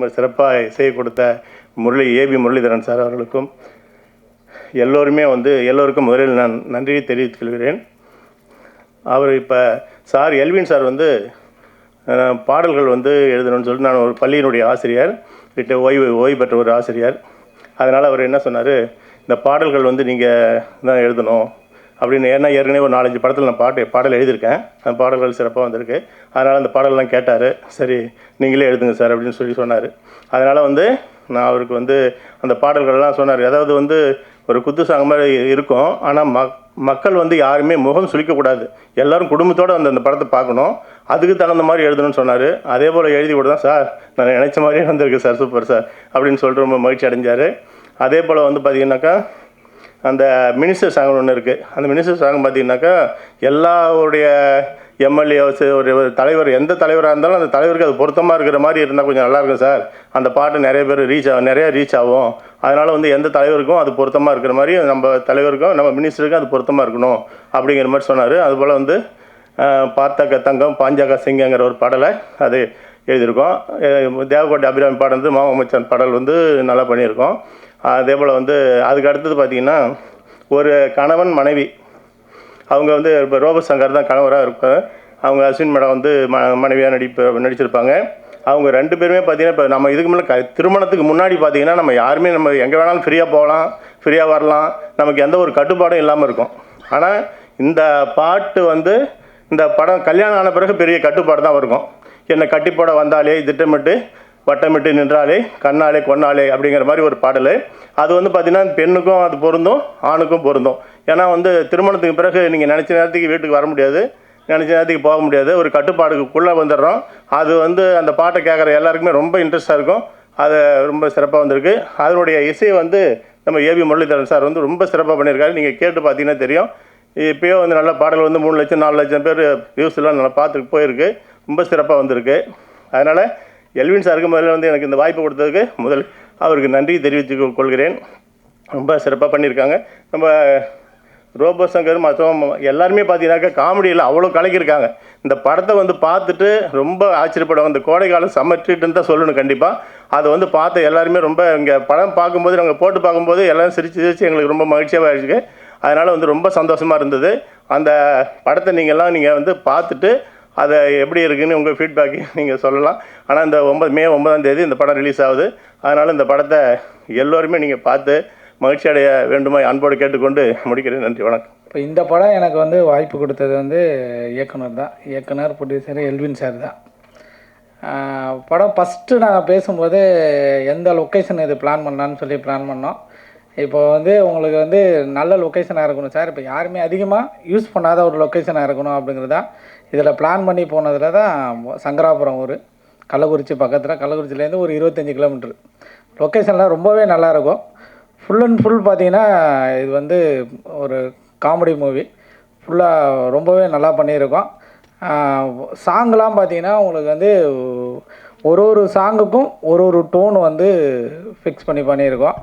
ரொம்ப சிறப்பாக இசையை கொடுத்த ஏபி முரளிதரன் சார் அவர்களுக்கும் எல்லோருக்கும் முதலில் நான் நன்றியை தெரிவித்துக் கொள்கிறேன். அவர் இப்போ சார் எல்வின் சார் பாடல்கள் எழுதணும்னு சொல்லிட்டு, நான் ஒரு பள்ளியினுடைய ஆசிரியர், ஓய்வு பெற்ற ஒரு ஆசிரியர். அதனால் அவர் என்ன சொன்னார், இந்த பாடல்கள் நீங்கள் தான் எழுதணும் அப்படின்னு. ஏன்னா ஏற்கனவே ஒரு 4-5 படத்தில் நான் பாடல் எழுதியிருக்கேன். அந்த பாடல்கள் சிறப்பாக வந்திருக்கு. அதனால் அந்த பாடல்லாம் கேட்டார். சரி நீங்களே எழுதுங்க சார் அப்படின்னு சொன்னார். அதனால் நான் அவருக்கு அந்த பாடல்கள்லாம் சொன்னார். அதாவது ஒரு குத்து சாங் மாதிரி இருக்கும். ஆனால் மக்கள் யாருமே முகம் சுளிக்கக்கூடாது, எல்லோரும் குடும்பத்தோடு அந்த படத்தை பார்க்கணும், அதுக்கு தகுந்த மாதிரி எழுதணும்னு சொன்னார். அதே போல் எழுதி கூட தான் சார் நான் நினச்ச மாதிரியே வந்திருக்கு சார், சூப்பர் சார் அப்படின்னு சொல்லிட்டு ரொம்ப மகிழ்ச்சி அடைஞ்சார். அதே போல் பார்த்திங்கனாக்கா அந்த மினிஸ்டர் சாங் ஒன்று இருக்குது. அந்த மினிஸ்டர் சாங் பார்த்திங்கனாக்கா எல்லாருடைய எம்எல்ஏஸ் ஒரு தலைவர், எந்த தலைவராக இருந்தாலும் அந்த தலைவருக்கு அது பொருத்தமாக இருக்கிற மாதிரி இருந்தால் கொஞ்சம் நல்லாயிருக்கும் சார். அந்த பாட்டு நிறைய பேர் நிறைய ரீச் ஆகும். அதனால் எந்த தலைவருக்கும் அது பொருத்தமாக இருக்கிற மாதிரி நம்ம தலைவருக்கும் நம்ம மினிஸ்டருக்கும் அது பொருத்தமாக இருக்கணும் அப்படிங்கிற மாதிரி சொன்னார். அதுபோல் பார்த்தாக்க தங்கம் பாஞ்சாக்கா சிங்கங்கிற ஒரு பாடலை அது எழுதியிருக்கோம். தேவக்கோட்டை அபிராமி பாடல் மாமா மச்சான் பாடல் நல்லா பண்ணியிருக்கோம். அதே போல் அதுக்கு அடுத்தது பார்த்திங்கன்னா ஒரு கணவன் மனைவி, அவங்க இப்போ ரோபோ சங்கர் தான் கணவராக இருப்பாங்க. அவங்க அஸ்வின் மேடம் மனைவியாக நடிச்சிருப்பாங்க. அவங்க 2 பேருமே பார்த்திங்கன்னா இப்போ நம்ம இதுக்கு மேலே திருமணத்துக்கு முன்னாடி பார்த்திங்கன்னா நம்ம யாருமே நம்ம எங்கே வேணாலும் ஃப்ரீயாக போகலாம், ஃப்ரீயாக வரலாம், நமக்கு எந்த ஒரு கட்டுப்பாடும் இல்லாமல் இருக்கும். ஆனால் இந்த பாட்டு இந்த படம் கல்யாணம் ஆன பிறகு பெரிய கட்டுப்பாடு தான் இருக்கும். என்னை கட்டி போட வந்தாலே திட்டமிட்டு வட்டமிட்டு நின்றாலே கண்ணாலே கொன்னாலே அப்படிங்கிற மாதிரி ஒரு பாடல். அது பார்த்திங்கன்னா பெண்ணுக்கும் அது பொருந்தும், ஆணுக்கும் பொருந்தும். ஏன்னா திருமணத்துக்கு பிறகு நீங்கள் நினச்ச நேரத்துக்கு வீட்டுக்கு வர முடியாது, நினச்ச நேரத்துக்கு போக முடியாது, ஒரு கட்டுப்பாடுக்குள்ளே வந்துடுறோம். அது அந்த பாட்டை கேட்குற எல்லாருக்குமே ரொம்ப இன்ட்ரெஸ்ட்டாக இருக்கும். அது ரொம்ப சிறப்பாக வந்திருக்கு. அதனுடைய இசையை நம்ம ஏபி முரளிதரன் சார் ரொம்ப சிறப்பாக பண்ணியிருக்காரு. நீங்கள் கேட்டு பார்த்தீங்கன்னா தெரியும். இப்போயோ நல்ல பாடல் 3 லட்சம் 4 லட்சம் பேர் வியூஸ்லாம் நல்லா பார்த்துட்டு போயிருக்கு. ரொம்ப சிறப்பாக வந்திருக்கு. அதனால் எல்வின் சாருக்கு முதல்ல எனக்கு இந்த வாய்ப்பு கொடுத்ததுக்கு அவருக்கு நன்றி தெரிவித்துக் கொள்கிறேன். ரொம்ப சிறப்பாக பண்ணியிருக்காங்க. நம்ம ரோபோ சங்கர் மற்றவங்க எல்லாருமே பார்த்தீங்கன்னாக்கா காமெடியில் அவ்வளோ கலக்கியிருக்காங்க. இந்த படத்தை பார்த்துட்டு ரொம்ப ஆச்சரியப்படுவாங்க. இந்த கோடைக்காலம் சம்மர் ட்ரீட்னு தான் சொல்லணும். கண்டிப்பாக அதை பார்த்து எல்லாருமே ரொம்ப இங்கே படம் பார்க்கும்போது நாங்கள் போட்டு பார்க்கும்போது எல்லோரும் சிரித்து எங்களுக்கு ரொம்ப மகிழ்ச்சியாக இருக்குது. அதனால் ரொம்ப சந்தோஷமாக இருந்தது. அந்த படத்தை நீங்கள் பார்த்துட்டு அதை எப்படி இருக்குதுன்னு உங்கள் ஃபீட்பேக்கு நீங்கள் சொல்லலாம். ஆனால் இந்த மே 9ஆம் தேதி இந்த படம் ரிலீஸ் ஆகுது. அதனால் இந்த படத்தை எல்லோருமே நீங்கள் பார்த்து மகிழ்ச்சி அடைய வேண்டுமா அன்போடு கேட்டுக்கொண்டு முடிக்கிறேன். நன்றி, வணக்கம். இப்போ இந்த படம் எனக்கு வாய்ப்பு கொடுத்தது இயக்குனர் தான். இயக்குனர் ப்ரொடியூசர் எல்வின் சார் தான். படம் ஃபஸ்ட்டு நாங்கள் பேசும்போது எந்த லொக்கேஷன் இது பிளான் பண்ணலான்னு சொல்லி பிளான் பண்ணோம். இப்போ உங்களுக்கு நல்ல லொக்கேஷனாக இருக்கணும் சார், இப்போ யாருமே அதிகமாக யூஸ் பண்ணாத ஒரு லொக்கேஷனாக இருக்கணும் அப்படிங்கிறது தான் இதில் பிளான் பண்ணி போனதில் தான். சங்கராபுரம் ஊர், கள்ளக்குறிச்சி பக்கத்தில், கள்ளக்குறிச்சிலேருந்து ஒரு 25 கிலோமீட்டர். லொக்கேஷன்லாம் ரொம்பவே நல்லாயிருக்கும். ஃபுல் அண்ட் ஃபுல் பார்த்திங்கன்னா இது ஒரு காமெடி மூவி. ஃபுல்லாக ரொம்பவே நல்லா பண்ணியிருக்கோம். சாங்கெலாம் பார்த்திங்கன்னா உங்களுக்கு ஒரு சாங்குக்கும் ஒரு டோன் ஃபிக்ஸ் பண்ணியிருக்கோம்.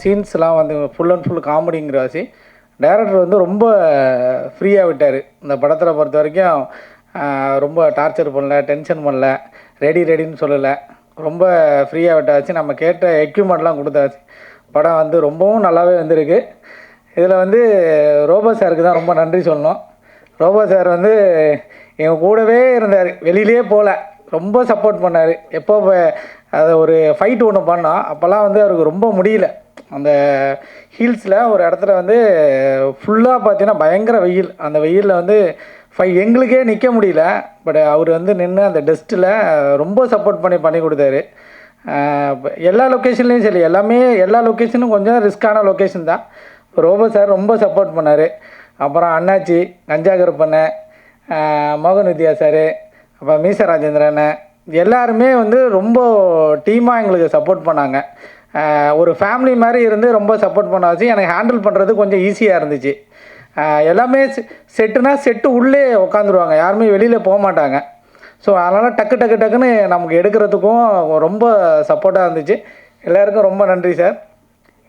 சீன்ஸ்லாம் ஃபுல் அண்ட் ஃபுல் காமெடிங்கிற வாசி டைரக்டர் ரொம்ப ஃப்ரீயாக விட்டார். இந்த படத்தில் பொறுத்த வரைக்கும் ரொம்ப டார்ச்சர் பண்ணல, டென்ஷன் பண்ணல, ரெடின்னு சொல்லலை. ரொம்ப ஃப்ரீயாக விட்டாச்சு. நம்ம கேட்ட எக்யூப்மெண்ட்லாம் கொடுத்தாச்சு. படம் ரொம்பவும் நல்லாவே வந்திருக்கு. இதில் ரோபோ சாருக்கு தான் ரொம்ப நன்றி சொல்லணும். ரோபோ சார் எங்கள் கூடவே இருந்தார், வெளியிலே போகல, ரொம்ப சப்போர்ட் பண்ணார். எப்போ அதை ஒரு ஃபைட் ஒன்று பண்ணோம், அப்போல்லாம் அவருக்கு ரொம்ப முடியல. அந்த ஹீல்ஸில் ஒரு இடத்துல ஃபுல்லாக பார்த்தீங்கன்னா பயங்கர வெயில். அந்த வெயிலில் எங்களுக்கே நிற்க முடியல. பட் அவர் நின்று அந்த டஸ்ட்டில் ரொம்ப சப்போர்ட் பண்ணி கொடுத்தாரு. எல்லா லொக்கேஷன்லேயும் சரி, எல்லா லொக்கேஷனும் கொஞ்சம் ரிஸ்க்கான லொக்கேஷன் தான். ரோபோ சார் ரொம்ப சப்போர்ட் பண்ணார். அப்புறம் அண்ணாச்சி, கஞ்சாகருப்பண்ண, மோகன் வித்யா சார், அப்புறம் மீச ராஜேந்திரன், எல்லாருமே ரொம்ப டீமாக எங்களுக்கு சப்போர்ட் பண்ணாங்க. ஒரு ஃபேமிலி மாதிரி இருந்து ரொம்ப சப்போர்ட் பண்ணாச்சு. எனக்கு ஹேண்டில் பண்ணுறது கொஞ்சம் ஈஸியாக இருந்துச்சு. எல்லாமே செட்டு உள்ளே உட்காந்துருவாங்க, யாருமே வெளியில் போக மாட்டாங்க. ஸோ அதனால் டக்குன்னு நமக்கு எடுக்கிறதுக்கும் ரொம்ப சப்போர்ட்டாக இருந்துச்சு. எல்லாருக்கும் ரொம்ப நன்றி சார்.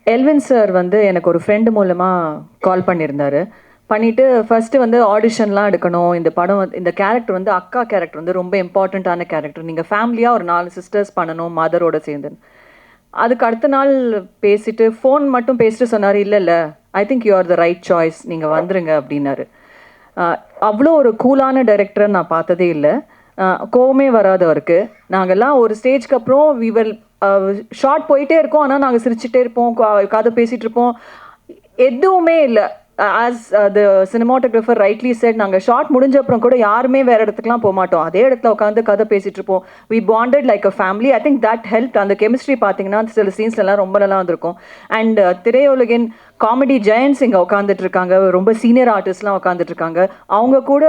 எல்வின் சார் எனக்கு ஒரு ஃப்ரெண்டு மூலமாக கால் பண்ணியிருந்தார். பண்ணிவிட்டு ஃபஸ்ட்டு வந்து ஆடிஷன்லாம் எடுக்கணும். இந்த படம் இந்த கேரக்டர் வந்து அக்கா கேரக்டர் வந்து ரொம்ப இம்பார்ட்டண்ட்டான கேரக்டர். நீங்கள் ஃபேமிலியாக ஒரு 4 சிஸ்டர்ஸ் பண்ணணும் மதரோட சேர்ந்து. அதுக்கு அடுத்த நாள் பேசிட்டு ஃபோன் மட்டும் பேசிட்டு சொன்னார், இல்லை I think you are the right choice, நீங்கள் வந்துருங்க அப்படின்னாரு. அவ்வளோ ஒரு கூலான டைரக்டர் நான் பார்த்ததே இல்லை. கோவமே வராது அவருக்கு. நாங்கள்லாம் ஒரு ஸ்டேஜ்க்கு அப்புறம் விவர் ஷார்ட் போயிட்டே இருக்கோம், ஆனால் நாங்கள் சிரிச்சுட்டே இருப்போம், கதை பேசிகிட்டு இருப்போம், எதுவுமே இல்லை. ஆஸ் த சினிமாட்டோகிராஃபர் ரைட்லி செட், நாங்கள் ஷார்ட் முடிஞ்ச அப்புறம் கூட யாருமே வேறு இடத்துக்குலாம் போக மாட்டோம், அதே இடத்துல உட்காந்து கதை பேசிகிட்டு இருப்போம். We bonded like a family. I think that help. அந்த கெமிஸ்ட்ரி பார்த்தீங்கன்னா சில சீன்ஸ்லாம் ரொம்ப நல்லா வந்திருக்கும். அண்ட் திரையுலகின் காமெடி ஜெயன்ஸ் இங்கே உட்காந்துட்டு இருக்காங்க, ரொம்ப சீனியர் ஆர்டிஸ்ட்லாம் உட்காந்துட்டு இருக்காங்க. அவங்க கூட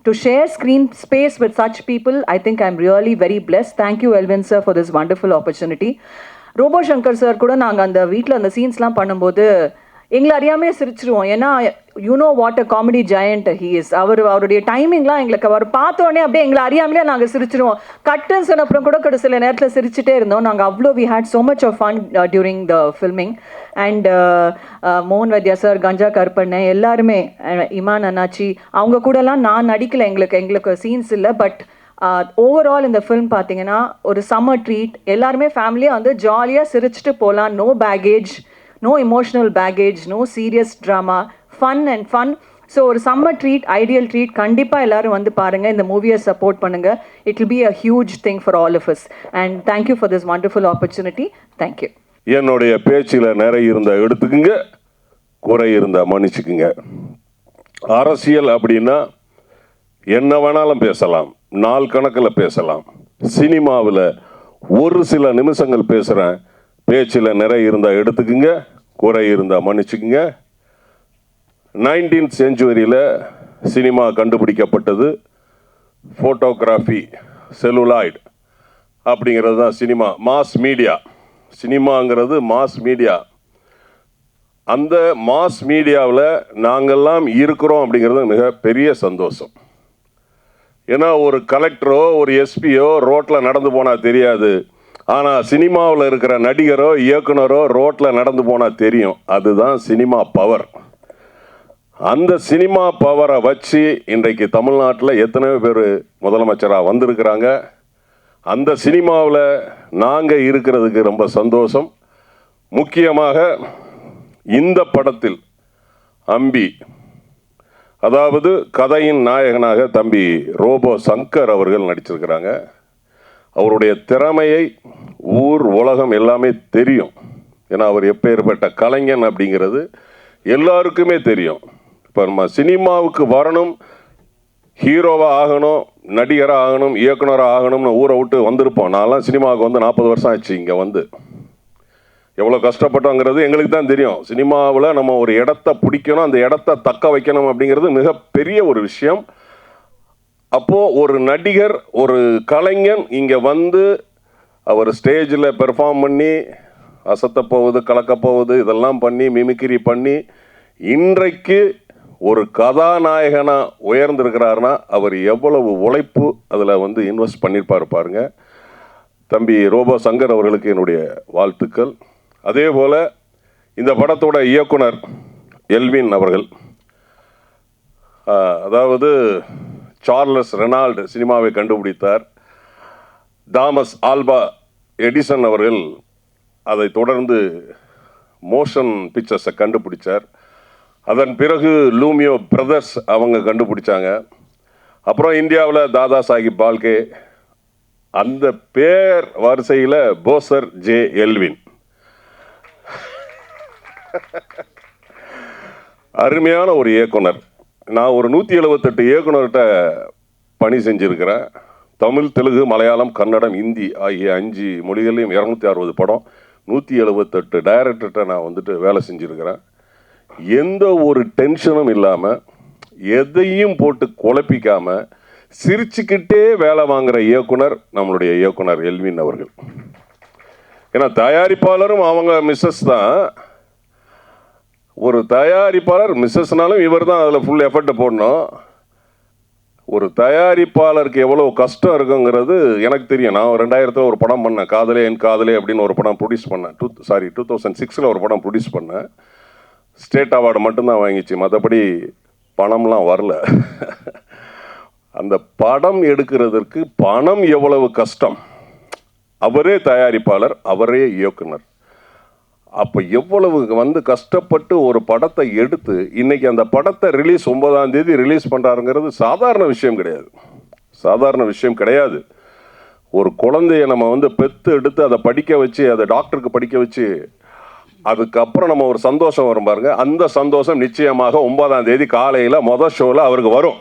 to share screen space with such people, I think I'm really very blessed. Thank you Elvin sir for this wonderful opportunity. Robo Shankar sir கூட நாங்கள் அந்த வீட்டில் அந்த சீன்ஸ்லாம் பண்ணும்போது எங்களை அறியாமே சிரிச்சிருவோம். ஏன்னா you know what a comedy giant he is. அவருடைய டைமிங்லாம் எங்களுக்கு அவர் பார்த்தோடனே அப்படியே எங்களை அறியாமலே நாங்கள் சிரிச்சிருவோம். கட்டுன்னு சொன்ன அப்புறம் கூட சில நேரத்தில் சிரிச்சுட்டே இருந்தோம். நாங்கள் அவ்வளோ we had so much of fun during the filming. And மோகன் வைத்யா சார், கஞ்சா கருப்பண்ண, எல்லாருமே, இமான் அண்ணாச்சி, அவங்க கூடலாம் நான் நடிக்கலை, எங்களுக்கு சீன்ஸ் இல்லை. பட் ஓவரால் இந்த ஃபில்ம் பார்த்தீங்கன்னா ஒரு சம்மர் ட்ரீட். எல்லாருமே ஃபேமிலியாக வந்து ஜாலியாக சிரிச்சுட்டு போகலாம். No baggage, no emotional baggage, no serious drama, fun and fun. So ஒரு summer treat, ideal treat. கண்டிப்பாக எல்லாரும் வந்து பாருங்கள், இந்த மூவியை சப்போர்ட் பண்ணுங்கள். It will be a huge thing for all of us. And thank you for this wonderful opportunity. Thank you. என்னுடைய பேச்சில் நிறைய இருந்தா எடுத்துக்குங்க, குறை இருந்தா மன்னிச்சுக்குங்க. அரசியல் அப்படின்னா என்ன வேணாலும் பேசலாம், நாள் கணக்கில் பேசலாம். சினிமாவில் ஒரு சில நிமிஷங்கள் பேசுகிறேன், பேச்சில் நிறைய இருந்தால் எடுத்துக்குங்க, குறை இருந்தால் மன்னிச்சுக்குங்க. 19th centuryயில் சினிமா கண்டுபிடிக்கப்பட்டது. ஃபோட்டோகிராஃபி, செல்லுலாய்டு அப்படிங்கிறது தான் சினிமா. மாஸ் மீடியா, சினிமாங்கிறது மாஸ் மீடியா. அந்த மாஸ் மீடியாவில் நாங்கள்லாம் இருக்கிறோம் அப்படிங்கிறது மிக பெரிய சந்தோஷம். ஏன்னா ஒரு கலெக்டரோ ஒரு எஸ்பியோ ரோட்டில் நடந்து போனால் தெரியாது, ஆனால் சினிமாவில் இருக்கிற நடிகரோ இயக்குனரோ ரோட்டில் நடந்து போனால் தெரியும். அதுதான் சினிமா பவர். அந்த சினிமா பவரை வச்சு இன்றைக்கு தமிழ்நாட்டில் எத்தனை பேர் முதலமைச்சராக வந்திருக்கிறாங்க. அந்த சினிமாவில் நாங்கள் இருக்கிறதுக்கு ரொம்ப சந்தோஷம். முக்கியமாக இந்த படத்தில் அம்பி, அதாவது கதையின் நாயகனாக தம்பி ரோபோ சங்கர் அவர்கள் நடிச்சிருக்கிறாங்க. அவருடைய திறமையை ஊர் உலகம் எல்லாமே தெரியும். ஏன்னா அவர் எப்பேற்பட்ட கலைஞன் அப்படிங்கிறது எல்லாருக்குமே தெரியும். இப்போ நம்ம சினிமாவுக்கு வரணும், ஹீரோவாக ஆகணும், நடிகராக ஆகணும், இயக்குனராக ஆகணும்னு ஊரை விட்டு வந்திருப்போம். நான்லாம் சினிமாவுக்கு வந்து 40 வருஷம் ஆச்சு. இங்கே வந்து எவ்வளோ கஷ்டப்பட்டோங்கிறது எங்களுக்கு தான் தெரியும். சினிமாவில் நம்ம ஒரு இடத்த பிடிக்கணும், அந்த இடத்த தக்க வைக்கணும் அப்படிங்கிறது மிகப்பெரிய ஒரு விஷயம். அப்போது ஒரு நடிகர், ஒரு கலைஞன் இங்கே வந்து அவர் ஸ்டேஜில் பெர்ஃபார்ம் பண்ணி அசத்த போகுது, கலக்க போகுது, இதெல்லாம் பண்ணி மிமிக்ரி பண்ணி இன்றைக்கு ஒரு கதாநாயகனாக உயர்ந்திருக்கிறாருன்னா அவர் எவ்வளவு உழைப்பு அதில் வந்து இன்வெஸ்ட் பண்ணியிருப்பார் பாருங்க. தம்பி ரோபோ சங்கர் அவர்களுக்கு என்னுடைய வாழ்த்துக்கள். அதே போல் இந்த படத்தோட இயக்குனர் எல்வின் அவர்கள், அதாவது சார்லஸ் ரெனால்டு சினிமாவை கண்டுபிடித்தார். தாமஸ் ஆல்பா எடிசன் அவர்கள் அதை தொடர்ந்து மோஷன் பிக்சர்ஸை கண்டுபிடிச்சார். அதன் பிறகு லூமியோ பிரதர்ஸ் அவங்க கண்டுபிடிச்சாங்க. அப்புறம் இந்தியாவில் தாதா சாஹிப் பால்கே, அந்த பேர் வரிசையில் போசர் ஜே எல்வின். அருமையான ஒரு இயக்குனர். நான் ஒரு 178 இயக்குனர்கிட்ட பணி செஞ்சுருக்கிறேன். தமிழ், தெலுங்கு, மலையாளம், கன்னடம், ஹிந்தி ஆகிய 5 மொழிகள்லையும் 260 படம், 178 டைரக்டர்கிட்ட நான் வந்துட்டு வேலை செஞ்சுருக்கிறேன். எந்த ஒரு டென்ஷனும் இல்லாமல், எதையும் போட்டு குழப்பிக்காமல், சிரிச்சுக்கிட்டே வேலை வாங்குகிற இயக்குனர் நம்மளுடைய இயக்குனர் எல்வின் அவர்கள். ஏன்னா தயாரிப்பாளரும் அவங்க மிஸ்ஸஸ் தான். ஒரு தயாரிப்பாளர் மிஸ்ஸஸ்னாலும் இவர் தான் அதில் ஃபுல் எஃபர்ட்டை போடணும். ஒரு தயாரிப்பாளருக்கு எவ்வளோ கஷ்டம் இருக்குங்கிறது எனக்கு தெரியும். நான் 2000 ஒரு படம் பண்ணேன், காதலே என் காதலே அப்படின்னு ஒரு படம் ப்ரொடியூஸ் பண்ணேன். 2006 ஒரு படம் ப்ரொடியூஸ் பண்ணேன். ஸ்டேட் அவார்டு மட்டும்தான் வாங்கிச்சு, மற்றபடி பணம்லாம் வரல. அந்த படம் எடுக்கிறதற்கு பணம் எவ்வளவு கஷ்டம். அவரே தயாரிப்பாளர், அவரே இயக்குனர். அப்போ எவ்வளவு வந்து கஷ்டப்பட்டு ஒரு படத்தை எடுத்து இன்னைக்கு அந்த படத்தை ரிலீஸ் 9ஆம் தேதி ரிலீஸ் பண்ணுறாருங்கிறது சாதாரண விஷயம் கிடையாது. சாதாரண விஷயம் கிடையாது. ஒரு குழந்தைய நம்ம வந்து பெற்று எடுத்து அதை படிக்க வச்சு, அதை டாக்டருக்கு படிக்க வச்சு, அதுக்கப்புறம் நம்ம ஒரு சந்தோஷம் வரும் பாருங்க. அந்த சந்தோஷம் நிச்சயமாக 9ஆம் தேதி காலையில் மொதல் ஷோவில் அவருக்கு வரும்.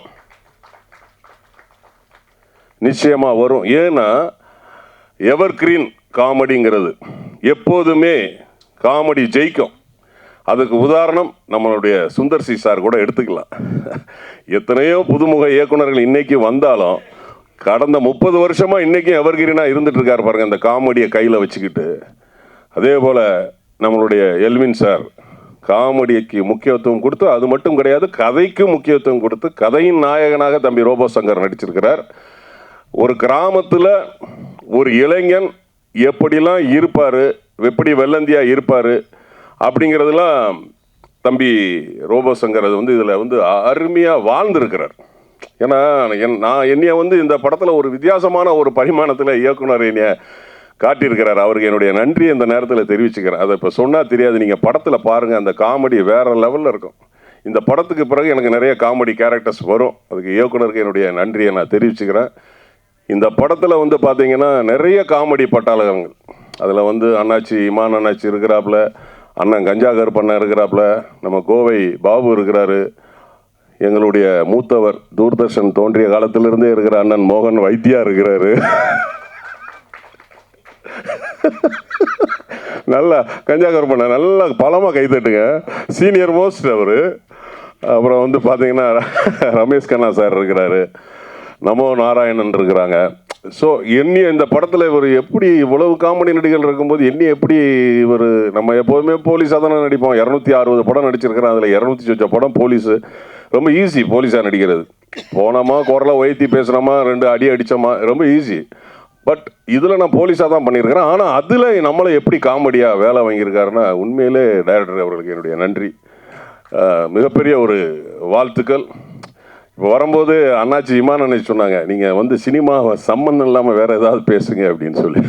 நிச்சயமாக வரும். ஏன்னா எவர்கிரீன் காமெடிங்கிறது எப்போதுமே காமெடி ஜெயிக்கும். அதுக்கு உதாரணம் நம்மளுடைய சுந்தர்சி சார் கூட எடுத்துக்கலாம். எத்தனையோ புதுமுக இயக்குனர்கள் இன்னைக்கு வந்தாலும் கடந்த 30 வருஷமாக இன்றைக்கும் எவர்கிரீனாக இருந்துட்டு இருக்கார் பாருங்க, அந்த காமெடியை கையில் வச்சுக்கிட்டு. அதே போல் நம்மளுடைய எல்வின் சார் காமெடிக்கு முக்கியத்துவம் கொடுத்து, அது மட்டும் கிடையாது, கதைக்கு முக்கியத்துவம் கொடுத்து கதையின் நாயகனாக தம்பி ரோபோ சங்கர் நடிச்சிருக்கிறார். ஒரு கிராமத்தில் ஒரு இளைஞன் எப்படிலாம் இருப்பார், எப்படி வெள்ளந்தியாக இருப்பார் அப்படிங்கிறதுலாம் தம்பி ரோபோ சங்கர் அது வந்து இதில் வந்து அருமையாக வாழ்ந்துருக்கிறார். ஏன்னா என்னைய வந்து இந்த படத்தில் ஒரு வித்தியாசமான ஒரு பரிமாணத்தில் இயக்குனர் என்னைய காட்டியிருக்கிறார். அவருக்கு என்னுடைய நன்றி இந்த நேரத்தில் தெரிவிச்சுக்கிறேன். அதை இப்போ சொன்னால் தெரியாது, நீங்கள் படத்தில் பாருங்கள், அந்த காமெடி வேறு லெவலில் இருக்கும். இந்த படத்துக்கு பிறகு எனக்கு நிறைய காமெடி கேரக்டர்ஸ் வரும். அதுக்கு இயக்குனருக்கு என்னுடைய நன்றியை நான் தெரிவிச்சுக்கிறேன். இந்த படத்தில் வந்து பார்த்தீங்கன்னா நிறைய காமெடி பட்டாளகங்கள். அதில் வந்து அண்ணாச்சி இமான் அண்ணாச்சி இருக்கிறாப்புல, அண்ணன் கஞ்சா கருப்பண்ணன் இருக்கிறாப்புல, நம்ம கோவை பாபு இருக்கிறாரு, எங்களுடைய மூத்தவர் தூர்தர்ஷன் தோன்றிய காலத்திலிருந்தே இருக்கிற அண்ணன் மோகன் வைத்தியா இருக்கிறாரு. நல்லா கஞ்சா கருப்பண்ணன் நல்லா பலமாக கைத்தட்டுங்க, சீனியர் மோஸ்ட் அவர். அப்புறம் வந்து பார்த்தீங்கன்னா ரமேஷ் கண்ணா சார் இருக்கிறாரு, நமோ நாராயணன் இருக்கிறாங்க. ஸோ என்னைய இந்த படத்தில் இவர் எப்படி இவ்வளவு காமெடி நடிகர்கள் இருக்கும்போது என்னைய எப்படி இவர், நம்ம எப்போதுமே போலீஸாக தானே நடிப்போம். 260 படம் நடிச்சிருக்கிறேன், அதில் 200 சொச்ச படம் போலீஸு. ரொம்ப ஈஸி போலீஸாக நடிக்கிறது. போனோமா குரலை உயர்த்தி பேசுகிறோமா 2 அடி அடித்தோமா, ரொம்ப ஈஸி. பட் இதில் நான் போலீஸாக தான் பண்ணியிருக்கிறேன். ஆனால் அதில் நம்மளை எப்படி காமெடியாக வேலை வாங்கியிருக்காருன்னா உண்மையிலே டைரக்டர் அவர்களுக்கு என்னுடைய நன்றி, மிகப்பெரிய ஒரு வாழ்த்துக்கள். இப்போ வரும்போது அண்ணாச்சி இமான் அண்ணாச்சி சொன்னாங்க, நீங்கள் வந்து சினிமாவை சம்மந்தம் இல்லாமல் வேறு ஏதாவது பேசுங்க அப்படின்னு சொல்லி.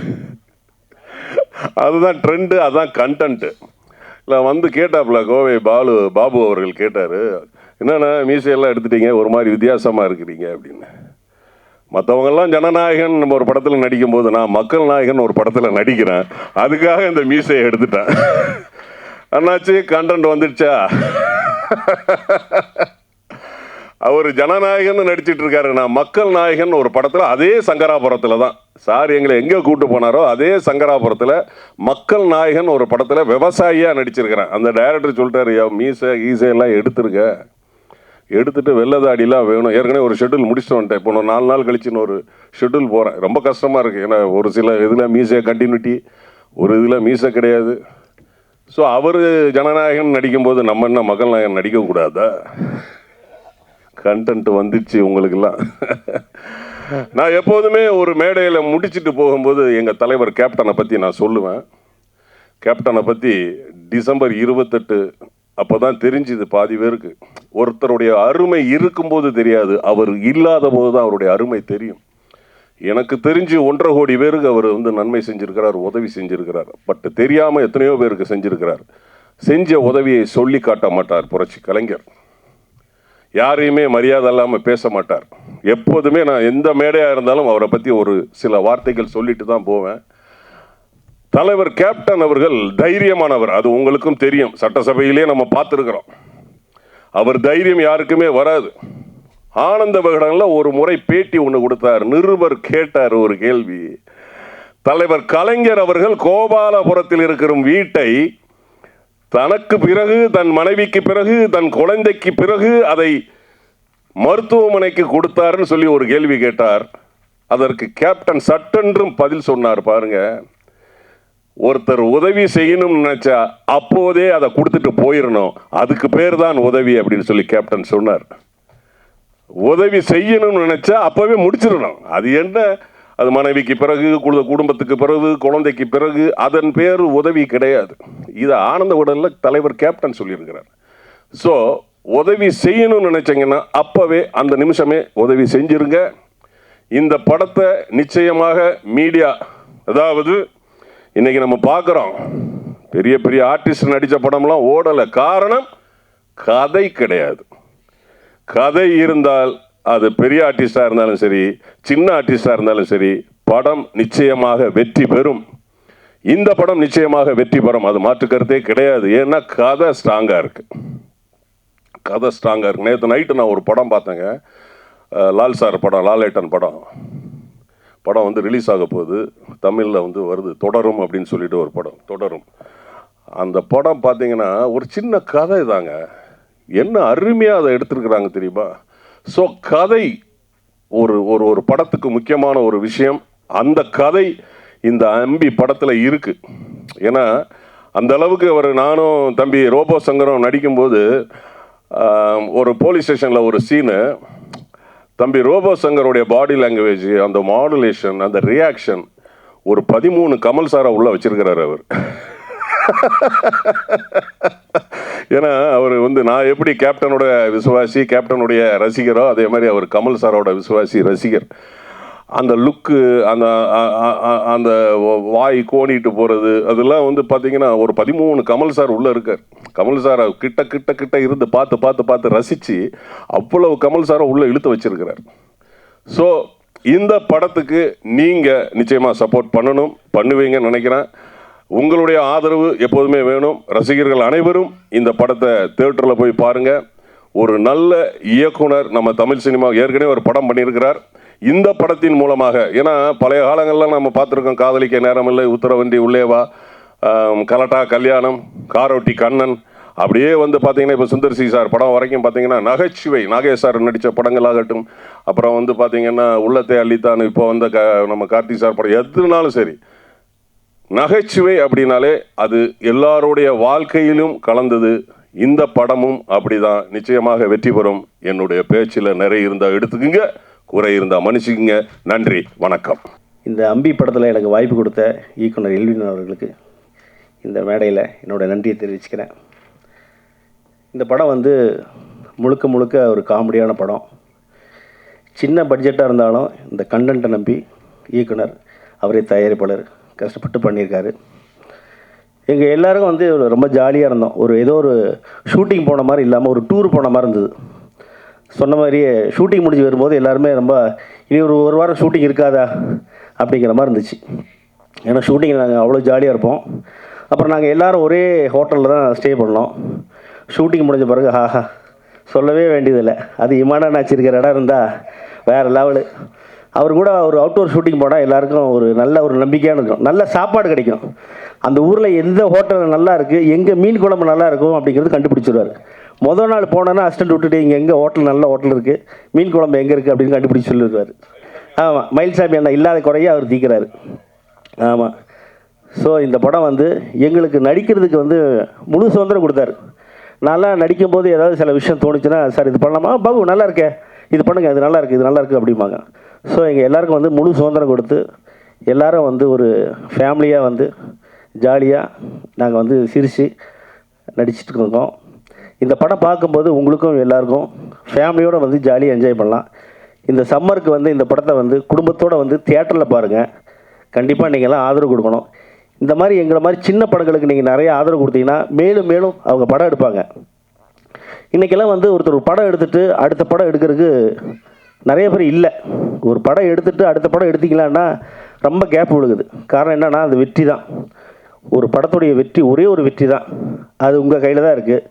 அதுதான் ட்ரெண்டு, அதுதான் கண்டென்ட்டு. இல்லை வந்து கேட்டாப்புல கோவை பாபு அவர்கள் கேட்டார், என்னென்னா மீசையெல்லாம் எடுத்துட்டீங்க, ஒரு மாதிரி வித்தியாசமாக இருக்கிறீங்க அப்படின்னு. மற்றவங்கெல்லாம் ஜனநாயகன் நம்ம ஒரு படத்தில் நடிக்கும்போது நான் மக்கள் நாயகன் ஒரு படத்தில் நடிக்கிறேன், அதுக்காக இந்த மீசையை எடுத்துட்டேன். அண்ணாச்சி கண்டென்ட் வந்துடுச்சா? அவர் ஜனநாயகன் நடிச்சிட்டு இருக்காரு, நான் மக்கள் நாயகன் ஒரு படத்தில், அதே சங்கராபுரத்தில் தான் சார் எங்களை எங்கே கூட்டு போனாரோ அதே சங்கராபுரத்தில் மக்கள் நாயகன் ஒரு படத்தில் விவசாயியாக நடிச்சிருக்கிறேன். அந்த டைரக்டர் சொல்லிட்டாரு, மீசை ஈசையெல்லாம் எடுத்துருக்க, எடுத்துகிட்டு வெள்ளதாடிலாம் வேணும். ஏற்கனவே ஒரு ஷெட்யூல் முடிச்சுட்டு வந்துட்டேன். இப்போ 4 நாள் கழிச்சு ஒரு ஷெட்யூல் போகிறேன். ரொம்ப கஷ்டமாக இருக்குது. ஏன்னா ஒரு சில இதில் மீசை கண்டினியூட்டி, ஒரு இதில் மீசை கிடையாது. ஸோ அவர் ஜனநாயகன் நடிக்கும்போது நம்ம என்ன மக்கள் நாயகன் நடிக்கக்கூடாதா? கண்டென்ட் வந்துச்சு உங்களுக்கெல்லாம். நான் எப்போதுமே ஒரு மேடையில் முடிச்சுட்டு போகும்போது எங்கள் தலைவர் கேப்டனை பற்றி நான் சொல்லுவேன். கேப்டனை பற்றி டிசம்பர் 28 அப்போ தான் தெரிஞ்சுது பாதி பேருக்கு. ஒருத்தருடைய அருமை இருக்கும்போது தெரியாது, அவர் இல்லாத போது தான் அவருடைய அருமை தெரியும். எனக்கு தெரிஞ்சு 1.5 கோடி பேருக்கு அவர் வந்து நன்மை செஞ்சுருக்கிறார், உதவி செஞ்சுருக்கிறார். பட் தெரியாமல் எத்தனையோ பேருக்கு செஞ்சுருக்கிறார். செஞ்ச உதவியை சொல்லி காட்ட மாட்டார் புரட்சி கலைஞர். யாரையுமே மரியாதை இல்லாமல் பேச மாட்டார். எப்போதுமே நான் எந்த மேடையாக இருந்தாலும் அவரை பற்றி ஒரு சில வார்த்தைகள் சொல்லிட்டு தான் போவேன். தலைவர் கேப்டன் அவர்கள் தைரியமானவர், அது உங்களுக்கும் தெரியும். சட்டசபையிலே நம்ம பார்த்துருக்கிறோம். அவர் தைரியம் யாருக்குமே வராது. ஆனந்த விகடனில் ஒரு முறை பேட்டி ஒன்று கொடுத்தார். நிருபர் கேட்டார் ஒரு கேள்வி. தலைவர் கலைஞர் அவர்கள் கோபாலபுரத்தில் இருக்கிற வீட்டை தனக்கு பிறகு, தன் மனைவிக்கு பிறகு, தன் குழந்தைக்கு பிறகு அதை மருத்துவமனைக்கு கொடுத்தாருன்னு சொல்லி ஒரு கேள்வி கேட்டார். அதற்கு கேப்டன் சட்டென்றும் பதில் சொன்னார். பாருங்க, ஒருத்தர் உதவி செய்யணும்னு நினைச்சா அப்போதே அதை கொடுத்துட்டு போயிடணும், அதுக்கு பேர் தான் உதவி அப்படின்னு சொல்லி கேப்டன் சொன்னார். உதவி செய்யணும்னு நினைச்சா அப்பவே முடிச்சிடணும். அது என்ன, அது மனைவிக்கு பிறகு, குடும்பத்துக்கு பிறகு, குழந்தைக்கு பிறகு, அதன் பேர் உதவி கிடையாது. இது ஆனந்த விகடனில் தலைவர் கேப்டன் சொல்லியிருக்கிறார். ஸோ உதவி செய்யணும்னு நினைச்சீங்கன்னா அப்பவே அந்த நிமிஷமே உதவி செஞ்சிருங்க. இந்த படத்தை நிச்சயமாக மீடியா, அதாவது இன்னைக்கு நம்ம பார்க்குறோம் பெரிய பெரிய ஆர்டிஸ்ட் நடித்த படம்லாம் ஓடலை. காரணம் கதை கிடையாது. கதை இருந்தால் அது பெரிய ஆர்டிஸ்டாக இருந்தாலும் சரி, சின்ன ஆர்டிஸ்டாக இருந்தாலும் சரி, படம் நிச்சயமாக வெற்றி பெறும். இந்த படம் நிச்சயமாக வெற்றி பெறும், அது மாற்று கருத்தே கிடையாது. ஏன்னா கதை ஸ்ட்ராங்காக இருக்கு, கதை ஸ்ட்ராங்காக இருக்கு. நேற்று நைட்டு நான் ஒரு படம் பார்த்தேங்க, லால் சார் படம், லாலேட்டன் படம் வந்து ரிலீஸ் ஆக போகுது. தமிழில் வந்து வருது, தொடரும் அப்படின்னு சொல்லிட்டு ஒரு படம், தொடரும். அந்த படம் பார்த்தீங்கன்னா ஒரு சின்ன கதை தாங்க, என்ன அருமையாக அதை எடுத்துருக்குறாங்க தெரியுமா? ஸோ கதை ஒரு ஒரு ஒரு படத்துக்கு முக்கியமான ஒரு விஷயம். அந்த கதை இந்த அம்பி படத்தில் இருக்குது. ஏன்னா அந்த அளவுக்கு நானும் தம்பி ரோபோ சங்கரும் நடிக்கும்போது ஒரு போலீஸ் ஸ்டேஷனில் ஒரு சீனு, தம்பி ரோபோ சங்கருடைய பாடி லாங்குவேஜ், அந்த மாடுலேஷன், அந்த ரியாக்ஷன், ஒரு 13 கமல் சாரை உள்ள வச்சிருக்கிறார் அவர். ஏன்னா அவர் வந்து நான் எப்படி கேப்டனோட விசுவாசி, கேப்டனுடைய ரசிகரோ, அதே மாதிரி அவர் கமல் சாரோட விசுவாசி ரசிகர். அந்த லுக்கு, அந்த அந்த வாய் கோணிட்டு போகிறது, அதெல்லாம் வந்து பார்த்தீங்கன்னா ஒரு 13 கமல் சார் உள்ளே இருக்கார். கமல் சாரை கிட்ட கிட்ட கிட்ட இருந்து பார்த்து பார்த்து பார்த்து ரசித்து அவ்வளவு கமல் சாரை உள்ளே இழுத்து வச்சிருக்கிறார். ஸோ இந்த படத்துக்கு நீங்கள் நிச்சயமாக சப்போர்ட் பண்ணணும், பண்ணுவீங்கன்னு நினைக்கிறேன். உங்களுடைய ஆதரவு எப்போதுமே வேணும். ரசிகர்கள் அனைவரும் இந்த படத்தை தியேட்டரில் போய் பாருங்கள். ஒரு நல்ல இயக்குனர் நம்ம தமிழ் சினிமா ஏற்கனவே ஒரு படம் பண்ணியிருக்கிறார். இந்த படத்தின் மூலமாக, ஏன்னா பழைய காலங்களில் நம்ம பார்த்துருக்கோம், காதலிக்க நேரமில்லை, உத்தரவண்டி உள்ளேவா, கலட்டா கல்யாணம், காரோட்டி கண்ணன், அப்படியே வந்து பார்த்தீங்கன்னா இப்போ சுந்தர் சி சார் படம் வரைக்கும் பார்த்தீங்கன்னா நகைச்சுவை, நாகேஷ் சார் நடித்த படங்களாகட்டும், அப்புறம் வந்து பார்த்தீங்கன்னா உள்ளத்தை அள்ளித்தான் இப்போ வந்த நம்ம கார்த்திக் சார் படம், எதுனாலும் சரி நகைச்சுவை அப்படின்னாலே அது எல்லாருடைய வாழ்க்கையிலும் கலந்தது. இந்த படமும் அப்படிதான், நிச்சயமாக வெற்றி பெறும். என்னுடைய பேச்சில் நிறைய இருந்தால் எடுத்துக்குங்க, குறை இருந்தால் மன்னிச்சுக்குங்க. நன்றி, வணக்கம். இந்த அம்பி படத்தில் எனக்கு வாய்ப்பு கொடுத்த இயக்குனர் எல்வின் அவர்களுக்கு இந்த மேடையில் என்னோடய நன்றியை தெரிவிச்சுக்கிறேன். இந்த படம் வந்து முழுக்க முழுக்க ஒரு காமெடியான படம். சின்ன பட்ஜெட்டாக இருந்தாலும் இந்த கண்டென்ட்டை நம்பி இயக்குனர், அவரே தயாரிப்பாளர் கஷ்டப்பட்டு பண்ணியிருக்காரு. எங்கள் எல்லாருக்கும் வந்து ரொம்ப ஜாலியாக இருந்தோம். ஏதோ ஒரு ஷூட்டிங் போன மாதிரி இல்லாமல் ஒரு டூர் போன மாதிரி இருந்தது. சொன்ன மாதிரியே ஷூட்டிங் முடிஞ்சு வரும்போது எல்லாருமே ரொம்ப இனி ஒரு வாரம் ஷூட்டிங் இருக்காதா அப்படிங்கிற மாதிரி இருந்துச்சு. ஏன்னா ஷூட்டிங் நாங்கள் அவ்வளோ ஜாலியாக இருப்போம். அப்புறம் நாங்கள் எல்லோரும் ஒரே ஹோட்டலில் தான் ஸ்டே பண்ணோம். ஷூட்டிங் முடிஞ்ச பிறகு ஹாஹா சொல்லவே வேண்டியதில்லை. அது இமானாச்சு இருக்கிற இடம் இருந்தால் வேறு லெவலு. அவர் கூட ஒரு அவுட்டோர் ஷூட்டிங் போனால் எல்லாருக்கும் ஒரு நம்பிக்கையான இருக்கும், நல்ல சாப்பாடு கிடைக்கும். அந்த ஊரில் எந்த ஹோட்டல் நல்லா இருக்குது, எங்கே மீன் குழம்பு நல்லா இருக்கும் அப்படிங்கிறது கண்டுபிடிச்சிடுவார். முதல் நாள் போனோன்னா அசிஸ்டன்ட் விட்டுட்டு இங்கே எங்கே ஹோட்டல் நல்ல ஹோட்டல் இருக்குது, மீன் குழம்பு எங்கே இருக்குது அப்படின்னு கண்டுபிடிச்சி சொல்லிடுவார். ஆமாம், மயில்சாமி அண்ணா இல்லாத குறைய அவர் தீக்கிறாரு. ஆமாம். ஸோ இந்த படம் வந்து எங்களுக்கு நடிக்கிறதுக்கு வந்து முழு சுதந்திரம் கொடுத்தாரு. நல்லா நடிக்கும்போது ஏதாவது சில விஷயம் தோணுச்சுன்னா, சார் இது பண்ணலாமா, பாபு நல்லா இருக்கே, இது பண்ணுங்கள், இது நல்லா இருக்குது, இது நல்லா இருக்குது அப்படிம்பாங்க. ஸோ எங்கள் எல்லாருக்கும் வந்து முழு சுதந்திரம் கொடுத்து எல்லோரும் வந்து ஒரு ஃபேமிலியாக வந்து ஜாலியாக நாங்கள் வந்து சிரித்து நடிச்சிட்டு இருக்கோம். இந்த படம் பார்க்கும்போது உங்களுக்கும் எல்லாருக்கும் ஃபேமிலியோடு வந்து ஜாலியாக என்ஜாய் பண்ணலாம். இந்த சம்மருக்கு வந்து இந்த படத்தை வந்து குடும்பத்தோடு வந்து தியேட்டரில் பாருங்கள். கண்டிப்பாக நீங்கள்லாம் ஆதரவு கொடுக்கணும். இந்த மாதிரி எங்களை மாதிரி சின்ன படங்களுக்கு நீங்கள் நிறைய ஆதரவு கொடுத்தீங்கன்னா மேலும் மேலும் அவங்க படம் எடுப்பாங்க. இன்றைக்கெல்லாம் வந்து ஒருத்தர் படம் எடுத்துகிட்டு அடுத்த படம் எடுக்கிறதுக்கு நிறைய பேர் இல்லை. ஒரு படம் எடுத்துகிட்டு அடுத்த படம் எடுத்திக்கலான்னா ரொம்ப கேப் விழுகுது. காரணம் என்னென்னா அது வெற்றி தான். ஒரு படத்துடைய வெற்றி ஒரே ஒரு வெற்றி தான், அது உங்கள் கையில் தான் இருக்குது.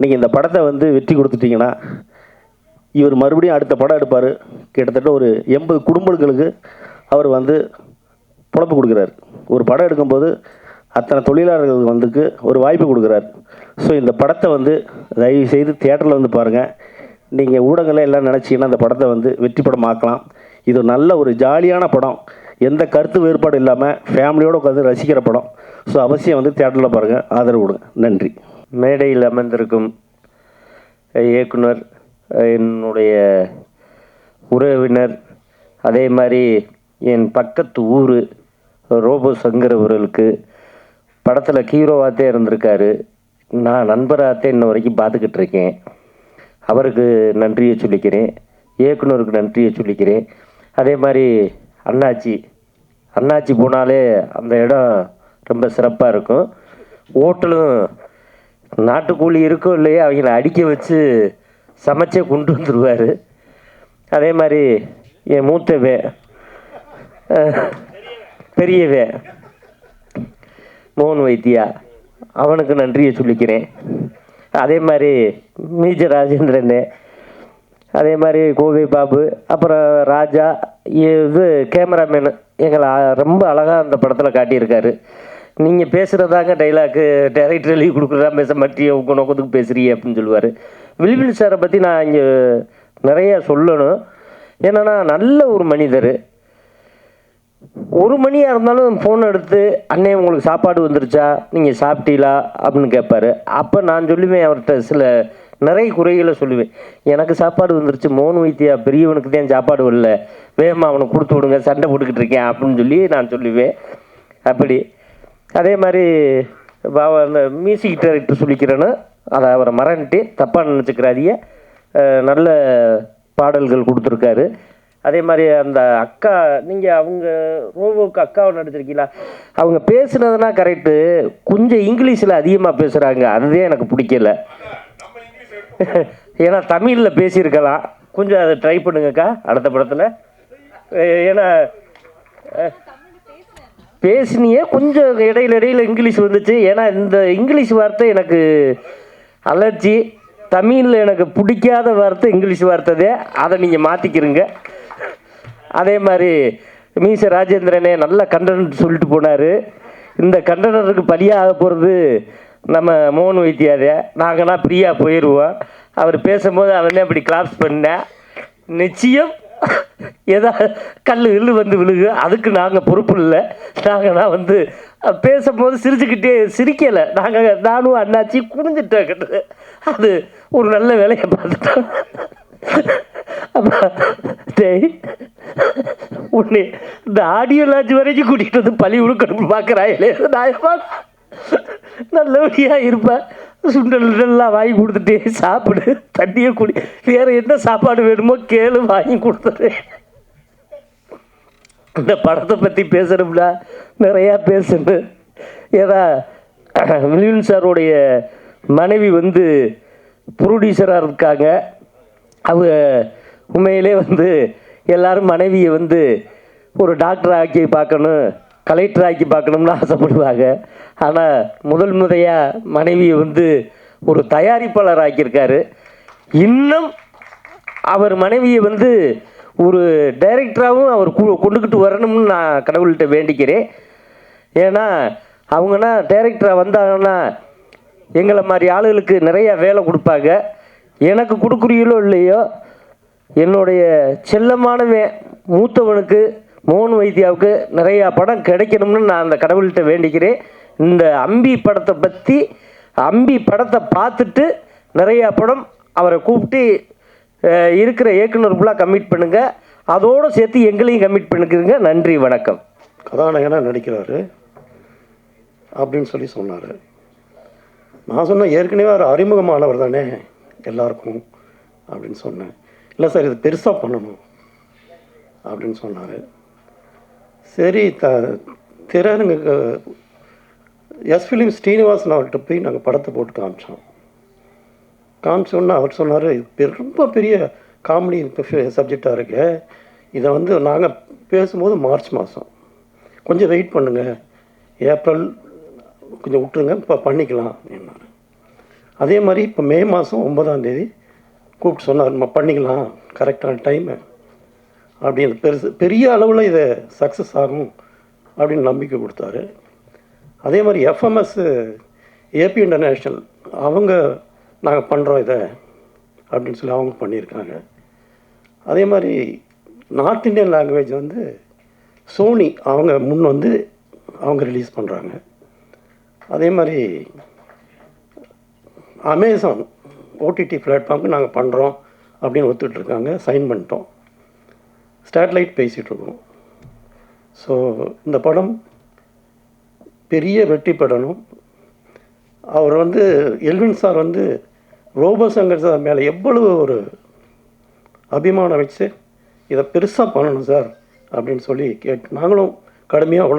நீங்கள் இந்த படத்தை வந்து வெற்றி கொடுத்துட்டிங்கன்னா இவர் மறுபடியும் அடுத்த படம் எடுப்பார். கிட்டத்தட்ட ஒரு 80 குடும்பங்களுக்கு அவர் வந்து பொழப்பு கொடுக்குறாரு. ஒரு படம் எடுக்கும்போது அத்தனை தொழிலாளர்களுக்கு வந்துக்கு ஒரு வாய்ப்பு கொடுக்குறாரு. ஸோ இந்த படத்தை வந்து தயவு செய்து தியேட்டரில் வந்து பாருங்கள். நீங்கள் ஊடகங்களில் எல்லாம் நினச்சிங்கன்னா அந்த படத்தை வந்து வெற்றி படம் ஆக்கலாம். இது நல்ல ஒரு ஜாலியான படம், எந்த கருத்து வேறுபாடு இல்லாமல் ஃபேமிலியோடு உட்காந்து ரசிக்கிற படம். ஸோ அவசியம் வந்து தியேட்டரில் பாருங்கள், ஆதரவு கொடுங்க. நன்றி. மேடையில் அமர்ந்திருக்கும் இயக்குனர், என்னுடைய உறவினர், அதே மாதிரி என் பக்கத்து ஊர் ரோபோ சங்கர் அவர்களுக்கு படத்தில் ஹீரோவாகத்தே இருந்திருக்காரு. நான் நண்பராகத்தே இன்ன வரைக்கும் பார்த்துக்கிட்டு இருக்கேன். அவருக்கு நன்றியை சொல்லிக்கிறேன், இயக்குனருக்கு நன்றியை சொல்லிக்கிறேன். அதே மாதிரி அண்ணாச்சி போனாலே அந்த இடம் ரொம்ப சிறப்பாக இருக்கும். ஹோட்டலும் நாட்டுக்கூலி இருக்கோ இல்லையே அவங்கள அடிக்க வச்சு சமைச்சே கொண்டு வந்துடுவார். அதே மாதிரி என் மூத்தவே பெரியவே மோகன் வைத்தியா, அவனுக்கு நன்றியை சொல்லிக்கிறேன். அதே மாதிரி மேஜர் ராஜேந்திரன், அதே மாதிரி கோவை பாபு, அப்புறம் ராஜா, இது கேமராமேனு எங்களை ரொம்ப அழகாக அந்த படத்தில் காட்டியிருக்காரு. நீங்கள் பேசுகிறதாங்க டைலாக்கு, டைரக்டர் எழுதி கொடுக்குறதா பேச மாட்டிய உங்கள் நோக்கத்துக்கு பேசுகிறீங்க அப்படின்னு சொல்லுவார். வில்வில் சாரை பற்றி நான் இங்கே நிறையா சொல்லணும். ஏன்னா நல்ல ஒரு மனிதர். 1 மணியாக இருந்தாலும் ஃபோன் எடுத்து அண்ணே உங்களுக்கு சாப்பாடு வந்துருச்சா, நீங்கள் சாப்பிட்டீங்களா அப்படின்னு கேட்பார். அப்போ நான் சொல்லுவேன், அவர்கிட்ட சில நிறைய குறைகளை சொல்லுவேன். எனக்கு சாப்பாடு வந்துருச்சு, மோகன் வைத்தியா பெரியவனுக்கு தான் சாப்பாடு வரல, வேகமாக அவனுக்கு கொடுத்து விடுங்க, சண்டை போட்டுக்கிட்டு இருக்கேன் அப்படின்னு சொல்லி நான் சொல்லுவேன். அப்படி அதே மாதிரி அந்த மியூசிக் டைரக்டர் சொல்லிக்கிறேன்னு அதை அவரை மறந்துட்டு தப்பாக நினச்சிக்கிறாதிய, நல்ல பாடல்கள் கொடுத்துருக்காரு. அதே மாதிரி அந்த அக்கா, நீங்கள் அவங்க ரோபோவுக்கு அக்காவை நடிச்சிருக்கீங்களா, அவங்க பேசுனதுனா கரெக்டு, கொஞ்சம் இங்கிலீஷில் அதிகமாக பேசுகிறாங்க, அதுதான் எனக்கு பிடிக்கல. ஏன்னா தமிழில் பேசியிருக்கலாம், கொஞ்சம் அதை ட்ரை பண்ணுங்கக்கா அடுத்த படத்தில். ஏன்னா பேசினியே கொஞ்சம் இடையில இங்கிலீஷ் வந்துச்சு. ஏன்னா இந்த இங்கிலீஷ் வார்த்தை எனக்கு அலர்ஜி. தமிழில் எனக்கு பிடிக்காத வார்த்தை இங்கிலீஷ் வார்த்தை, அதை நீங்கள் மாற்றிக்கிறீங்க. அதே மாதிரி மீச ராஜேந்திரனே நல்ல கண்டனட் சொல்லிட்டு போனார். இந்த கண்டனருக்கு பலியாக போகிறது நம்ம மோகன் வைத்தியாதே. நாங்கள்னா ஃப்ரீயாக போயிடுவோம். அவர் பேசும்போது அவனே அப்படி கிளாப்ஸ் பண்ணேன். நிச்சயம் ஏதாவது கல் வந்து விழுகு, அதுக்கு நாங்கள் பொறுப்பு இல்லை. நாங்கள்னா பேசும்போது சிரிக்கலை. நானும் அண்ணாச்சி குனிஞ்சிட்டேன். அது ஒரு நல்ல வேலையை பார்த்துட்டோம். அப்போ உன்னை இந்த ஆடியோ லாட்ஜ் வரைக்கும் கூட்டிகிட்டு வந்து பழி கொடுக்கணும் பார்க்குறாங்களே, நான் நல்லபடியாக இருப்பேன். சுண்டல்லாம் வாங்கி கொடுத்துட்டே சாப்பிடு, தண்ணியை குடி, வேறு என்ன சாப்பாடு வேணுமோ கேளு, வாங்கி கொடுத்துறேன். இந்த படத்தை பற்றி பேசணும்னா நிறையா பேசணும். ஏன்னா வில்வில் சாருடைய மனைவி ப்ரொடியூசராக இருக்காங்க. அவங்க உண்மையிலே எல்லோரும் மனைவியை ஒரு டாக்டர் ஆக்கி பார்க்கணும், கலெக்டர் ஆக்கி பார்க்கணும்னு ஆசைப்படுவாங்க. ஆனால் முதல் முறையாக மனைவியை ஒரு தயாரிப்பாளர் ஆக்கியிருக்காரு. இன்னும் அவர் மனைவியை ஒரு டைரக்டராகவும் அவர் கொண்டுக்கிட்டு வரணும்னு நான் கடவுள்கிட்ட வேண்டிக்கிறேன். ஏன்னா அவங்கன்னா டைரக்டராக வந்தாங்கன்னா எங்களை மாதிரி ஆளுகளுக்கு நிறையா வேலை கொடுப்பாங்க. எனக்கு கொடுக்குறீங்களோ இல்லையோ, என்னுடைய செல்லமானவன் மூத்தவனுக்கு மோகன் வைத்தியாவுக்கு நிறையா படம் கிடைக்கணும்னு நான் அந்த கடவுள்கிட்ட வேண்டிக்கிறேன். இந்த அம்பி படத்தை பார்த்துட்டு நிறையா படம் அவரை கூப்பிட்டு இருக்கிற இயக்குனர் ஃபுல்லாக கமிட் பண்ணுங்கள், அதோடு சேர்த்து எங்களையும் கமிட் பண்ணிக்கிறங்க. நன்றி, வணக்கம். கதாநாயகனாக நடிக்கிறாரு அப்படின்னு சொன்னார். நான் சொன்னேன், ஏற்கனவே அவர் அறிமுகமானவர் தானே எல்லாருக்கும் அப்படின்னு சொன்னேன். இல்லை சார், இது பெருசாக பண்ணணும் அப்படின்னு சொன்னார். சரி, திரையரங்கு எஸ் ஃபிலிம் ஸ்ரீனிவாசன் அவர்கிட்ட போய் நாங்கள் படத்தை போட்டு காமிச்சோன்னா அவர் சொன்னார், ரொம்ப பெரிய காமெடி சப்ஜெக்டாக இருக்கு, இதை நாங்கள் பேசும்போது மார்ச் மாதம் கொஞ்சம் வெயிட் பண்ணுங்கள், ஏப்ரல் கொஞ்சம் விட்டுருங்க, இப்போ பண்ணிக்கலாம் என்னார். அதே மாதிரி இப்போ மே மாதம் 9ஆம் தேதி கூப்பிட்டு சொன்னார், நம்ம பண்ணிக்கலாம், கரெக்டான டைமு அப்படின்னு, பெரிய அளவில் இதை சக்ஸஸ் ஆகும் அப்படின்னு நம்பிக்கை கொடுத்தாரு. அதே மாதிரி எஃப்எம்எஸ் ஏபி இன்டர்நேஷ்னல் அவங்க நாங்கள் பண்ணுறோம் இதை அப்படின்னு சொல்லி அவங்க பண்ணியிருக்காங்க. அதே மாதிரி நார்த் இந்தியன் லாங்குவேஜ் சோனி அவங்க முன் அவங்க ரிலீஸ் பண்ணுறாங்க. அதே மாதிரி அமேசான் ஓடிடி பிளாட்ஃபார்முக்கு நாங்கள் பண்ணுறோம் அப்படின்னு ஒத்துட்ருக்காங்க, சைன் பண்ணிட்டோம், ஸ்டேட்லைட் பேசிகிட்ருக்கோம். ஸோ இந்த படம் பெரிய வெற்றி பெறணும். அவர் Elvin sir Robo Shankar sir மேலே எவ்வளவு ஒரு அபிமானம் வச்சு இதை பெருசாக பண்ணணும் சார் அப்படின்னு சொல்லி கேட்டு நாங்களும் கடுமையாக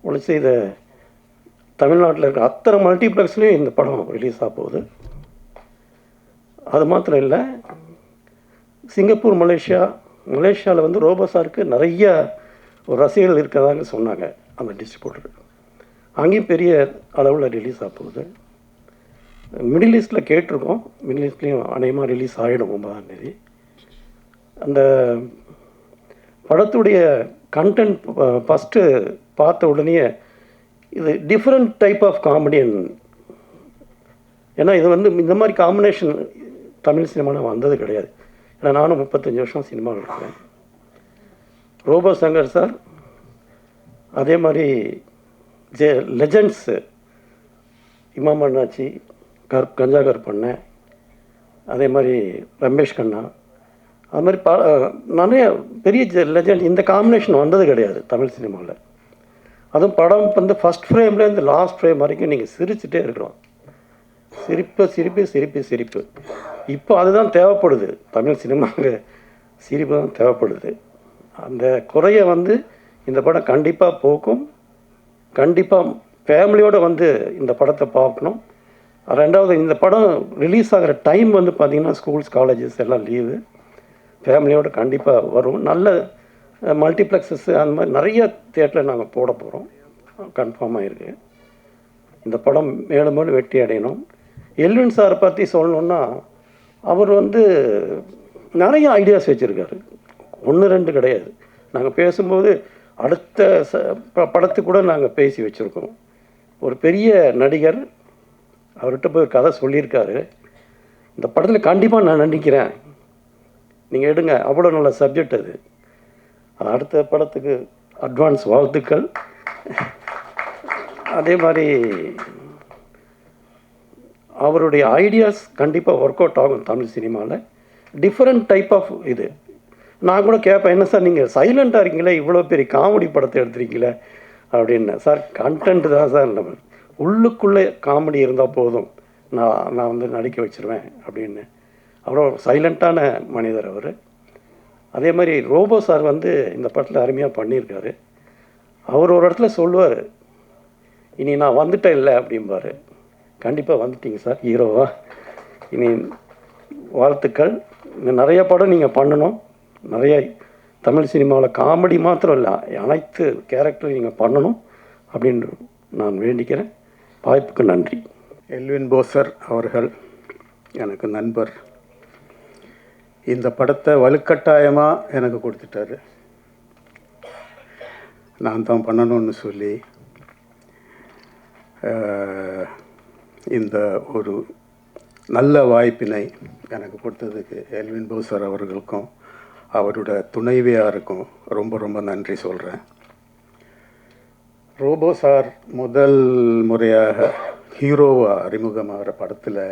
உழைச்சி இதை தமிழ்நாட்டில் இருக்கிற அத்தனை மல்டிப்ளெக்ஸ்லேயும் இந்த படம் ரிலீஸ் ஆக போகுது. அது மாத்திரம் இல்லை, சிங்கப்பூர், மலேசியாவில் வந்து ரோபோ சாருக்கு நிறைய ஒரு ரசிகர்கள் இருக்கிறதாக சொன்னாங்க அந்த டிஸ்ட்ரிபியூட்டர். அங்கேயும் பெரிய அளவில் ரிலீஸ் ஆக போகுது. மிடில் ஈஸ்டில் கேட்டிருக்கோம், மிடில் ஈஸ்ட்லேயும் அநேகமாக ரிலீஸ் ஆகிடும் 9ஆம் தேதி. அந்த படத்துடைய கண்டென்ட் ஃபஸ்ட்டு பார்த்த உடனே இது டிஃப்ரெண்ட் டைப் ஆஃப் காமெடியன். ஏன்னா இது வந்து இந்த மாதிரி காம்பினேஷன் தமிழ் சினிமாவில் வந்தது கிடையாது. ஏன்னா நானும் 35 வருஷம் சினிமாவில் இருக்கிறேன். ரோபோ சங்கர் சார், அதே மாதிரி லெஜண்ட்ஸு இமாம் அண்ணாச்சி, கஞ்சா கருப்பண்ண, அதே மாதிரி ரமேஷ் கண்ணா, அது மாதிரி நிறைய பெரிய லெஜண்ட். இந்த காம்பினேஷன் வந்தது கிடையாது தமிழ் சினிமாவில். அதுவும் படம் வந்து ஃபஸ்ட் ஃப்ரேம்லேருந்து லாஸ்ட் ஃப்ரேம் வரைக்கும் நீங்கள் சிரிச்சுட்டே இருக்கிறோம். சிரிப்பு. இப்போ அதுதான் தேவைப்படுது தமிழ் சினிமாவுக்கு, சிரிப்பு தான் தேவைப்படுது. அந்த குறையை வந்து இந்த படம் கண்டிப்பாக போக்கும். கண்டிப்பாக ஃபேமிலியோடு வந்து இந்த படத்தை பார்க்கணும். ரெண்டாவது, இந்த படம் ரிலீஸ் ஆகிற டைம் வந்து பார்த்திங்கன்னா ஸ்கூல்ஸ், காலேஜஸ் எல்லாம் லீவு. ஃபேமிலியோடு கண்டிப்பாக வரும். நல்ல மல்டிப்ளெக்ஸஸ் அந்த மாதிரி நிறைய தியேட்டரில் நாங்கள் போட போகிறோம், கன்ஃபார்மாக இருக்குது. இந்த படம் மேலும் மேலும் வெற்றி அடையணும். எல்வின் சாரை பற்றி சொல்லணுன்னா, அவர் வந்து நிறைய ஐடியாஸ் வச்சுருக்காரு, 1-2 கிடையாது. நாங்கள் பேசும்போது அடுத்த படத்துக்கு கூட நாங்கள் பேசி வச்சுருக்கோம். ஒரு பெரிய நடிகர், அவர்கிட்ட போய் ஒரு கதை சொல்லியிருக்காரு, இந்த படத்தில் கண்டிப்பாக நான் நடிக்கிறேன், நீங்கள் எடுங்க, அவ்வளோ நல்ல சப்ஜெக்ட் அது. அடுத்த படத்துக்கு அட்வான்ஸ் வாழ்த்துக்கள். அதே மாதிரி அவருடைய ஐடியாஸ் கண்டிப்பாக ஒர்க் அவுட் ஆகும் தமிழ் சினிமாவில். டிஃப்ரெண்ட் டைப் ஆஃப் இது. நான் கூட கேட்பேன், என்ன சார் நீங்கள் சைலண்ட்டாக இருக்கீங்களே, இவ்வளோ பெரிய காமெடி படத்தை எடுத்துருக்கீங்களே அப்படின்னு. சார் கண்டென்ட் தான் சார், நம்ம உள்ளுக்குள்ளே காமெடி இருந்தால் போதும், நான் வந்து நடிக்க வச்சுருவேன் அப்படின்னு. அவ்வளோ சைலண்ட்டான மனிதர் அவர். அதே மாதிரி ரோபோ சார் வந்து இந்த படத்தில் அருமையாக பண்ணியிருக்காரு. அவர் ஒரு இடத்துல சொல்லுவார், இனி நான் வந்துட்டேன் இல்லை அப்படிம்பார். கண்டிப்பாக வந்துட்டீங்க சார் ஹீரோவா. இனி வாழ்த்துக்கள். இன்னும் நிறைய படம் நீங்கள் பண்ணணும். நிறைய தமிழ் சினிமாவில் காமெடி மாத்திரம் இல்லை, அனைத்து கேரக்டரும் நீங்கள் பண்ணணும் அப்படின்னு நான் வேண்டிக்கிறேன். வாய்ப்புக்கு நன்றி. எல்வின் போசர் அவர்கள் எனக்கு நண்பர். இந்த படத்தை வலுக்கட்டாயமாக எனக்கு கொடுத்துட்டாரு. நான் தான் பண்ணணும்னு சொல்லி இந்த ஒரு நல்ல வாய்ப்பினை எனக்கு கொடுத்ததுக்கு எல்வின் போசர் அவர்களுக்கும் அவரோட துணைவியாருக்கும் ரொம்ப ரொம்ப நன்றி சொல்கிறேன். ரோபோ சார் முதல் முறையாக ஹீரோவாக அறிமுகமாகிற படத்தில்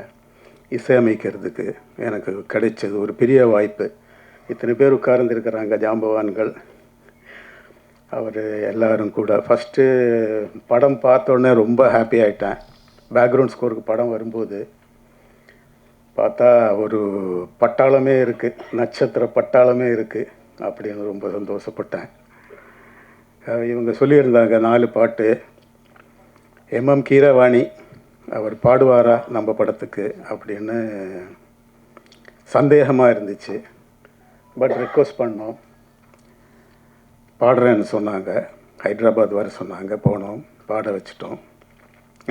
இசையமைக்கிறதுக்கு எனக்கு கிடைச்சது ஒரு பெரிய வாய்ப்பு. இத்தனை பேர் உட்கார்ந்துருக்கிறாங்க ஜாம்பவான்கள், அவர் எல்லோரும் கூட. ஃபஸ்ட்டு படம் பார்த்தோன்னே ரொம்ப ஹாப்பி ஆகிட்டேன். பேக்ரவுண்ட் ஸ்கோருக்கு படம் வரும்போது பார்த்தா ஒரு பட்டாளமே இருக்குது, நட்சத்திர பட்டாளமே இருக்குது அப்படின்னு ரொம்ப சந்தோஷப்பட்டேன். இவங்க சொல்லியிருந்தாங்க 4 பாட்டு. எம்எம் கீரவாணி அவர் பாடுவாரா நம்ம படத்துக்கு அப்படின்னு சந்தேகமாக இருந்துச்சு. பட் ரிக்வஸ்ட் பண்ணோம், பாடுறேன்னு சொன்னாங்க. ஹைதராபாத் வர சொன்னாங்க, போனோம், பாட வச்சிட்டோம்.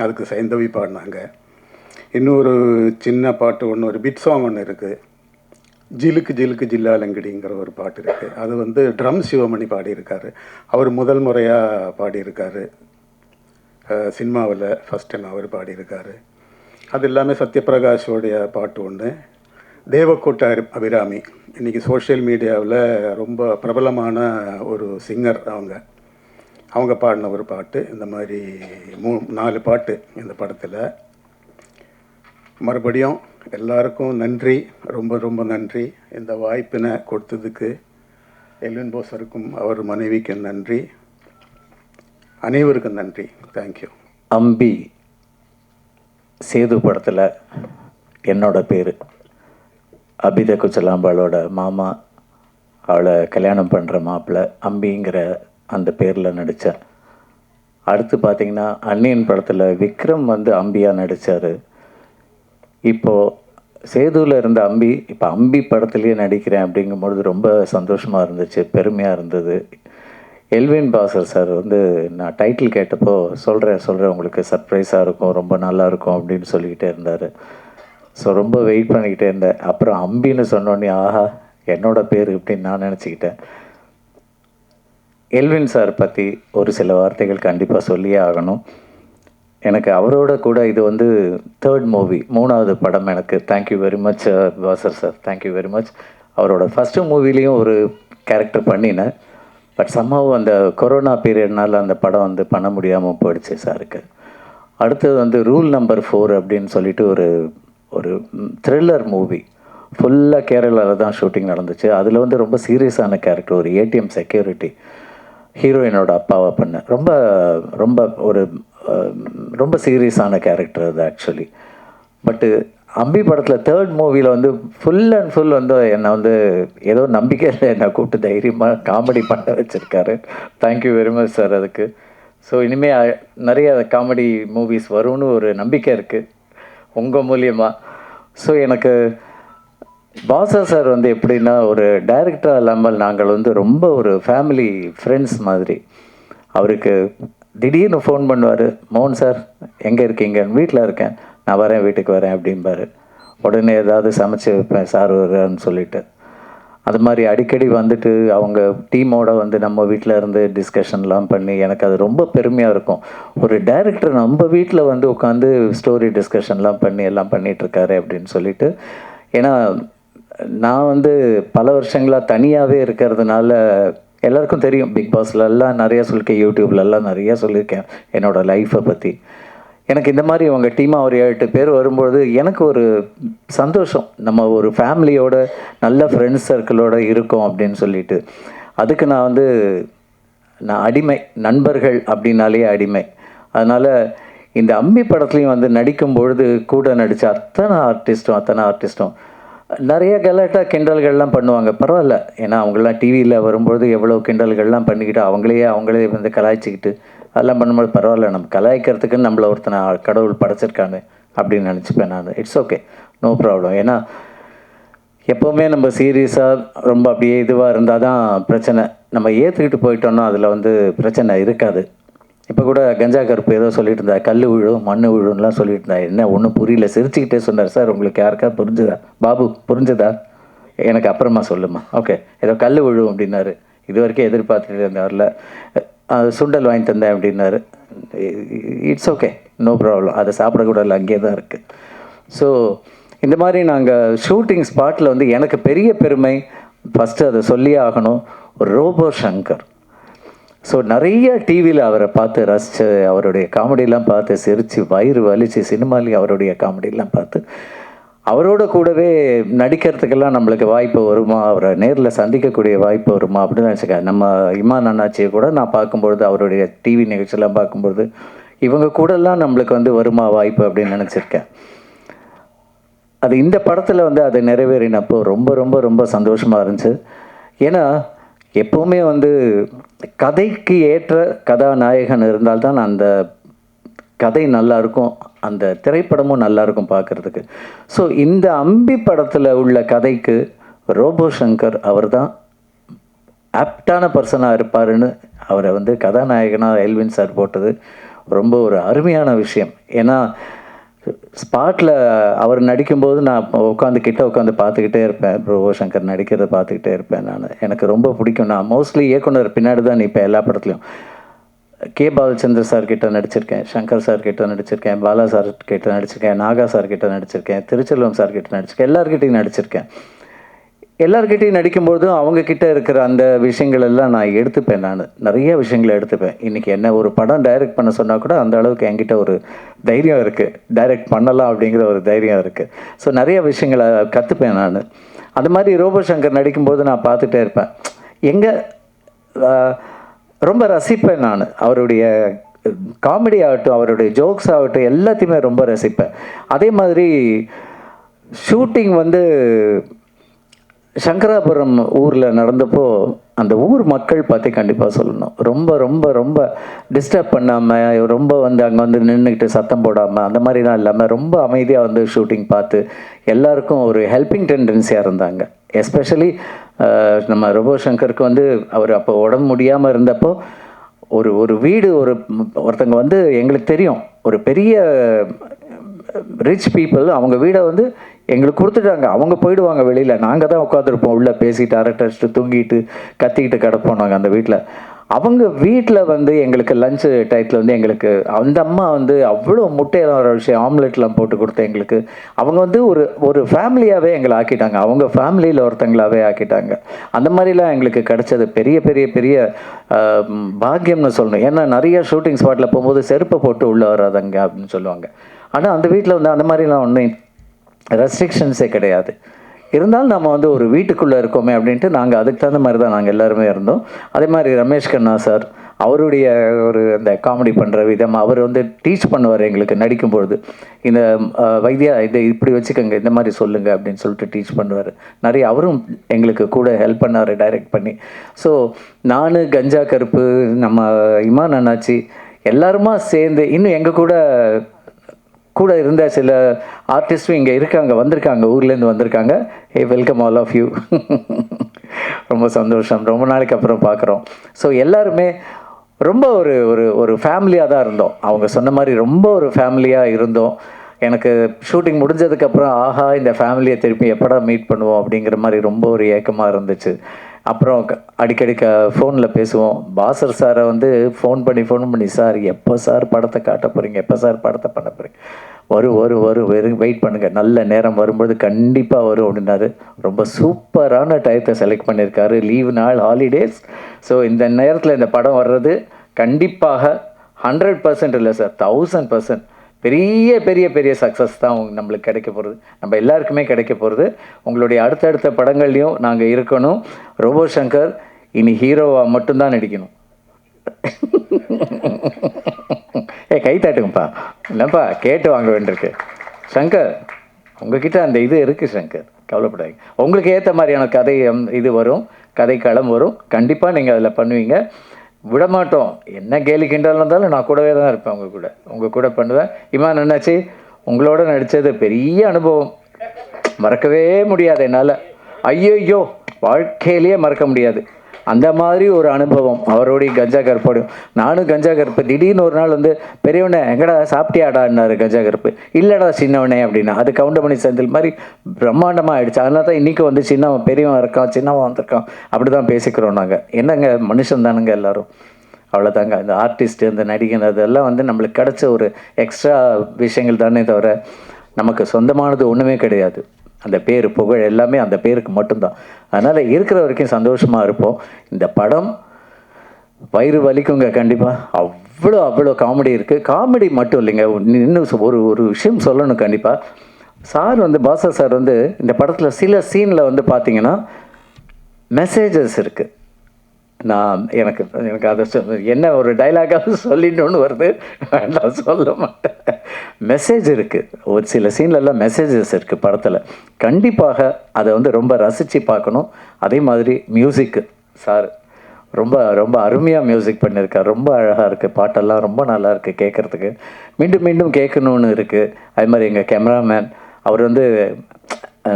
அதுக்கு சைந்தவி பாடினாங்க. இன்னொரு சின்ன பாட்டு ஒன்று, ஒரு பிட் சாங் ஒன்று இருக்குது, ஜிலுக்கு ஜிலுக்கு ஜில்லாலங்கடிங்கிற ஒரு பாட்டு இருக்குது. அது வந்து ட்ரம் சிவமணி பாடியிருக்காரு. அவர் முதல் முறையாக பாடியிருக்காரு சினிமாவில், ஃபஸ்ட் டைம் அவர் பாடியிருக்காரு. அது எல்லாமே சத்யபிரகாஷோடைய பாட்டு ஒன்று. தேவக்கோட்டை அபிராமி இன்றைக்கி சோஷியல் மீடியாவில் ரொம்ப பிரபலமான ஒரு சிங்கர். அவங்க பாடின ஒரு பாட்டு. இந்த மாதிரி 4 பாட்டு இந்த படத்தில். மறுபடியும் எல்லாருக்கும் நன்றி, ரொம்ப ரொம்ப நன்றி. இந்த வாய்ப்பினை கொடுத்ததுக்கு எல்வின் போசருக்கும் அவர் மனைவிக்கு நன்றி, அனைவருக்கும் நன்றி. தேங்க்யூ. அம்பி சேது படத்தில் என்னோட பேர் அபித குச்சலாம்பாளோட மாமா, அவளை கல்யாணம் பண்ணுற மாப்பிள்ளை அம்பிங்கிற அந்த பேரில் நடித்தேன். அடுத்து பார்த்திங்கன்னா அன்னியன் படத்தில் விக்ரம் வந்து அம்பியாக நடித்தார். இப்போது சேதுவில் இருந்த அம்பி இப்போ அம்பி படத்துலேயே நடிக்கிறேன் அப்படிங்கும்பொழுது ரொம்ப சந்தோஷமாக இருந்துச்சு, பெருமையாக இருந்தது. எல்வின் பாஸ்கர் சார் வந்து நான் டைட்டில் கேட்டப்போ சொல்கிறேன் உங்களுக்கு சர்ப்ரைஸாக இருக்கும், ரொம்ப நல்லாயிருக்கும் அப்படின்னு சொல்லிக்கிட்டே இருந்தார். ஸோ ரொம்ப வெயிட் பண்ணிக்கிட்டே இருந்தேன். அப்புறம் அம்பின்னு சொன்னோடனே ஆஹா என்னோட பேர் இப்படின்னு நான் நினச்சிக்கிட்டேன். எல்வின் சார் பற்றி ஒரு சில வார்த்தைகள் கண்டிப்பாக சொல்லியே ஆகணும். எனக்கு அவரோட கூட இது வந்து 3rd மூவி, 3வது படம் எனக்கு. Thank you very much Bhaskar sir, thank you very much. அவரோட ஃபஸ்ட்டு மூவிலையும் ஒரு கேரக்டர் பண்ணினேன். பட் சம்ஹவ் அந்த கொரோனா பீரியட்னால அந்த படம் வந்து பண்ண முடியாமல் போயிடுச்சு சாருக்கு. அடுத்தது வந்து ரூல் நம்பர் 4 அப்படின்னு சொல்லிட்டு ஒரு த்ரில்லர் மூவி, ஃபுல்லாக கேரளாவில் தான் ஷூட்டிங் நடந்துச்சு. அதில் வந்து ரொம்ப சீரியஸான கேரக்டர், ஒரு ஏடிஎம் செக்யூரிட்டி, ஹீரோயினோட அப்பாவை பண்ணேன். ரொம்ப ரொம்ப ஒரு ரொம்ப சீரியஸான கேரக்டர் அது ஆக்சுவலி. பட்டு அம்பி படத்தில் 3rd மூவியில் வந்து ஃபுல் அண்ட் ஃபுல் வந்து என்னை வந்து ஏதோ நம்பிக்கையில் என்னை கூப்பிட்டு தைரியமாக காமெடி பண்ண வச்சுருக்காரு. தேங்க்யூ வெரி மச் சார் அதுக்கு. ஸோ இனிமேல் நிறைய காமெடி மூவிஸ் வரும்னு ஒரு நம்பிக்கை இருக்குது உங்கள் மூலியமாக. ஸோ எனக்கு பாஸ்கர் சார் வந்து எப்படின்னா ஒரு டைரக்டராக இல்லாமல் நாங்கள் வந்து ரொம்ப ஒரு ஃபேமிலி ஃப்ரெண்ட்ஸ் மாதிரி. அவருக்கு திடீர்னு ஃபோன் பண்ணுவார், மோகன் சார் எங்கே இருக்கீங்க? வீட்டில் இருக்கேன், நான் வரேன், வீட்டுக்கு வரேன் அப்படிம்பாரு. உடனே ஏதாவது சமைச்சு வைப்பேன் சார் வருன்னு சொல்லிட்டு. அது மாதிரி அடிக்கடி வந்துட்டு அவங்க டீமோடு வந்து நம்ம வீட்டில் இருந்து டிஸ்கஷன்லாம் பண்ணி எனக்கு அது ரொம்ப பெருமையாக இருக்கும். ஒரு டைரக்டர் நம்ம வீட்டில் வந்து உட்காந்து ஸ்டோரி டிஸ்கஷன்லாம் பண்ணி எல்லாம் பண்ணிகிட்ருக்காரு அப்படின்னு சொல்லிட்டு. ஏன்னா நான் வந்து பல வருஷங்களாக தனியாகவே இருக்கிறதுனால எல்லாருக்கும் தெரியும், பிக் பாஸ்லெல்லாம் நிறையா சொல்லியிருக்கேன், யூடியூப்லலாம் நிறையா சொல்லியிருக்கேன் என்னோடய லைஃப்பை பற்றி. எனக்கு இந்த மாதிரி அவங்க டீமாக ஒரு 7-8 பேர் வரும்பொழுது எனக்கு ஒரு சந்தோஷம், நம்ம ஒரு ஃபேமிலியோட நல்ல ஃப்ரெண்ட்ஸ் சர்க்கிளோடு இருக்கோம் அப்படின்னு சொல்லிட்டு. அதுக்கு நான் அடிமை, நண்பர்கள் அப்படின்னாலே அடிமை. அதனால் இந்த அம்பி படத்துலையும் வந்து நடிக்கும்பொழுது கூட நடித்த அத்தனை ஆர்டிஸ்ட்டும் நிறைய கலாட்டா கிண்டல்கள்லாம் பண்ணுவாங்க. பரவாயில்ல, ஏன்னா அவங்களாம் டிவியில் வரும்பொழுது எவ்வளோ கிண்டல்கள்லாம் பண்ணிக்கிட்டு அவங்களே வந்து கலாய்ச்சிக்கிட்டு அதெல்லாம் பண்ணும்போது பரவாயில்ல, நம்ம கலாய்க்கிறதுக்குன்னு நம்மளை ஒருத்தனை கடவுள் படைச்சிருக்காங்க அப்படின்னு நினச்சிப்பேன் நான். It's okay, no problem. ஏன்னா எப்போவுமே நம்ம சீரியஸாக ரொம்ப அப்படியே இதுவாக இருந்தால் தான் பிரச்சனை. நம்ம ஏற்றுக்கிட்டு போயிட்டோன்னா அதில் வந்து பிரச்சனை இருக்காது. இப்போ கூட கஞ்சா கருப்பு ஏதோ சொல்லிட்டு இருந்தா, கல் விழும் மண் விழும்லாம் சொல்லிட்டு இருந்தா. என்ன ஒன்றும் புரியல, சிரிச்சுக்கிட்டே சொன்னார். சார் உங்களுக்கு யாருக்கா புரிஞ்சுதா? பாபு புரிஞ்சுதா? எனக்கு அப்புறமா சொல்லுமா. ஓகே, ஏதோ கல் விழும் அப்படின்னாரு. இது வரைக்கும் எதிர்பார்த்துட்டு இருந்தார்ல. சுண்டல் வாங்கி தந்தேன் அப்படின்னாரு. It's okay, no problem. அதை சாப்பிடக்கூடாது, அங்கேயே தான் இருக்குது. ஸோ இந்த மாதிரி நாங்கள் ஷூட்டிங் ஸ்பாட்டில் வந்து எனக்கு பெரிய பெருமை, ஃபஸ்ட்டு அதை சொல்லியே ஆகணும், ரோபோ சங்கர். ஸோ நிறைய டிவியில் அவரை பார்த்து ரசித்து, அவருடைய காமெடியெலாம் பார்த்து சிரித்து வயிறு வலித்து, சினிமாலேயும் அவருடைய காமெடியெலாம் பார்த்து அவரோட கூடவே நடிக்கிறதுக்கெல்லாம் நம்மளுக்கு வாய்ப்பு வருமா, அவரை நேரில் சந்திக்கக்கூடிய வாய்ப்பு வருமா அப்படின்னு நினச்சிக்கேன். நம்ம இமான் அண்ணாச்சியை கூட நான் பார்க்கும்பொழுது, அவருடைய டிவி நிகழ்ச்சியெல்லாம் பார்க்கும்பொழுது இவங்க கூடலாம் நம்மளுக்கு வந்து வருமா வாய்ப்பு அப்படின்னு நினச்சிருக்கேன். அது இந்த படத்தில் வந்து அது நிறைவேறினப்போ ரொம்ப ரொம்ப ரொம்ப சந்தோஷமாக இருந்துச்சு. ஏன்னா எப்போவுமே வந்து கதைக்கு ஏற்ற கதாநாயகன் இருந்தால்தான் அந்த கதை நல்லாயிருக்கும், அந்த திரைப்படமும் நல்லாயிருக்கும் பார்க்குறதுக்கு. ஸோ இந்த அம்பி படத்தில் உள்ள கதைக்கு ரோபோ சங்கர் அவர் தான் ஆப்டான பர்சனாக இருப்பாருன்னு அவரை வந்து கதாநாயகனாக எல்வின் சார் போட்டது ரொம்ப ஒரு அருமையான விஷயம். ஏன்னா ஸ்பாட்டில் அவர் நடிக்கும்போது நான் உட்காந்து பார்த்துக்கிட்டே இருப்பேன். ரோபோ சங்கர் நடிக்கிறத பார்த்துக்கிட்டே இருப்பேன் நான். எனக்கு ரொம்ப பிடிக்கும். நான் மோஸ்ட்லி இயக்குனர் பின்னாடி தான் இப்போ எல்லா படத்துலையும். கே பாலச்சந்தர் சார் கிட்ட நடிச்சிருக்கேன், சங்கர் சார் கிட்ட நடிச்சிருக்கேன், பாலா சார் கிட்ட நடிச்சிருக்கேன், நாகா சார் கிட்ட நடிச்சிருக்கேன், திருச்செல்வம் சார் கிட்ட நடிச்சிருக்கேன், எல்லார்கிட்டையும் நடிச்சிருக்கேன். எல்லார்கிட்டையும் நடிக்கும்போதும் அவங்கக்கிட்ட இருக்கிற அந்த விஷயங்கள் எல்லாம் நான் எடுத்துப்பேன். நான் நிறைய விஷயங்களை எடுத்துப்பேன். இன்றைக்கி என்ன ஒரு படம் டைரக்ட் பண்ண சொன்னால் கூட அந்த அளவுக்கு என்கிட்ட ஒரு தைரியம் இருக்குது, டைரக்ட் பண்ணலாம் அப்படிங்கிற ஒரு தைரியம் இருக்குது. ஸோ நிறைய விஷயங்களை கற்றுப்பேன் நான். அது மாதிரி ரோபோ சங்கர் நடிக்கும்போது நான் பார்த்துட்டே இருப்பேன். எங்கே ரொம்ப ரசிப்பேன் நான். அவருடைய காமெடி ஆகட்டும், அவருடைய ஜோக்ஸ் ஆகட்டும், எல்லாத்தையுமே ரொம்ப ரசிப்பேன். அதே மாதிரி ஷூட்டிங் வந்து சங்கராபுரம் ஊரில் நடந்தப்போ அந்த ஊர் மக்கள் பற்றி கண்டிப்பாக சொல்லணும். ரொம்ப ரொம்ப ரொம்ப டிஸ்டர்ப் பண்ணாமல், ரொம்ப வந்து அங்கே வந்து நின்றுக்கிட்டு சத்தம் போடாமல், அந்த மாதிரிலாம் இல்லாமல் ரொம்ப அமைதியாக வந்து ஷூட்டிங் பார்த்து எல்லாருக்கும் ஒரு ஹெல்பிங் டெண்டன்சியாக இருந்தாங்க. எஸ்பெஷலி நம்ம ரோபோ சங்கருக்கு வந்து அவர் அப்போ உடம்பு முடியாமல் இருந்தப்போ ஒரு வீடு ஒருத்தங்க வந்து எங்களுக்கு தெரியும், ஒரு பெரிய ரிச் பீப்புள், அவங்க வீடை வந்து எங்களுக்கு கொடுத்துட்டாங்க. அவங்க போயிடுவாங்க வெளியில், நாங்கள் தான் உட்காந்துருப்போம் உள்ளே பேசிட்டு அரட்டடிச்சிட்டு தூங்கிட்டு கத்திக்கிட்டு கிடப்போம் நாங்கள் அந்த வீட்டில். அவங்க வீட்டில் வந்து எங்களுக்கு லஞ்சு டயத்தில் வந்து எங்களுக்கு அந்த அம்மா வந்து அவ்வளோ முட்டையெல்லாம் ஒரு விஷயம் ஆம்லெட்லாம் போட்டு கொடுத்து எங்களுக்கு அவங்க வந்து ஒரு ஃபேமிலியாகவே எங்களை ஆக்கிட்டாங்க. அவங்க ஃபேமிலியில் ஒருத்தங்களாகவே ஆக்கிட்டாங்க. அந்த மாதிரிலாம் எங்களுக்கு கிடைச்சது பெரிய பெரிய பெரிய பாக்கியம்னு சொல்லணும். ஏன்னா நிறைய ஷூட்டிங் ஸ்பாட்டில் போகும்போது செருப்பை போட்டு உள்ளே வராதங்க அப்படின்னு சொல்லுவாங்க. ஆனால் அந்த வீட்டில் வந்து அந்த மாதிரிலாம் ஒன்றும் ரெஸ்ட்ரிக்ஷன்ஸே கிடையாது. இருந்தாலும் நம்ம வந்து ஒரு வீட்டுக்குள்ளே இருக்கோமே அப்படின்ட்டு நாங்கள் அதுக்கு தகுந்த மாதிரி தான் நாங்கள் எல்லாருமே இருந்தோம். அதே மாதிரி ரமேஷ் கண்ணா சார், அவருடைய ஒரு அந்த காமெடி பண்ணுற விதம், அவர் வந்து டீச் பண்ணுவார் எங்களுக்கு நடிக்கும்பொழுது. இந்த வைத்தியா இதை இப்படி வச்சுக்கோங்க, இந்த மாதிரி சொல்லுங்கள் அப்படின்னு சொல்லிட்டு டீச் பண்ணுவார். நிறைய அவரும் எங்களுக்கு கூட ஹெல்ப் பண்ணார் டைரக்ட் பண்ணி. ஸோ நான், கஞ்சா கருப்பு, நம்ம இமான் அண்ணாச்சி எல்லாருமா சேர்ந்து, இன்னும் எங்கள் கூட இருந்த சில ஆர்டிஸ்ட்டும் இங்கே இருக்காங்க, வந்திருக்காங்க, ஊர்லேருந்து வந்திருக்காங்க. ஹே, வெல்கம் ஆல் ஆஃப் யூ. ரொம்ப சந்தோஷம், ரொம்ப நாளைக்கு அப்புறம் பார்க்குறோம். ஸோ எல்லாருமே ரொம்ப ஒரு ஃபேமிலியாக தான் இருந்தோம். அவங்க சொன்ன மாதிரி ரொம்ப ஒரு ஃபேமிலியாக இருந்தோம். எனக்கு ஷூட்டிங் முடிஞ்சதுக்கப்புறம் ஆஹா, இந்த ஃபேமிலியை திருப்பி எப்படா மீட் பண்ணுவோம் அப்படிங்கிற மாதிரி ரொம்ப ஒரு ஏக்கமாக இருந்துச்சு. அப்புறம் அடிக்கடி ஃபோனில் பேசுவோம். பாசர் சாரை வந்து ஃபோன் பண்ணி சார் எப்போ சார் படத்தை காட்ட போகிறீங்க, எப்போ சார் படத்தை பண்ண போகிறீங்க, வரும் வெயிட் பண்ணுங்கள், நல்ல நேரம் வரும்போது கண்டிப்பாக வரும் அப்படின்னாரு. ரொம்ப சூப்பரான டயத்தை செலக்ட் பண்ணியிருக்காரு, லீவு நாள், ஹாலிடேஸ். ஸோ இந்த நேரத்தில் இந்த படம் வர்றது கண்டிப்பாக 100% இல்லை சார், 1000% பெரிய பெரிய பெரிய சக்ஸஸ் தான் நம்மளுக்கு கிடைக்க போகிறது, நம்ம எல்லாருக்குமே கிடைக்க போகிறது. உங்களுடைய அடுத்தடுத்த படங்கள்லையும் நாங்கள் இருக்கணும். ரோபோ சங்கர் இனி ஹீரோவாக மட்டும்தான் நடிக்கணும். கை தாட்டுங்கப்பா, இல்லைப்பா கேட்டு வாங்க வேண்டியிருக்கு. சங்கர், உங்ககிட்ட அந்த இது இருக்குது சங்கர், கவலைப்படாதீங்க. உங்களுக்கு ஏற்ற மாதிரியான கதை இது வரும், கதைக்களம் வரும், கண்டிப்பாக நீங்கள் அதில் பண்ணுவீங்க. விடமாட்டோம், என்ன கேலி கிண்டல் இருந்தாலும் நான் கூடவே தான் இருப்பேன், உங்கள் கூட பண்ணுவேன். இமான் என்னாச்சு, உங்களோட நடித்தது பெரிய அனுபவம், மறக்கவே முடியாது என்னால். ஐயோ, வாழ்க்கையிலேயே மறக்க முடியாது அந்த மாதிரி ஒரு அனுபவம் அவரோடைய கஞ்சா கருப்போடையும். நானும் கஞ்சா கருப்பு திடீர்னு ஒரு நாள் வந்து பெரியவனே எங்கடா சாப்பிட்டியாடான்னாரு கஞ்சா கருப்பு. இல்லைடா சின்னவனே அப்படின்னா. அது கவுண்டமணி செந்தில் மாதிரி பிரம்மாண்டமாக ஆகிடுச்சு. அதனால தான் இன்றைக்கி வந்து சின்னவன் பெரியவன் இருக்கான், சின்னவன் வந்திருக்கான், அப்படி தான் பேசிக்கிறோம் நாங்கள். என்னங்க மனுஷன் தானுங்க எல்லோரும், அவ்வளோதாங்க. இந்த ஆர்டிஸ்ட், இந்த நடிகன், அதெல்லாம் வந்து நம்மளுக்கு கிடச்ச ஒரு எக்ஸ்ட்ரா விஷயங்கள் தானே தவிர நமக்கு சொந்தமானது ஒன்றுமே கிடையாது. அந்த பேர், புகழ் எல்லாமே அந்த பேருக்கு மட்டும்தான். அதனால் இருக்கிற வரைக்கும் சந்தோஷமாக இருப்போம். இந்த படம் வயிறு வலிக்குங்க கண்டிப்பாக. அவ்வளோ காமெடி இருக்குது. காமெடி மட்டும் இல்லைங்க, இன்னும் ஒரு விஷயம் சொல்லணும் கண்டிப்பாக. சார் வந்து பாசா சார் வந்து இந்த படத்தில் சில சீனில் வந்து பார்த்தீங்கன்னா மெசேஜஸ் இருக்குது. எனக்கு அதை என்ன ஒரு டைலாகாக சொல்லிட்டோன்னு வருது, வேண்டாம் சொல்ல மாட்டேன். மெசேஜ் இருக்குது, ஒரு சில சீன்லலாம் மெசேஜஸ் இருக்குது படத்தில். கண்டிப்பாக அதை வந்து ரொம்ப ரசித்து பார்க்கணும். அதே மாதிரி மியூசிக்கு சார் ரொம்ப ரொம்ப அருமையாக மியூசிக் பண்ணியிருக்கார். ரொம்ப அழகாக இருக்குது, பாட்டெல்லாம் ரொம்ப நல்லா இருக்குது கேட்குறதுக்கு, மீண்டும் மீண்டும் கேட்கணுன்னு இருக்குது. அது மாதிரி எங்கள் கேமராமேன் அவர் வந்து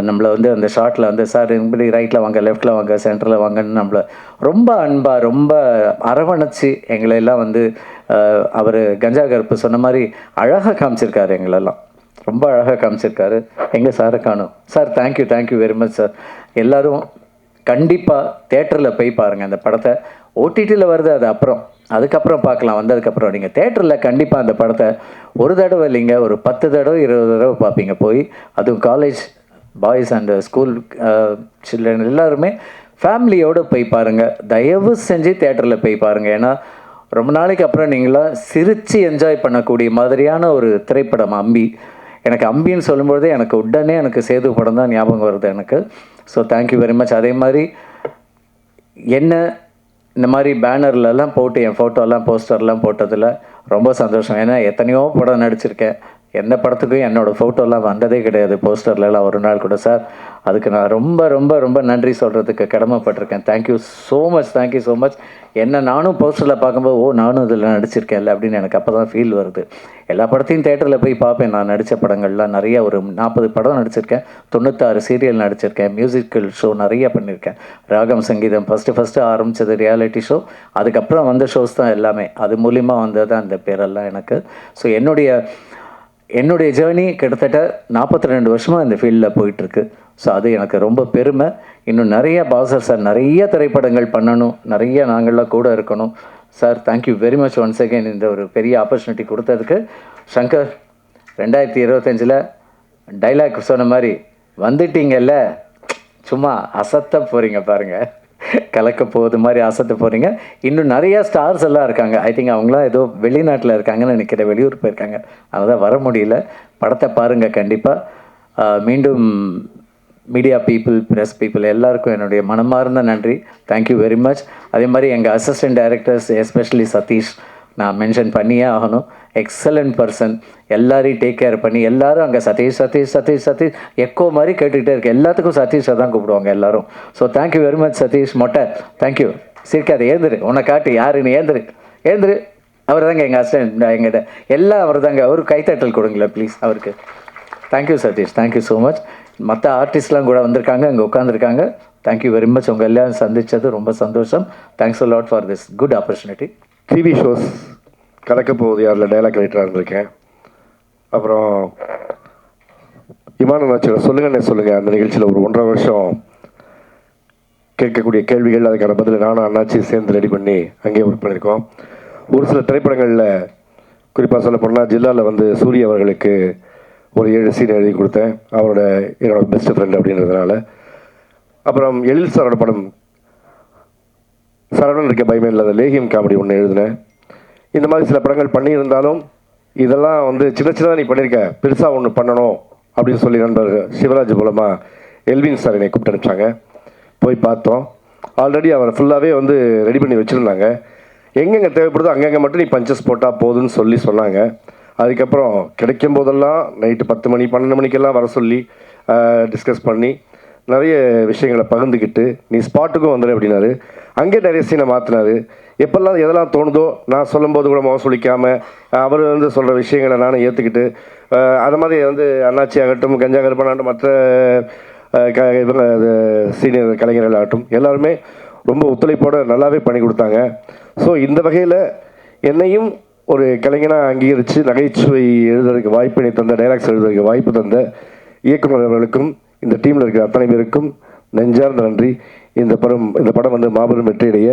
நம்மளை வந்து அந்த ஷார்ட்டில் வந்து சார் இப்படி ரைட்டில் வாங்க, லெஃப்டில் வாங்க, சென்டரில் வாங்கன்னு நம்மளை ரொம்ப அன்பாக ரொம்ப அரவணைச்சி எங்களை எல்லாம் வந்து அவர் கஞ்சா கருப்பு சொன்ன மாதிரி அழகாக காமிச்சிருக்காரு. எங்களெல்லாம் ரொம்ப அழகாக காமிச்சிருக்காரு. எங்கள் சாரை காணும் sir. Thank you very much sir. எல்லோரும் கண்டிப்பாக தேட்டரில் போய் பாருங்கள் அந்த படத்தை. ஓடிடியில் வருது, அது அதுக்கப்புறம் பார்க்கலாம். வந்ததுக்கப்புறம் நீங்கள் தேட்டரில் கண்டிப்பாக அந்த படத்தை ஒரு தடவை இல்லைங்க, ஒரு 10 தடவை 20 தடவை பார்ப்பீங்க போய். அதுவும் college boys and school children எல்லாருமே ஃபேமிலியோடு போய் பாருங்கள். தயவு செஞ்சு தேட்டரில் போய் பாருங்கள். ஏன்னா ரொம்ப நாளைக்கு அப்புறம் நீங்களாம் சிரித்து என்ஜாய் பண்ணக்கூடிய மாதிரியான ஒரு திரைப்படம் அம்பி. எனக்கு அம்பின்னு சொல்லும்பொழுதே எனக்கு உடனே சேது படம் தான் ஞாபகம் வருது எனக்கு. So thank you very much. அதே மாதிரி என்ன இந்த மாதிரி பேனர்லலாம் போட்டு என் ஃபோட்டோலாம் போஸ்டர்லாம் போட்டதில் ரொம்ப சந்தோஷம். ஏன்னா எத்தனையோ படம் நடிச்சிருக்கேன், எந்த படத்துக்கும் என்னோடய ஃபோட்டோலாம் வந்ததே கிடையாது போஸ்டர்லலாம் ஒரு நாள் கூட. சார் அதுக்கு நான் ரொம்ப ரொம்ப ரொம்ப நன்றி சொல்கிறதுக்கு கடமைப்பட்டிருக்கேன். Thank you so much, thank you so much. என்ன நானும் போஸ்டரில் பார்க்கும்போது நானும் இதில் நடிச்சிருக்கேன்ல அப்படின்னு எனக்கு அப்போ தான் ஃபீல் வருது. எல்லா படத்தையும் தேட்டரில் போய் பார்ப்பேன். நான் நடித்த படங்கள்லாம் நிறைய, ஒரு 40 படம் நடிச்சிருக்கேன், 96 சீரியல் நடிச்சிருக்கேன், மியூசிக்கல் ஷோ நிறைய பண்ணியிருக்கேன். ராகம் சங்கீதம் ஃபஸ்ட்டு ஆரம்பித்தது ரியாலிட்டி ஷோ, அதுக்கப்புறம் வந்த ஷோஸ் தான் எல்லாமே. அது மூலிமா வந்தது தான் இந்த பேரெல்லாம் எனக்கு. ஸோ என்னுடைய ஜேர்னி கிட்டத்தட்ட 42 வருஷமாக இந்த ஃபீல்டில் போயிட்டுருக்கு. ஸோ அது எனக்கு ரொம்ப பெருமை. இன்னும் நிறைய பாசர் சார் நிறைய திரைப்படங்கள் பண்ணணும், நிறைய நாங்கள்லாம் கூட இருக்கணும். Sir thank you very much once again இந்த ஒரு பெரிய ஆப்பர்ச்சுனிட்டி கொடுத்ததுக்கு. சங்கர் 2025 டைலாக் சொன்ன மாதிரி வந்துட்டீங்கல்ல, சும்மா அசத்த போகிறீங்க பாருங்கள், கலக்க போகுது மாதிரி அசத்த போகிறீங்க. இன்னும் நிறையா ஸ்டார்ஸ் எல்லாம் இருக்காங்க. ஐ திங்க் அவங்களாம் ஏதோ வெளிநாட்டில் இருக்காங்கன்னு நினைக்கிறேன், வெளியூர் போயிருக்காங்க, அதனால் வர முடியல. படத்தை பாருங்கள் கண்டிப்பாக. மீண்டும் மீடியா பீப்புள், ப்ரெஸ் பீப்புள் எல்லாருக்கும் என்னுடைய மனமார்ந்த நன்றி. Thank you very much. அதே மாதிரி எங்கள் அசிஸ்டன்ட் டைரக்டர்ஸ், எஸ்பெஷலி சதீஷ், நான் மென்ஷன் பண்ணியே ஆகணும். எக்ஸலண்ட் பர்சன், எல்லாரையும் டேக் கேர் பண்ணி எல்லாரும் அங்கே சதீஷ் சதீஷ் சதீஷ் சதீஷ் எக்கோ மாதிரி கேட்டுக்கிட்டே இருக்கு. எல்லாத்துக்கும் சதீஷை தான் கூப்பிடுவாங்க எல்லாரும். So thank you very much Satish. மொட்டை தேங்க்யூ. சிரிக்காது, ஏந்திரு, உன்னை காட்டு யாருன்னு ஏந்திரு. அவர் தாங்க எங்கள் அசிஸ்டன்ட், எங்கிட்ட எல்லாம் அவர் தாங்க. அவர் கைத்தட்டல் கொடுங்களேன் ப்ளீஸ் அவருக்கு. Thank you Satish, thank you so much. மற்ற ஆர்டிஸ்ட்லாம் கூட வந்திருக்காங்க, இங்கே உட்காந்துருக்காங்க. Thank you very much. உங்கள் எல்லாம் சந்தித்தது ரொம்ப சந்தோஷம். Thanks a lot for this good opportunity. TV shows கலக்க போகுது யாரில் டைலாக் ரைட்டராக இருந்திருக்கேன். அப்புறம் இமான நாச்சில் சொல்லுங்கள் அந்த நிகழ்ச்சியில் ஒரு 1.5 வருஷம் கேட்கக்கூடிய கேள்விகள், அதுக்கான பதில் நானும் அண்ணாச்சி சேர்ந்து ரெடி பண்ணி அங்கேயே ஒர்க் பண்ணியிருக்கோம். ஒரு சில திரைப்படங்களில் குறிப்பாக சொல்ல போனால் ஜில்லாவில் வந்து சூரிய அவர்களுக்கு ஒரு 7 சீன் எழுதி கொடுத்தேன், என்னோட பெஸ்ட் ஃப்ரெண்ட் அப்படின்றதுனால. அப்புறம் எழில் சாரோட படம் சரவணன் இருக்க பயமே இல்லாத லேகியம் காமெடி ஒன்று எழுதினேன். இந்த மாதிரி சில படங்கள் பண்ணியிருந்தாலும் இதெல்லாம் வந்து சின்னதாக நீ பண்ணியிருக்க, பெருசாக ஒன்று பண்ணணும் அப்படின்னு சொல்லி நண்பர் சிவராஜ் மூலமாக எல்வின் சார் என்னை கூப்பிட்டு அனுப்பிச்சாங்க. போய் பார்த்தோம். ஆல்ரெடி அவர் ஃபுல்லாகவே வந்து ரெடி பண்ணி வச்சுருந்தாங்க. எங்கெங்கே தேவைப்படுதோ அங்கங்கே மட்டும் நீ பஞ்சஸ் போட்டால் போதுன்னு சொன்னாங்க. அதுக்கப்புறம் கிடைக்கும் போதெல்லாம் நைட்டு 10 மணி 12 மணிக்கெல்லாம் வர சொல்லி டிஸ்கஸ் பண்ணி நிறைய விஷயங்களை பகிர்ந்துக்கிட்டு நீ ஸ்பாட்டுக்கும் வந்துடு அப்படின்னாரு. அங்கே நிறைய சீனை மாற்றினார். எப்பெல்லாம் எதெல்லாம் தோணுதோ நான் சொல்லும்போது கூட முகம் சுளிக்காமல் அவர் வந்து சொல்கிற விஷயங்களை நானும் ஏற்றுக்கிட்டு அது மாதிரி வந்து அண்ணாச்சி ஆகட்டும், கஞ்சா கருப்பனாகட்டும், மற்ற இவங்க சீனியர் கலைஞர்கள் ஆகட்டும் எல்லாருமே ரொம்ப ஒத்துழைப்போடு நல்லாவே பண்ணி கொடுத்தாங்க. ஸோ இந்த வகையில் என்னையும் ஒரு கலைஞனாக அங்கீகரித்து நகைச்சுவை எழுதுறதுக்கு வாய்ப்பினை தந்த, டைலாக்ஸ் எழுதுறதுக்கு வாய்ப்பு தந்த இயக்குனர் அவர்களுக்கும் இந்த டீமில் இருக்கிற அத்தனை பேருக்கும் நெஞ்சார்ந்த நன்றி. இந்த படம் வந்து மாபெரும் வெற்றியடைய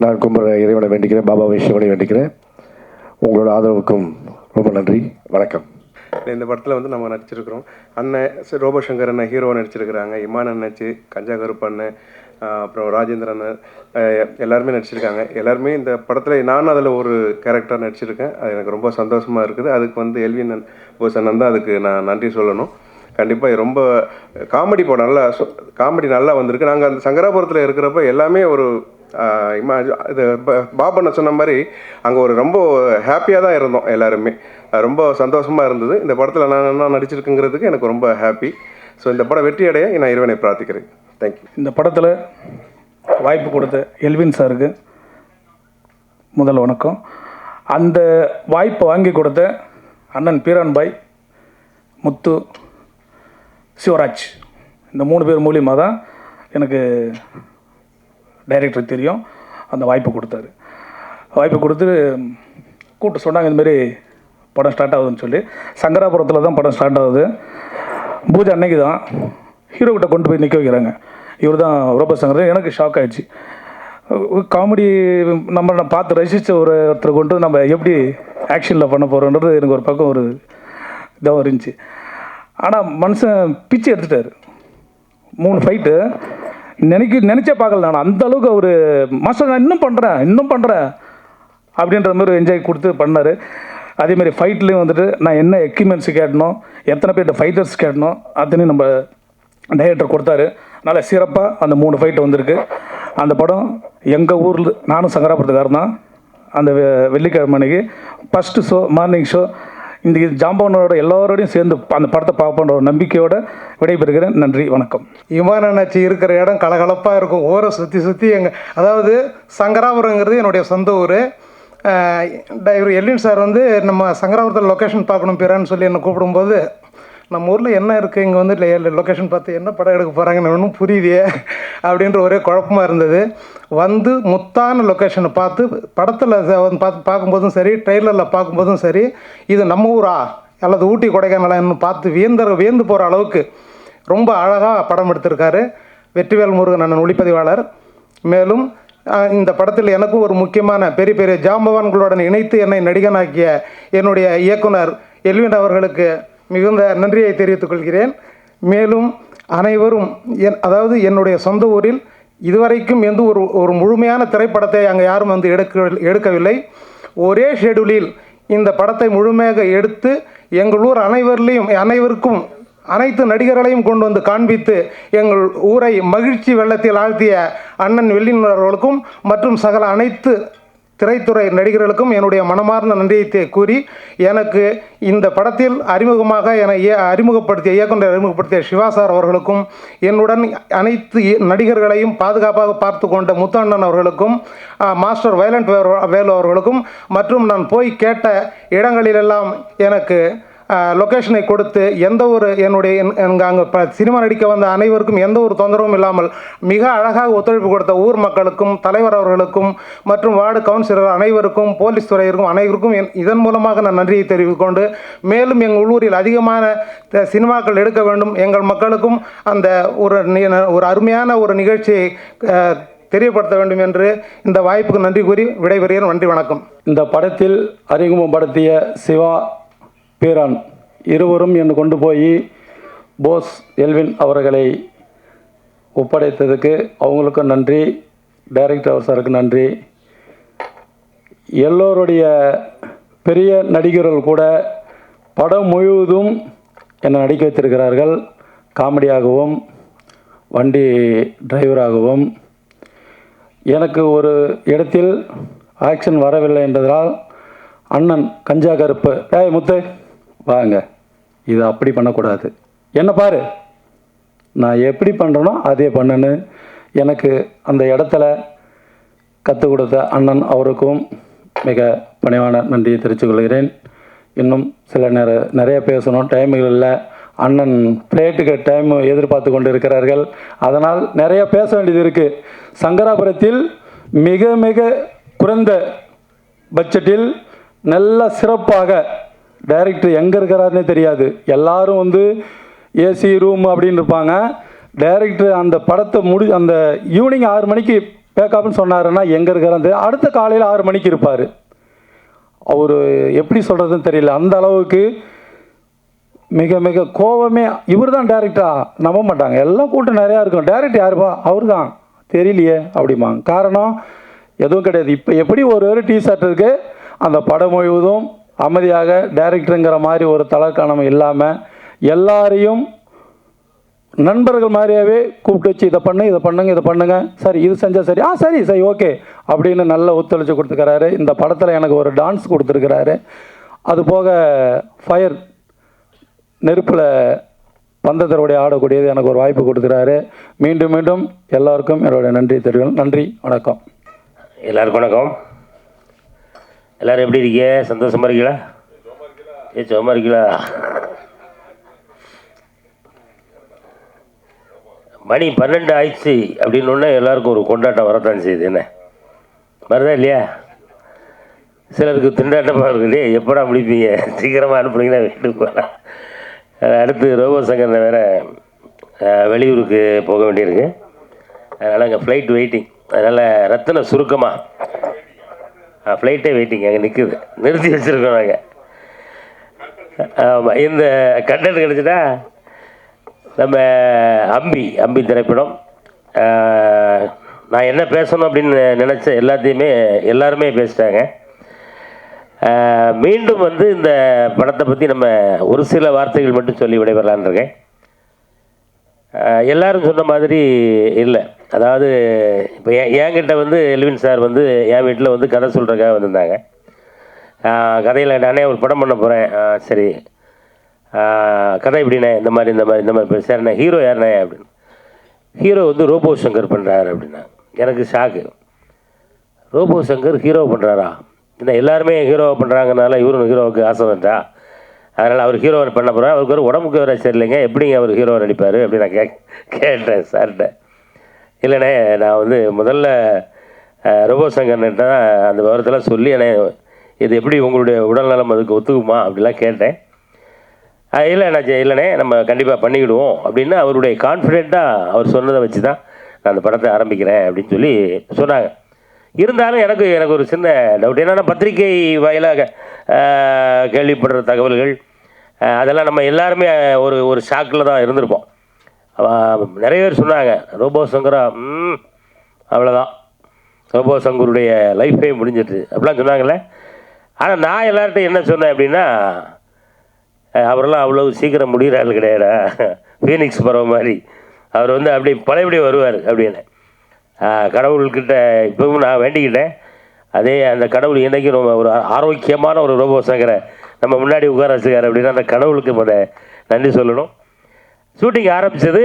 நான் கும்புற இறைவனை வேண்டிக்கிறேன், பாபாவை சிவனை வேண்டிக்கிறேன். உங்களோட ஆதரவுக்கும் ரொம்ப நன்றி. வணக்கம். இந்த படத்தில் வந்து நம்ம நடிச்சிருக்கிறோம். அண்ணன் ரோபோசங்கர் அண்ணன் ஹீரோவை நடிச்சிருக்கிறாங்க, இமான் அண்ணாச்சி, கஞ்சா கருப்பு அண்ணன், அப்புறம் ராஜேந்திரன் எல்லாருமே நடிச்சிருக்காங்க. எல்லாருமே இந்த படத்தில் நான் அதில் ஒரு கேரக்டர் நடிச்சிருக்கேன். அது எனக்கு ரொம்ப சந்தோஷமாக இருக்குது. அதுக்கு வந்து எல்வின் போஸ் அண்ணன் தான் அதுக்கு நான் நன்றி சொல்லணும். கண்டிப்பாக ரொம்ப காமெடி படம், காமெடி நல்லா வந்திருக்கு. நாங்கள் அந்த சங்கராபுரத்தில் இருக்கிறப்ப எல்லாமே ஒரு இது பாபண்ண சொன்ன மாதிரி அங்கே ஒரு ரொம்ப ஹாப்பியாக தான் இருந்தோம் எல்லாருமே. ரொம்ப சந்தோஷமாக இருந்தது. இந்த படத்தில் நான் நடிச்சிருக்குங்கிறதுக்கு எனக்கு ரொம்ப ஹாப்பி. ஸோ இந்த படம் வெற்றி அடைய நான் இறைவனை பிரார்த்திக்கிறேன். தேங்க்யூ. இந்த படத்தில் வாய்ப்பு கொடுத்த எல்வின் சாருக்கு முதல் வணக்கம். அந்த வாய்ப்பை வாங்கி கொடுத்த அண்ணன் பீரான் பாய், முத்து, சிவராஜ், இந்த 3 பேர் மூலியமாக தான் எனக்கு டைரக்டர் தெரியும். அந்த வாய்ப்பு கொடுத்தாரு. வாய்ப்பு கொடுத்து கூப்பிட்டு சொன்னாங்க, இதுமாரி படம் ஸ்டார்ட் ஆகுதுன்னு சொல்லி. சங்கராபுரத்தில் தான் படம் ஸ்டார்ட் ஆகுது. பூஜை அன்னைக்கு தான் ஹீரோக்கிட்ட கொண்டு போய் நிற்க வைக்கிறாங்க. இவர் தான் ரோபோசங்கர். எனக்கு ஷாக் ஆகிடுச்சு. காமெடி நம்ம பார்த்து ரசித்த ஒருத்தரை கொண்டு நம்ம எப்படி ஆக்ஷனில் பண்ண போகிறோன்றது எனக்கு ஒரு பக்கம் ஒரு இதாக இருந்துச்சு. ஆனால் மனுஷன் பிச்சு எடுத்துட்டார். 3 ஃபைட்டு நினச்சே பார்க்கல. நான் அந்தளவுக்கு அவர் மாஸ்டர் நான் இன்னும் பண்ணுறேன் அப்படின்ற மாதிரி என்ஜாய் கொடுத்து பண்ணார். அதேமாதிரி ஃபைட்லேயும் வந்துட்டு நான் என்ன எக்யூப்மெண்ட்ஸ் கேட்டணும், எத்தனை பேர்கிட்ட ஃபைட்டர்ஸ் கேட்டணும், அத்தனையும் நம்ம டைரக்டர் கொடுத்தாரு. நல்ல சிறப்பாக அந்த 3 ஃபைட்டு வந்திருக்கு. அந்த படம் எங்கள் ஊரில், நானும் சங்கராபுரத்துக்காரன் தான். அந்த வெள்ளிக்கிழமை அன்னைக்கு ஃபஸ்ட்டு ஷோ, மார்னிங் ஷோ இந்த ஜாம்பவனோட எல்லோரோடையும் சேர்ந்து அந்த படத்தை பார்ப்போன்ற ஒரு நம்பிக்கையோடு விடைபெறுகிறேன். நன்றி, வணக்கம். விமான நச்சு இருக்கிற இடம் கலகலப்பாக இருக்கும். ஊரை சுற்றி சுற்றி அதாவது சங்கராபுரங்கிறது என்னுடைய சொந்த ஊர். இவர் எல்வின் சார் வந்து நம்ம சங்கராபுரத்தில் லொக்கேஷன் பார்க்கணும் பிறான்னு சொல்லி என்னை கூப்பிடும்போது, நம்ம ஊரில் என்ன இருக்குது, இங்கே வந்து லொக்கேஷன் பார்த்து என்ன படம் எடுக்க போகிறாங்கன்னு ஒன்றும் புரியுதே அப்படின்ற ஒரே குழப்பமாக இருந்தது. வந்து முத்தான லொக்கேஷனை பார்த்து படத்தில் பார்க்கும்போதும் சரி, ட்ரெய்லரில் பார்க்கும்போதும் சரி, இது நம்ம ஊரா அல்லது ஊட்டி கொடைக்கானலான்னு பார்த்து வியந்து போகிற அளவுக்கு ரொம்ப அழகாக படம் எடுத்திருக்காரு வெற்றிவேல் முருகன் அண்ணன் ஒளிப்பதிவாளர். மேலும் இந்த படத்தில் எனக்கும் ஒரு முக்கியமான பெரிய பெரிய ஜாம்பவான்களுடன் இணைத்து என்னை நடிகனாக்கிய என்னுடைய இயக்குனர் எல்வின் அவர்களுக்கு மிகுந்த நன்றியை தெரிவித்துக் கொள்கிறேன். மேலும் அனைவரும் அதாவது என்னுடைய சொந்த ஊரில் இதுவரைக்கும் எந்த ஒரு முழுமையான திரைப்படத்தை அங்கே யாரும் வந்து எடுக்கவில்லை. ஒரே ஷெடியூலில் இந்த படத்தை முழுமையாக எடுத்து எங்கள் ஊர் அனைவருக்கும் அனைத்து நடிகர்களையும் கொண்டு வந்து காண்பித்து எங்கள் ஊரை மகிழ்ச்சி வெள்ளத்தில் ஆழ்த்திய அண்ணன் வெள்ளின் அவர்களுக்கும் மற்றும் சகல அனைத்து திரைத்துறை நடிகர்களுக்கும் என்னுடைய மனமார்ந்த நன்றியை கூறி, எனக்கு இந்த படத்தில் இயக்குனர் அறிமுகப்படுத்திய சிவா சார் அவர்களுக்கும், என்னுடன் அனைத்து நடிகர்களையும் பாதுகாப்பாக பார்த்து கொண்ட முத்தண்ணன் அவர்களுக்கும், மாஸ்டர் வயலண்ட் வேலு அவர்களுக்கும், மற்றும் நான் போய் கேட்ட இடங்களிலெல்லாம் எனக்கு லொக்கேஷனை கொடுத்து எந்த ஒரு அங்கே சினிமா நடிக்க வந்த அனைவருக்கும் எந்த ஒரு தொந்தரவும் இல்லாமல் மிக அழகாக ஒத்துழைப்பு கொடுத்த ஊர் மக்களுக்கும், தலைவர் அவர்களுக்கும், மற்றும் வார்டு கவுன்சிலர் அனைவருக்கும், போலீஸ் துறையினருக்கும் அனைவருக்கும் இதன் மூலமாக நான் நன்றியை தெரிவித்துக் கொண்டு, மேலும் எங்கள் உள்ளூரில் அதிகமான சினிமாக்கள் எடுக்க வேண்டும், எங்கள் மக்களுக்கும் அந்த ஒரு அருமையான ஒரு நிகழ்ச்சியை தெரியப்படுத்த வேண்டும் என்று இந்த வாய்ப்புக்கு நன்றி கூறி விடைபெறுகிறேன். நன்றி, வணக்கம். இந்த படத்தில் அறிமுகப்படுத்திய சிவா, பீரான் இருவரும் என்னை கொண்டு போய் போஸ் எல்வின் அவர்களை ஒப்படைத்ததுக்கு அவங்களுக்கும் நன்றி, டைரக்டர் சாருக்கு நன்றி. எல்லோருடைய பெரிய நடிகர்கள் கூட படம் முழுவதும் என்னை நடிக்க வைத்திருக்கிறார்கள். காமெடியாகவும் வண்டி டிரைவராகவும். எனக்கு ஒரு இடத்தில் ஆக்ஷன் வரவில்லை என்றதால் அண்ணன் கஞ்சா கருப்பு, முத்து வாங்க, இது அப்படி பண்ணக்கூடாது, என்ன பாரு, நான் எப்படி பண்ணுறேனோ அதே பண்ணுன்னு எனக்கு அந்த இடத்துல கற்றுக் கொடுத்த அண்ணன் அவருக்கும் மிக பணிவான நன்றியை தெரிவித்துக் கொள்கிறேன். இன்னும் சில நிறைய பேசணும், டைமுகள் இல்லை. அண்ணன் ஃப்ளைட்டுக்கு டைம் எதிர்பார்த்து கொண்டு இருக்கிறார்கள். அதனால் நிறைய பேச வேண்டியது இருக்குது. சங்கராபுரத்தில் மிக மிக குறைந்த பட்ஜெட்டில் நல்ல சிறப்பாக டைரக்டர் எங்கே இருக்கிறாருன்னே தெரியாது. எல்லாரும் வந்து ஏசி ரூம் அப்படின்னு இருப்பாங்க. டைரக்டர் அந்த படத்தை அந்த ஈவினிங் 6 மணிக்கு பேக்கப்னு சொன்னாருன்னா எங்கே இருக்கிறாரு, அடுத்த காலையில் 6 மணிக்கு இருப்பார். அவர் எப்படி சொல்கிறதுன்னு தெரியல. அந்த அளவுக்கு மிக மிக கோபமே. இவர் தான் டைரக்டரா நம்ப மாட்டாங்க, எல்லாம் கூட்டம் நிறையா இருக்கும். டைரக்டர் யாருப்பா, அவர் தான், தெரியலையே அப்படிம்பாங்க. காரணம் எதுவும் கிடையாது. இப்போ எப்படி ஒரு டீஷர்ட் இருக்குது, அந்த படம் முழுவதும் அமைதியாக டைரக்டருங்கிற மாதிரி ஒரு தலக்கணம் இல்லாமல் எல்லாரையும் நண்பர்கள் மாதிரியாகவே கூப்பிட்டு வச்சு இதை பண்ணுங்க, சரி இது செஞ்சால் சரி, சரி சரி ஓகே அப்படின்னு நல்ல ஒத்துழைச்சி கொடுத்துருக்கிறாரு. இந்த படத்தில் எனக்கு ஒரு டான்ஸ் கொடுத்துருக்கிறாரு. அது போக ஃபயர் நெருப்பில் பந்தத்தருடைய ஆடக்கூடியது எனக்கு ஒரு வாய்ப்பு கொடுக்குறாரு. மீண்டும் மீண்டும் எல்லாருக்கும் என்னுடைய நன்றி தெரிவிக்கிறேன். நன்றி, வணக்கம். எல்லாருக்கும் வணக்கம். எல்லோரும் எப்படி இருக்கீங்க? சந்தோஷமாக இருக்கீங்களா? சும்மா இருக்கீங்களா? மணி 12 ஆயிடுச்சு அப்படின்னு எல்லாருக்கும் ஒரு கொண்டாட்டம் வரத்தான் செய்யுது. என்ன வருதா இல்லையா? சிலருக்கு திண்டாட்டமாக இருக்குது, எப்படா முடிப்பீங்க, சீக்கிரமாக அனுப்புனீங்கன்னா வீட்டுக்கு போகலாம். அடுத்து ரோபோ சங்கர் வேறு வெளியூருக்கு போக வேண்டியிருக்கு. அதனால் அங்கே ஃப்ளைட் வெயிட்டிங். அதனால் ரத்தன சுருக்கமாக ஃப்ளைட்டே வெயிட்டிங் அங்கே நிற்குது, நிறுத்தி வச்சுருக்கோம் நாங்கள். ஆமாம், இந்த கண்டென்ட் கிடச்சிட்டா நம்ம அம்பி திரைப்படம். நான் என்ன பேசணும் அப்படின்னு நினச்ச எல்லாருமே பேசிட்டாங்க. மீண்டும் இந்த படத்தை பற்றி நம்ம ஒரு சில வார்த்தைகள் மட்டும் சொல்லி விடைபெறலான்னு இருக்கேன். எல்லாரும் சொன்ன மாதிரி இல்லை. அதாவது இப்போ என்கிட்ட எல்வின் சார் என் வீட்டில் கதை சொல்கிறதுக்காக வந்திருந்தாங்க. கதையில் நானே ஒரு படம் பண்ண போகிறேன். சரி, கதை எப்படிண்ணே? இந்த மாதிரி சரிண்ணே. ஹீரோ யாருண்ணே அப்படின்னு. ஹீரோ வந்து ரோபோ சங்கர் பண்ணுறாரு அப்படின்னா எனக்கு ஷாக்கு. ரோபோ சங்கர் ஹீரோ பண்ணுறாரா? என்ன எல்லாருமே ஹீரோ பண்ணுறாங்கனால இவரும் ஹீரோவுக்கு ஆசை வந்துட்டா, அதனால் அவர் ஹீரோ பண்ண போகிறார். அவருக்கு ஒரு உடம்புக்கு வேறு சரியில்லைங்க, எப்படிங்க அவர் ஹீரோ நடிப்பார் அப்படின்னு நான் கேட்டேன் சார்கிட்ட. இல்லைண்ணே, நான் வந்து முதல்ல ரோபோ சங்கர்கிட்ட தான் அந்த விவரத்தெல்லாம் சொல்லி இது எப்படி உங்களுடைய உடல்நலம் அதுக்கு ஒத்துக்குமா அப்படிலாம் கேட்டேன். இல்லைண்ணே நம்ம கண்டிப்பாக பண்ணிக்கிடுவோம் அப்படின்னு அவருடைய கான்ஃபிடெண்ட்டாக அவர் சொன்னதை வச்சு தான் நான் அந்த படத்தை ஆரம்பிக்கிறேன் அப்படின்னு சொல்லி சொன்னாங்க. இருந்தாலும் எனக்கு ஒரு சின்ன டவுட். என்னென்னா பத்திரிகை வாயிலாக கேள்விப்படுற தகவல்கள் அதெல்லாம் நம்ம எல்லாருமே ஒரு ஷாக்கில் தான் இருந்திருப்போம். நிறைய பேர் சொன்னாங்க ரோபோ சங்கரா அவ்வளோதான், ரோபோ சங்கருடைய லைஃபே முடிஞ்சிட்டு அப்படிலாம் சொன்னாங்களே. ஆனால் நான் எல்லார்ட்டையும் என்ன சொன்னேன் அப்படின்னா, அவரெல்லாம் அவ்வளோ சீக்கிரம் முடிகிற ஆள் கிடையாடா, ஃபீனிக்ஸ் பறவை மாதிரி அவர் வந்து அப்படி பழையபடி வருவார் அப்படின்னு கடவுள்கிட்ட இப்பவும் நான் வேண்டிக்கிட்டேன். அதே அந்த கடவுள் இன்றைக்கும் ரொம்ப ஒரு ஆரோக்கியமான ஒரு ரோபோ சங்கரை நம்ம முன்னாடி உட்கார வச்சுக்கார் அப்படின்னா அந்த கடவுளுக்கு நன்றி சொல்லணும். ஷூட்டிங் ஆரம்பித்தது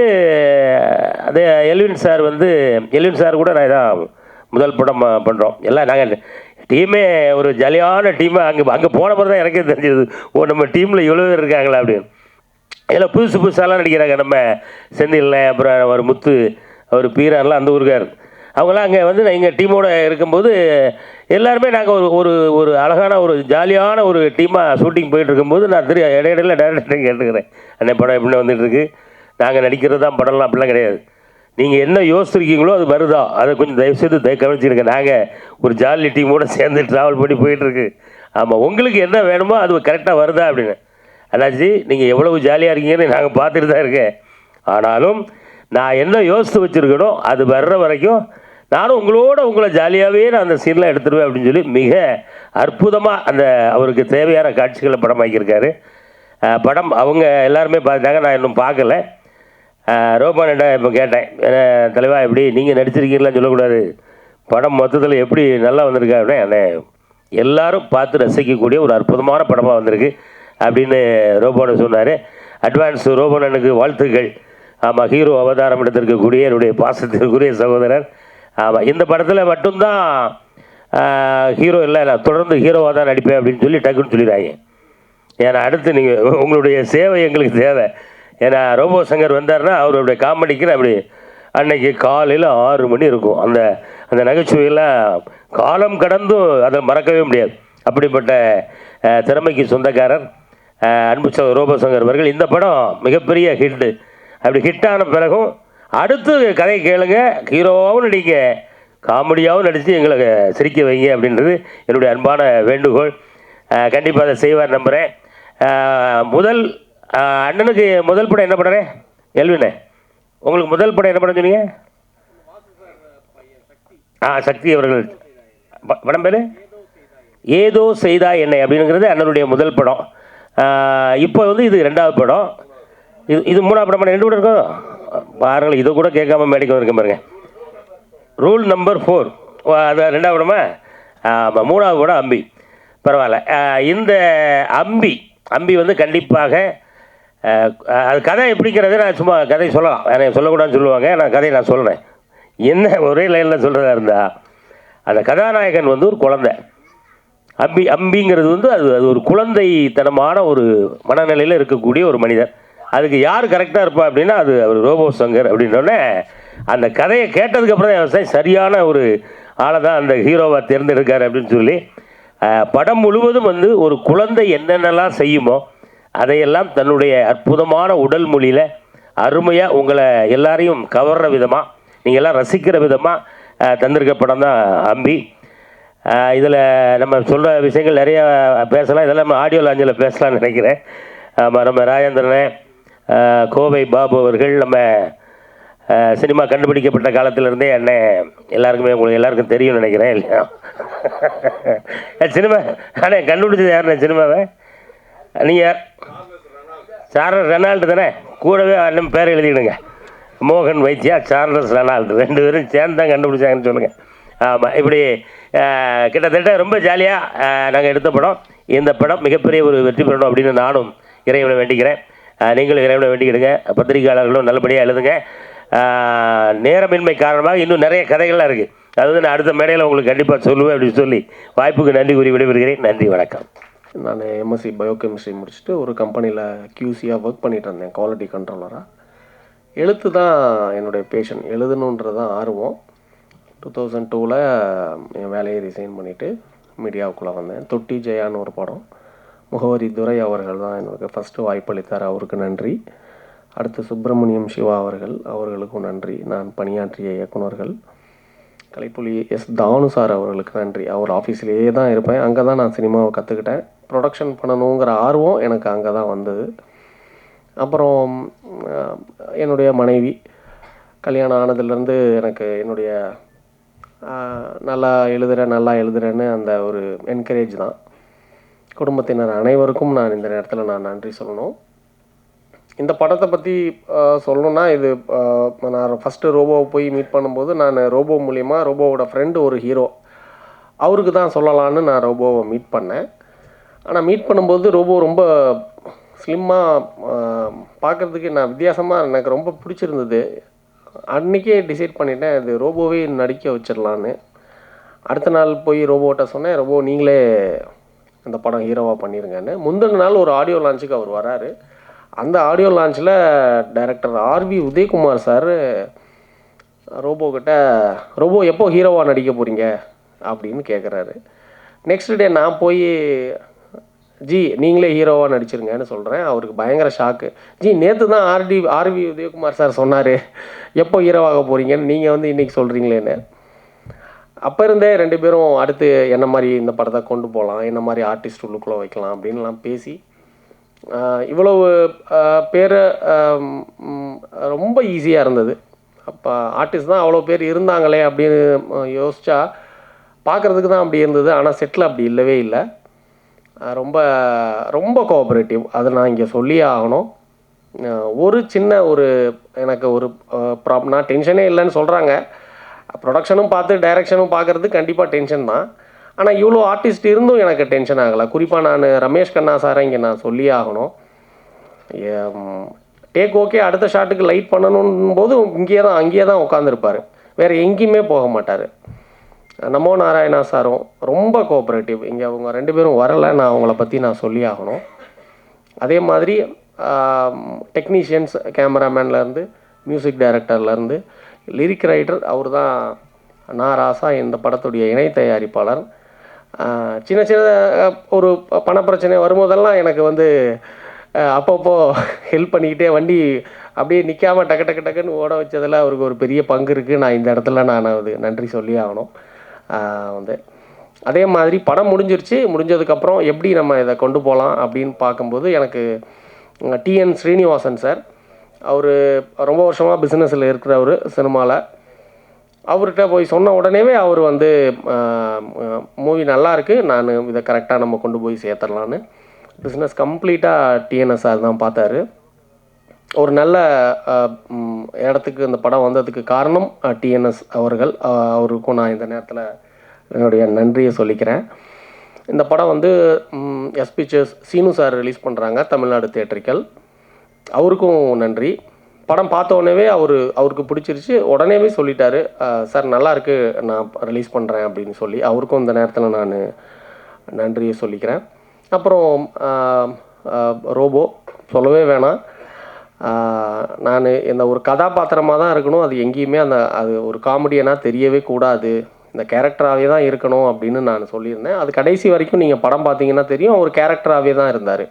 அதே எல்வின் சார் கூட நான் இதான் முதல் படம் பண்ணுறோம். எல்லாம் நாங்கள் டீமே ஒரு ஜாலியான டீமாக அங்கே போன பிறகு தான் எனக்கே தெரிஞ்சது, நம்ம டீமில் இவ்வளோ பேர் இருக்காங்களா அப்படின்னு. இதில் புதுசாலாம் நடிக்கிறாங்க. நம்ம செந்தில், அப்புறம் ஒரு முத்து, அவர் பீரான்லாம் அந்த ஊருக்கார். அவங்களாம் அங்கே வந்து எங்கள் டீமோடு இருக்கும்போது எல்லாருமே நாங்கள் ஒரு அழகான ஒரு ஜாலியான ஒரு டீமாக ஷூட்டிங் போயிட்டு இருக்கும்போது நான் இடையில டேரக்டர் கேட்டுக்கிறேன், அன்னை படம் எப்படி வந்துட்டுருக்கு, நாங்கள் நடிக்கிறது தான் படம்லாம் அப்படிலாம் கிடையாது, நீங்கள் என்ன யோசிச்சிருக்கீங்களோ அது வருதா, அதை கொஞ்சம் தயவுசெய்து கவனிச்சிருங்க, நாங்கள் ஒரு ஜாலி டீமோடு சேர்ந்து ட்ராவல் பண்ணி போயிட்டுருக்கு. ஆமாம், உங்களுக்கு என்ன வேணுமோ அது கரெக்டாக வருதா அப்படின்னு. அண்ணாச்சி நீங்கள் எவ்வளவு ஜாலியாக இருக்கீங்கன்னு நாங்கள் பார்த்துட்டு தான் இருக்கேன். ஆனாலும் நான் என்ன யோசித்து வச்சுருக்கணும் அது வர்ற வரைக்கும் நானும் உங்களை ஜாலியாகவே நான் அந்த சீன்லாம் எடுத்துடுவேன் அப்படின்னு சொல்லி மிக அற்புதமாக அந்த அவருக்கு தேவையான காட்சிகளை படமாக்கியிருக்காரு. படம் அவங்க எல்லாருமே பார்த்துட்டாங்க, நான் இன்னும் பார்க்கல. ரோபானிட்ட இப்போ கேட்டேன், தலைவா எப்படி நீங்கள் நடிச்சிருக்கீங்களான்னு சொல்லக்கூடாது, படம் மொத்தத்தில் எப்படி நல்லா வந்திருக்கா அப்படின்னா எல்லாரும் பார்த்து ரசிக்கக்கூடிய ஒரு அற்புதமான படமாக வந்திருக்கு அப்படின்னு ரோபோனை சொன்னார். அட்வான்ஸ் ரோபோனனுக்கு வாழ்த்துக்கள். ஆமாம், ஹீரோ அவதாரம் எடுத்திருக்கக்கூடிய என்னுடைய பாசத்திற்குரிய சகோதரர். ஆமாம், இந்த படத்தில் மட்டும்தான் ஹீரோ இல்லை, நான் தொடர்ந்து ஹீரோவாக தான் நடிப்பேன் அப்படின்னு சொல்லி டக்குன்னு சொல்லிடுறாங்க. ஏன்னா அடுத்து நீங்கள் உங்களுடைய சேவை எங்களுக்கு தேவை. ஏன்னா ரோபோ சங்கர் வந்தார்னா அவருடைய காமெடிக்கு அப்படி அன்னைக்கு காலையில் 6 மணி இருக்கும். அந்த நகைச்சுவையெல்லாம் காலம் கடந்தும் அதை மறக்கவே முடியாது. அப்படிப்பட்ட திறமைக்கு சொந்தக்காரர் அன்பு ரோபோ சங்கர் அவர்கள். இந்த படம் மிகப்பெரிய ஹிட்டு. அப்படி ஹிட்டான பிறகும் அடுத்து கதை கேளுங்க, ஹீரோவாகவும் நடிக்க, காமெடியாகவும் நடித்து எங்களை சிரிக்க வைங்க அப்படின்றது என்னுடைய அன்பான வேண்டுகோள். கண்டிப்பாக அதை செய்வார் நம்புகிறேன். அண்ணனுக்கு முதல் படம் என்ன படம் எல்வினே? உங்களுக்கு முதல் படம் என்ன படம் சொன்னீங்க? சக்தி அவர்கள் படம் பேர் ஏதோ செய்தா என்னை அப்படிங்கிறது அண்ணனுடைய முதல் படம். இப்போ வந்து இது 2வது படம். இது 3வது படம். 2 படம் இருக்கும் பாருங்கள். இதை கூட கேட்காம மேடைக்கு வந்திருக்கேன் பாருங்க. ரூல் நம்பர் 4 அது 2வது படமா? 3வது படம் அம்பி. பரவாயில்ல. இந்த அம்பி வந்து கண்டிப்பாக அது கதை எப்படிங்கிறது நான் சும்மா கதை சொல்லலாம், எனக்கு சொல்லக்கூடாதுன்னு சொல்லுவாங்க. நான் கதையை நான் சொல்கிறேன். என்ன ஒரே லைனில் சொல்கிறதா இருந்தால், அந்த கதாநாயகன் வந்து ஒரு குழந்தை. அம்பிங்கிறது வந்து அது ஒரு குழந்தைத்தனமான ஒரு மனநிலையில் இருக்கக்கூடிய ஒரு மனிதர். அதுக்கு யார் கரெக்டாக இருப்பா அப்படின்னா அவர் ரோபோ சங்கர் அப்படின்னோடனே அந்த கதையை கேட்டதுக்கப்புறம் தான் சரியான ஒரு ஆளை தான் அந்த ஹீரோவை தேர்ந்தெடுக்கார் அப்படின்னு சொல்லி படம் முழுவதும் வந்து ஒரு குழந்தை என்னென்னலாம் செய்யுமோ அதையெல்லாம் தன்னுடைய அற்புதமான உடல் மொழியில் அருமையாக உங்களை எல்லாரையும் கவர்ற விதமாக, நீங்கள் எல்லாம் ரசிக்கிற விதமாக தந்திருக்க படம் தான் அம்பி. இதில் நம்ம சொல்கிற விஷயங்கள் நிறைய பேசலாம். இதெல்லாம் நம்ம ஆடியோ லாஞ்சில் பேசலாம்னு நினைக்கிறேன். நம்ம ராஜேந்திரனை, கோவை பாபு அவர்கள், நம்ம சினிமா கண்டுபிடிக்கப்பட்ட காலத்திலேருந்தே அண்ணன் எல்லாருக்குமே உங்களுக்கு எல்லாருக்கும் தெரியும்னு நினைக்கிறேன் இல்லையா? சினிமா அண்ணே கண்டுபிடிச்சது யாருண்ணே சினிமாவை? நீங்கள் சார்லஸ் ரெனால்டு தானே? கூடவே அண்ணன் பேரை எழுதிடுங்க, மோகன் வைத்தியா, சார்லஸ் ரெனால்டு 2 பேரும் சேர்ந்து தான் கண்டுபிடிச்சாங்கன்னு சொல்லுங்கள். ஆமாம், இப்படி கிட்டத்தட்ட ரொம்ப ஜாலியாக நாங்கள் எடுத்த படம். இந்த படம் மிகப்பெரிய ஒரு வெற்றி பெறணும் அப்படின்னு நானும் இறைவனை வேண்டிக்கிறேன். நீங்களும் இறைவனை வேண்டிக்கிடுங்க. பத்திரிகையாளர்களும் நல்லபடியாக எழுதுங்க. நேரமின்மை காரணமாக இன்னும் நிறைய கதைகள்லாம் இருக்குது. அது வந்து நான் அடுத்த மேடையில் உங்களுக்கு கண்டிப்பாக சொல்லுவேன் அப்படின்னு சொல்லி வாய்ப்புக்கு நன்றி கூறி விடைபெறுகிறேன். நன்றி, வணக்கம். நான் எம்எஸ்சி பயோகெமிஸ்ட்ரி முடிச்சுட்டு ஒரு கம்பெனியில் கியூசியாக ஒர்க் பண்ணிகிட்டு இருந்தேன், குவாலிட்டி கண்ட்ரோலராக. எழுத்து தான் என்னுடைய பேஷன், எழுதணுன்றது தான் ஆர்வம். 2002 என் வேலையை ரிசைன் பண்ணிவிட்டு மீடியாவுக்குள்ளே வந்தேன். தொட்டி ஜெயான்னு ஒரு படம், முகவரி துரை அவர்கள் தான் எனக்கு ஃபஸ்ட்டு வாய்ப்பளித்தார், அவருக்கு நன்றி. அடுத்து சுப்பிரமணியம் சிவா அவர்களுக்கும் நன்றி. நான் பணியாற்றிய இயக்குனர்கள் கலைப்புலி எஸ் தானு சார் அவர்களுக்கு நன்றி. அவர் ஆஃபீஸ்லேயே தான் இருப்பேன், அங்கே தான் நான் சினிமாவை கற்றுக்கிட்டேன். ப்ரொடக்ஷன் பண்ணணுங்கிற ஆர்வம் எனக்கு அங்கே தான் வந்தது. அப்புறம் என்னுடைய மனைவி கல்யாணம் ஆனதுலேருந்து எனக்கு என்னுடைய நல்லா எழுதுகிறேன்னு அந்த ஒரு என்கரேஜ் தான். குடும்பத்தினர் அனைவருக்கும் நான் இந்த நேரத்தில் நான் நன்றி சொல்லணும். இந்த படத்தை பற்றி சொல்லணுன்னா, இது நான் ஃபஸ்ட்டு ரோபோவை போய் மீட் பண்ணும்போது நான் ரோபோ மூலிமா, ரோபோவோட ஃப்ரெண்டு ஒரு ஹீரோ, அவருக்கு தான் சொல்லலான்னு நான் ரோபோவை மீட் பண்ணேன். ஆனால் மீட் பண்ணும்போது ரோபோ ரொம்ப ஸ்லிம்மாக பார்க்குறதுக்கு நான் வித்தியாசமாக எனக்கு ரொம்ப பிடிச்சிருந்தது. அன்றைக்கே டிசைட் பண்ணிட்டேன் இது ரோபோவே நடிக்க வச்சிடலான்னு. அடுத்த நாள் போய் ரோபோட்ட சொன்னேன், ரோபோ நீங்களே அந்த படம் ஹீரோவாக பண்ணிடுங்கன்னு. முந்தின நாள் ஒரு ஆடியோ லான்ச்சுக்கு அவர் வராரு. அந்த ஆடியோ லான்ச்சில் டைரக்டர் ஆர்வி உதயகுமார் சார் ரோபோக்கிட்ட, ரோபோ எப்போ ஹீரோவாக நடிக்க போகிறீங்க அப்படின்னு கேட்குறாரு. நெக்ஸ்ட் டே நான் போய் ஜி நீங்களே ஹீரோவாக நடிச்சிருங்கன்னு சொல்கிறேன். அவருக்கு பயங்கர ஷாக்கு. ஜி நேற்று தான் ஆர்வி உதயகுமார் சார் சொன்னார் எப்போ ஹீரோவாக போகிறீங்கன்னு, நீங்கள் வந்து இன்றைக்கி சொல்கிறீங்களேன்னு. அப்போ இருந்தே ரெண்டு பேரும் அடுத்து என்ன மாதிரி இந்த படத்தை கொண்டு போகலாம், என்ன மாதிரி ஆர்டிஸ்ட் உள்ளுக்குள்ளே வைக்கலாம் அப்படின்லாம் பேசி இவ்வளவு பேர் ரொம்ப ஈஸியாக இருந்தது. அப்போ ஆர்டிஸ்ட் தான் அவ்வளோ பேர் இருந்தாங்களே அப்படின்னு யோசித்தா பார்க்குறதுக்கு தான் அப்படி இருந்தது. ஆனால் செட்டில் அப்படி இல்லவே இல்லை. ரொம்ப ரொம்ப கோஆப்ரேட்டிவ், அதை நான் இங்கே சொல்லியே ஆகணும். ஒரு சின்ன ஒரு எனக்கு ஒரு நான் டென்ஷனே இல்லைன்னு சொல்கிறாங்க. ப்ரொடக்ஷனும் பார்த்து டைரக்ஷனும் பார்க்குறது கண்டிப்பாக டென்ஷன் தான். ஆனால் இவ்வளோ ஆர்டிஸ்ட் இருந்தும் எனக்கு டென்ஷன் ஆகலை. குறிப்பாக நான் ரமேஷ் கண்ணா சாரை இங்கே நான் சொல்லியே ஆகணும். டேக் ஓகே, அடுத்த ஷாட்டுக்கு லைட் பண்ணணும் போது அங்கேயே தான் உட்காந்துருப்பார், வேறு எங்கேயுமே போக மாட்டார். நமோ நாராயணா சாரும் ரொம்ப கோஆப்ரேட்டிவ். இங்கே அவங்க ரெண்டு பேரும் வரலை, நான் அவங்கள பற்றி நான் சொல்லி ஆகணும். அதே மாதிரி டெக்னீஷியன்ஸ், கேமராமேன்லேருந்து மியூசிக் டைரக்டர்லேருந்து லிரிக் ரைட்டர், அவர் தான் நான் ராசா இந்த படத்துடைய இணை தயாரிப்பாளர். சின்ன சின்ன ஒரு பணப்பிரச்சனை வரும்போதெல்லாம் எனக்கு வந்து அப்பப்போ ஹெல்ப் பண்ணிக்கிட்டே வண்டி அப்படியே நிற்காமல் டக்குன்னு ஓட வச்சதில் அவருக்கு ஒரு பெரிய பங்கு இருக்குது. நான் இந்த இடத்துல நான் அது நன்றி சொல்லி ஆகணும். வந்து அதே மாதிரி படம் முடிஞ்சதுக்கப்புறம் எப்படி நம்ம இதை கொண்டு போகலாம் அப்படின்னு பார்க்கும்போது எனக்கு டிஎன் ஸ்ரீனிவாசன் சார், அவர் ரொம்ப வருஷமாக பிஸ்னஸில் இருக்கிறவர் சினிமாவில். அவர்கிட்ட போய் சொன்ன உடனேவே அவர் வந்து மூவி நல்லாயிருக்கு, நான் இதை கரெக்டாக நம்ம கொண்டு போய் சேர்த்துடலான்னு பிஸ்னஸ் கம்ப்ளீட்டாக டிஎன்எஸ் சார் தான் பார்த்தாரு. ஒரு நல்ல இடத்துக்கு இந்த படம் வந்ததுக்கு காரணம் டிஎன்எஸ் அவர்கள். அவருக்கும் நான் இந்த நேரத்தில் என்னுடைய நன்றியை சொல்லிக்கிறேன். இந்த படம் வந்து S pictures Seenu sir release பண்ணுறாங்க, தமிழ்நாடு தியேட்டரிக்கல். அவருக்கும் நன்றி. படம் பார்த்த உடனே அவருக்கு பிடிச்சிருச்சு, உடனேவே சொல்லிட்டாரு, சார் நல்லாயிருக்கு நான் ரிலீஸ் பண்ணுறேன் அப்படின்னு சொல்லி. அவருக்கும் இந்த நேரத்தில் நான் நன்றியை சொல்லிக்கிறேன். அப்புறம் ரோபோ சொல்லவே வேணாம். நான் இந்த ஒரு கதாபாத்திரமாக தான் இருக்கணும், அது எங்கேயுமே அது ஒரு காமெடியனாக தெரியவே கூடாது, இந்த கேரக்டராகவே தான் இருக்கணும் அப்படின்னு நான் சொல்லியிருந்தேன். அது கடைசி வரைக்கும் நீங்கள் படம் பார்த்தீங்கன்னா தெரியும், ஒரு கேரக்டராகவே தான் இருந்தார்.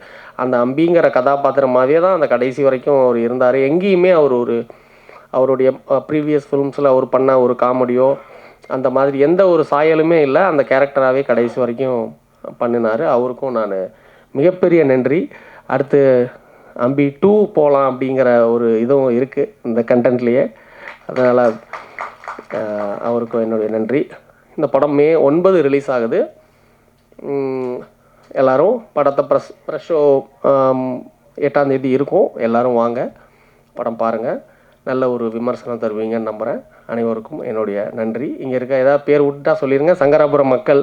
அந்த அம்பிங்கிற கதாபாத்திரமாகவே தான் அந்த கடைசி வரைக்கும் அவர் இருந்தார். எங்கேயுமே அவருடைய ப்ரீவியஸ் ஃபிலிம்ஸில் அவர் பண்ண ஒரு காமெடியோ அந்த மாதிரி எந்த ஒரு சாயலுமே இல்லை, அந்த கேரக்டராகவே கடைசி வரைக்கும் பண்ணினார். அவருக்கும் நான் மிகப்பெரிய நன்றி. அடுத்து அம்பி 2 போகலாம் அப்படிங்கிற ஒரு இதுவும் இருக்குது இந்த கண்டென்ட்லேயே, அதனால் அவருக்கும் என்னுடைய நன்றி. இந்த படம் May 9 ரிலீஸ் ஆகுது. எல்லோரும் படத்தை ப்ரெஸ் ஷோ 8ஆம் தேதி இருக்கும், எல்லோரும் வாங்க படம் பாருங்கள். நல்ல ஒரு விமர்சனம் தருவீங்கன்னு நம்புகிறேன். அனைவருக்கும் என்னுடைய நன்றி. இங்கே இருக்க ஏதாவது பேர் விட்டுட்டா சொல்லிடுங்க. சங்கராபுரம் மக்கள்,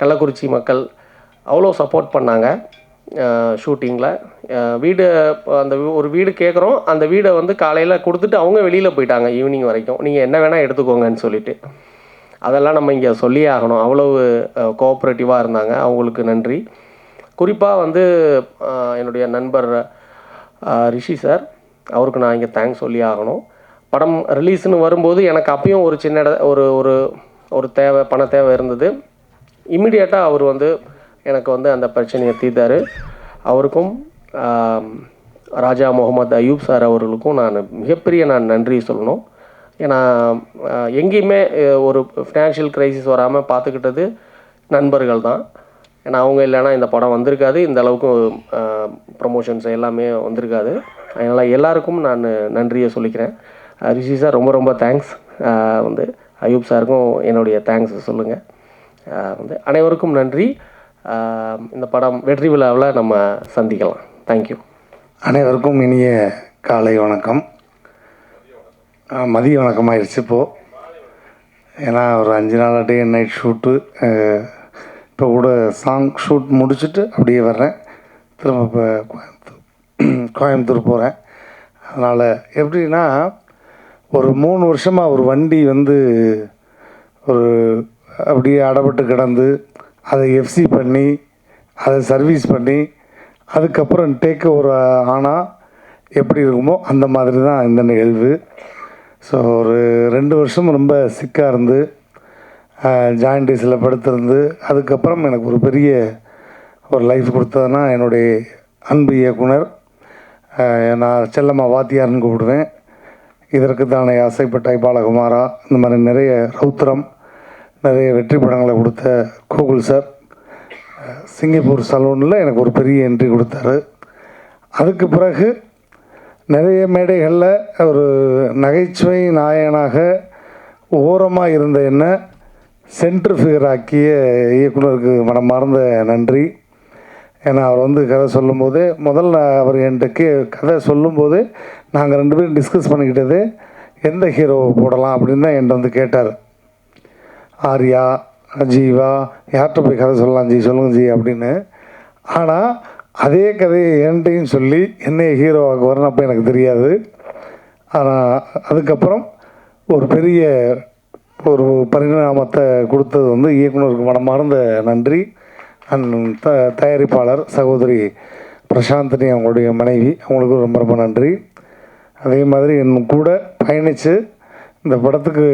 கள்ளக்குறிச்சி மக்கள் அவ்வளோ சப்போர்ட் பண்ணாங்க ஷூட்டிங்கில். வீடு அந்த ஒரு வீடு கேட்குறோம், அந்த வீடை வந்து காலையில் கொடுத்துட்டு அவங்க வெளியில் போயிட்டாங்க ஈவினிங் வரைக்கும். நீங்கள் என்ன வேணால் எடுத்துக்கோங்கன்னு சொல்லிட்டு. அதெல்லாம் நம்ம இங்கே சொல்லியே ஆகணும். அவ்வளவு கோஆப்ரேட்டிவாக இருந்தாங்க. அவங்களுக்கு நன்றி. குறிப்பாக வந்து என்னுடைய நண்பர் ரிஷி சார், அவருக்கு நான் இங்கே தேங்க்ஸ் சொல்லி ஆகணும். படம் ரிலீஸ்னு வரும்போது எனக்கு அப்பயும் ஒரு சின்ன ஒரு ஒரு ஒரு தேவை, பண தேவை இருந்தது. இம்மிடியேட்டாக அவர் வந்து எனக்கு வந்து அந்த பிரச்சனையை தீர்த்தார். அவருக்கும் ராஜா முகமது அயூப் சார் அவர்களுக்கும் மிகப்பெரிய நன்றி சொல்லணும். ஏன்னா எங்கேயுமே ஒரு ஃபினான்ஷியல் க்ரைசிஸ் வராமல் பார்த்துக்கிட்டது நண்பர்கள் தான். ஏன்னா அவங்க இல்லைன்னா இந்த படம் வந்திருக்காது, இந்த அளவுக்கு ப்ரமோஷன்ஸ் எல்லாமே வந்திருக்காது. அதனால் எல்லாருக்கும் நான் நன்றியை சொல்லிக்கிறேன். ரிஷி சார் ரொம்ப ரொம்ப தேங்க்ஸ். வந்து அயூப் சாருக்கும் என்னுடைய தேங்க்ஸ் சொல்லுங்கள். வந்து அனைவருக்கும் நன்றி. இந்த படம் வெற்றி விழாவில் நம்ம சந்திக்கலாம். தேங்க்யூ. அனைவருக்கும் இனிய காலை வணக்கம். மதிய வணக்கம் ஆயிடுச்சு இப்போது. ஏன்னா ஒரு 5 நாள் டே நைட் ஷூட்டு. இப்போ கூட சாங் ஷூட் முடிச்சுட்டு அப்படியே வர்றேன். திரும்ப இப்போ கோயம்புத்தூர் போகிறேன். அதனால் எப்படின்னா ஒரு 3 வருஷமாக ஒரு வண்டி வந்து ஒரு அப்படியே அடப்பட்டு கிடந்து அதை எஃப்சி பண்ணி அதை சர்வீஸ் பண்ணி அதுக்கப்புறம் டேக் ஓவர் ஆனால் எப்படி இருக்குமோ அந்த மாதிரி தான் இந்த நிகழ்வு. ஸோ ஒரு 2 வருஷம் ரொம்ப சிக்காக இருந்து ஜாயின்டிஸில் படுத்திருந்து அதுக்கப்புறம் எனக்கு ஒரு பெரிய ஒரு லைஃப் கொடுத்ததுன்னா என்னுடைய அன்பு இயக்குனர், நான் செல்லம்மா வாத்தியார்னு கூப்பிடுவேன். இதற்கு தானே ஆசைப்பட்டாய் பாலகுமாரா, இந்த மாதிரி நிறைய ரௌத்திரம், நிறைய வெற்றி படங்களை கொடுத்த கோகுல் சார், சிங்கப்பூர் சலூனில் எனக்கு ஒரு பெரிய என்ட்ரி கொடுத்தாரு. அதுக்கு பிறகு நிறைய மேடைகளில் ஒரு நகைச்சுவை நாயகனாக ஓரமாக இருந்த என்ன சென்ட்ரு ஃபிகர் ஆக்கிய இயக்குனருக்கு மனமார்ந்த நன்றி. ஏன்னா அவர் வந்து கதை சொல்லும்போது முதல்ல அவர் என்கிட்ட கதை சொல்லும்போது நாங்கள் 2 பேரும் டிஸ்கஸ் பண்ணிக்கிட்டது எந்த ஹீரோவை போடலாம் அப்படின்னு தான் என்கிட்ட வந்து கேட்டார். ஆர்யா, ஜீவா, யார்கிட்ட போய் கதை சொல்லலாம் ஜி, சொல்லுங்க ஜி அப்படின்னு. ஆனால் அதே கதையை என்கிட்டையும் சொல்லி என்னைய ஹீரோவாக்கு வரணும் அப்போ எனக்கு தெரியாது. ஆனால் அதுக்கப்புறம் ஒரு பெரிய ஒரு பரிணாமத்தை கொடுத்தது வந்து இயக்குனருக்கு மனமார்ந்த நன்றி. தயாரிப்பாளர் சகோதரி பிரசாந்தினி, அவங்களுடைய மனைவி, அவங்களுக்கு ரொம்ப ரொம்ப நன்றி. அதே மாதிரி என் கூட பயணித்து இந்த படத்துக்கு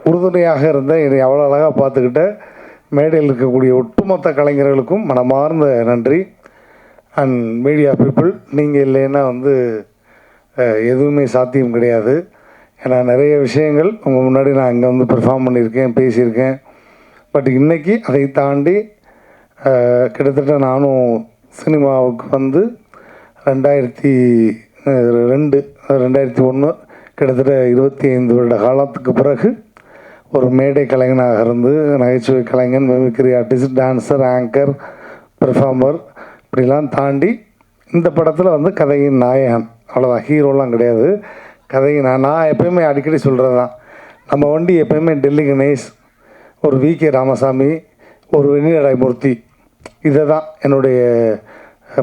உறுதுணையாக இருந்த என்னை அவ்வளோ அழகாக பார்த்துக்கிட்ட மேடையில் இருக்கக்கூடிய ஒட்டுமொத்த கலைஞர்களுக்கும் மனமார்ந்த நன்றி. அண்ட் மீடியா பீப்புள், நீங்கள் இல்லைன்னா வந்து எதுவுமே சாத்தியம் கிடையாது. ஏன்னா நிறைய விஷயங்கள் உங்கள் முன்னாடி நான் இங்கே வந்து பெர்ஃபார்ம் பண்ணியிருக்கேன், பேசியிருக்கேன். பட் இன்றைக்கி அதை தாண்டி கிட்டத்தட்ட நானும் சினிமாவுக்கு வந்து 2001 கிட்டத்தட்ட 25 வருட காலத்துக்கு பிறகு ஒரு மேடை கலைஞனாக இருந்து நகைச்சுவை கலைஞன், mimicry artist, dancer, anchor, performer இப்படிலாம் தாண்டி இந்த படத்தில் வந்து கதையின் நாயகன். அவ்வளோதான், ஹீரோலாம் கிடையாது. கதையின் நான் எப்போயுமே அடிக்கடி சொல்கிறது தான், நம்ம வண்டி எப்போயுமே டெல்லி கணேஷ், ஒரு விகே ராமசாமி, ஒரு வெண்ணிலராய்மூர்த்தி, இதை தான் என்னுடைய